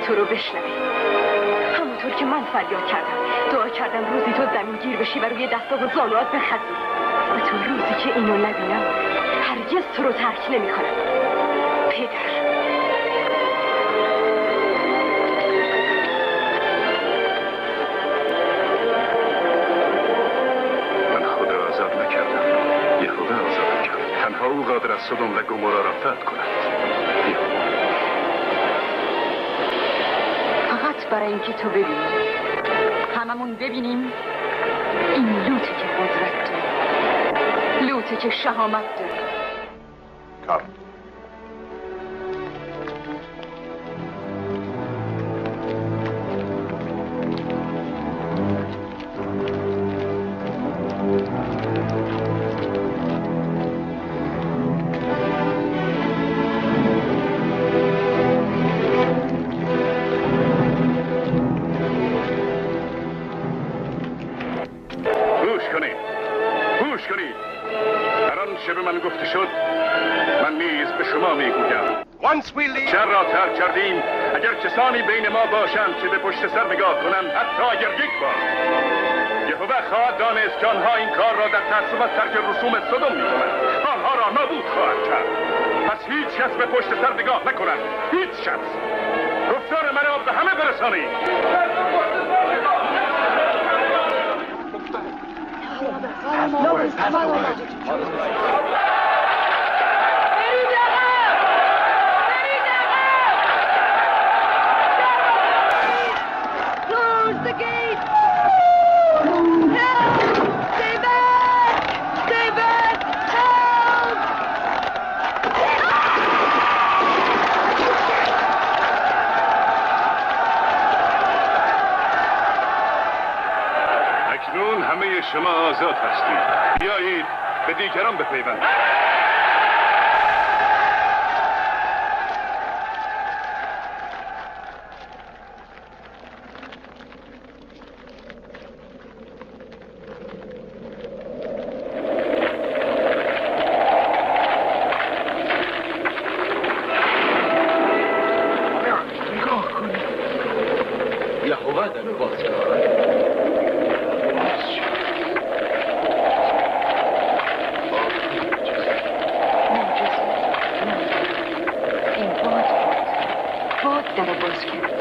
Speaker 4: تو رو بشنوه. همونطور که من فریاد کردم دعا کردم روزی تو زمین گیر بشی و روی دستا و زانوات بخزی و تو روزی که اینو نبینم هرگز تو رو ترک نمی کنم. پدر
Speaker 6: من خود را آزاد نکردم، یهوه آزاد کرد. تنها او قادر است سدوم و گمورا را فتح کند.
Speaker 4: برای اینکه تو ببینی هممون ببینیم این لوته که قدرت داره، لوته که شهامت داره.
Speaker 11: کار
Speaker 6: شر را ترک کردیم. اگر کسانی بین ما باشند که به پشت سر نگاه کنند، حتی اگر یک بار، یهوه خواهد دانست که آنها این کار را در تعصب از ترک رسوم سدوم می‌کنند، آنها را نابود خواهد کرد. پس هیچ کس به پشت سر نگاه نکند، هیچ کس. گفتار من را به همه برسانید. شما آزاد هستید. بیایید به دیگران بپیوندید.
Speaker 13: یهوه در بازگاه
Speaker 4: در باز کرد.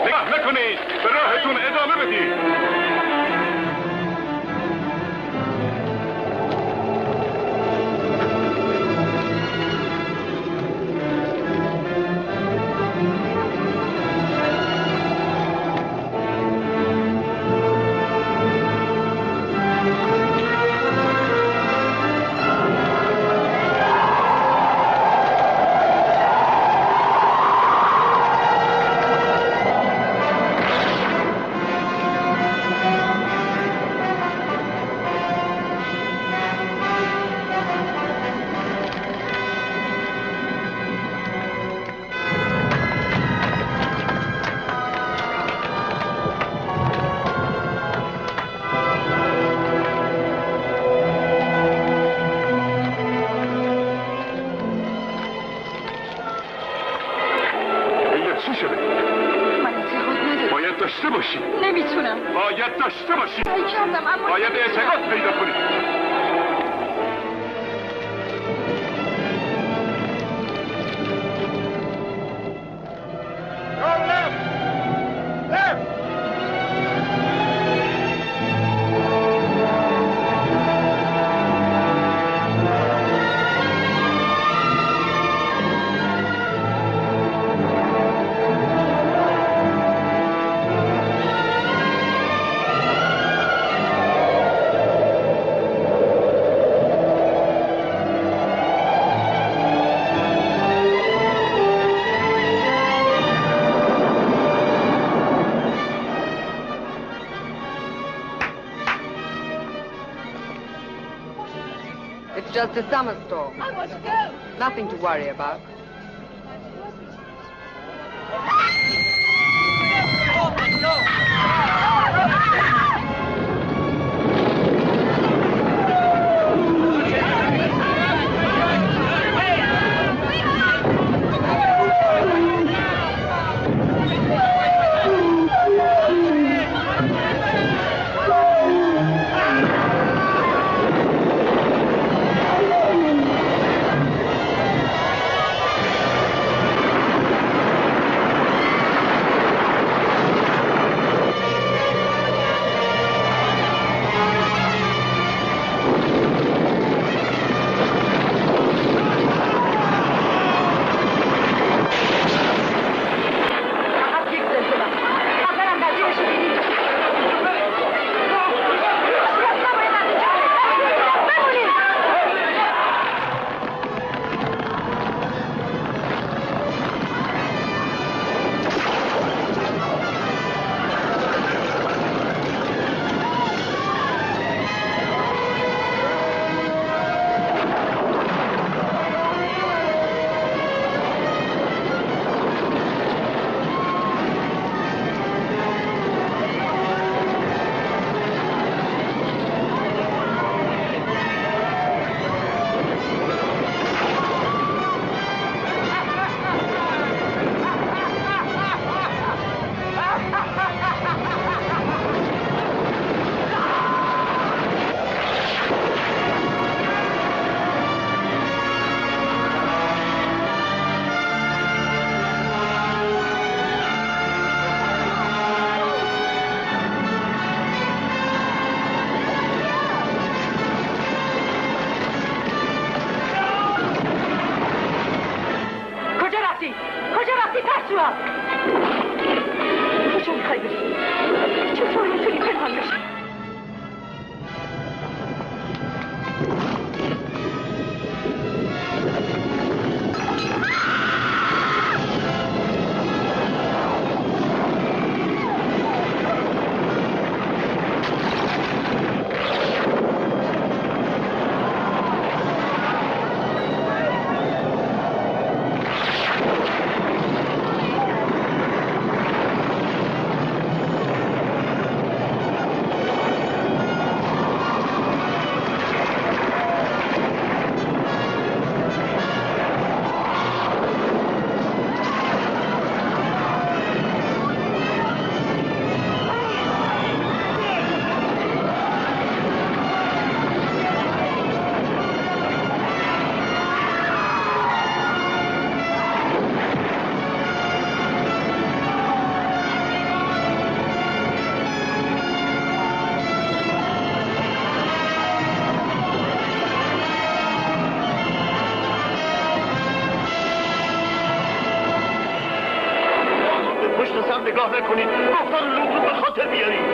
Speaker 6: نگاه نکنید، به راهتون ادامه بدید.
Speaker 7: داشته باشی.
Speaker 18: نمیتونم.
Speaker 7: باید داشته باشی.
Speaker 18: سعی کردم اما
Speaker 7: باید اعتقاد پیدا کنی.
Speaker 5: Just a summer storm.
Speaker 16: I must go.
Speaker 5: Nothing to worry about.
Speaker 13: نگاه نکنید گفتن لوتون به خاطر بیارید.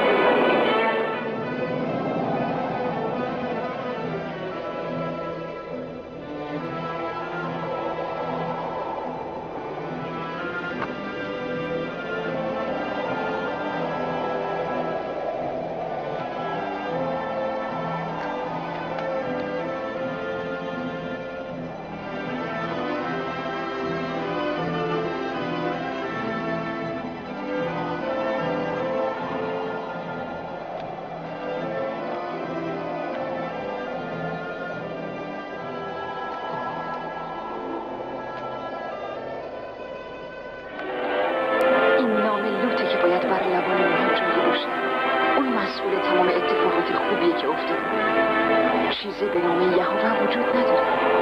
Speaker 4: که افتاد. چیزی به نام یهوه وجود نداره.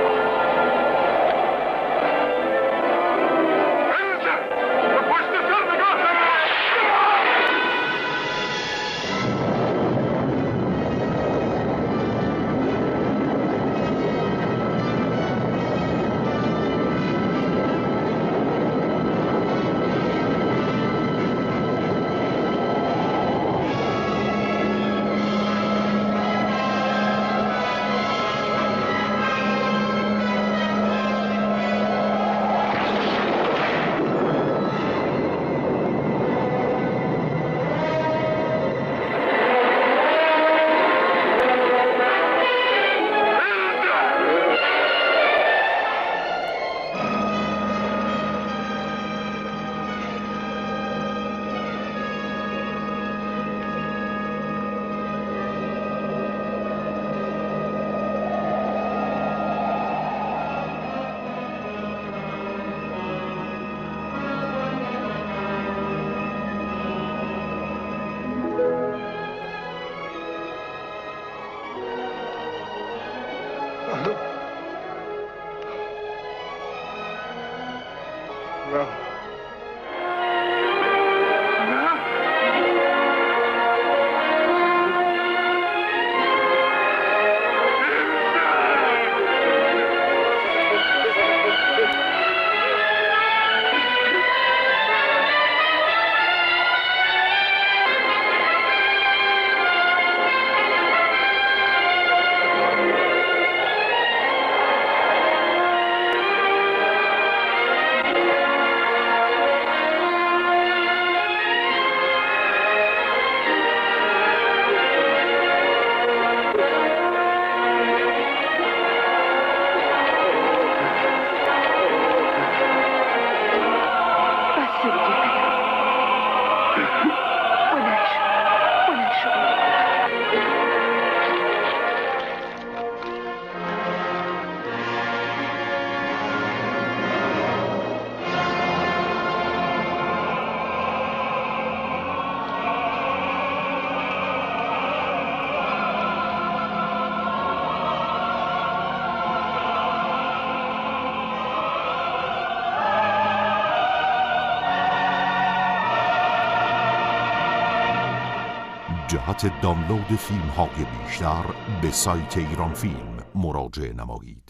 Speaker 2: جهت دانلود فیلم های بیشتر به سایت ایران فیلم مراجعه نمایید.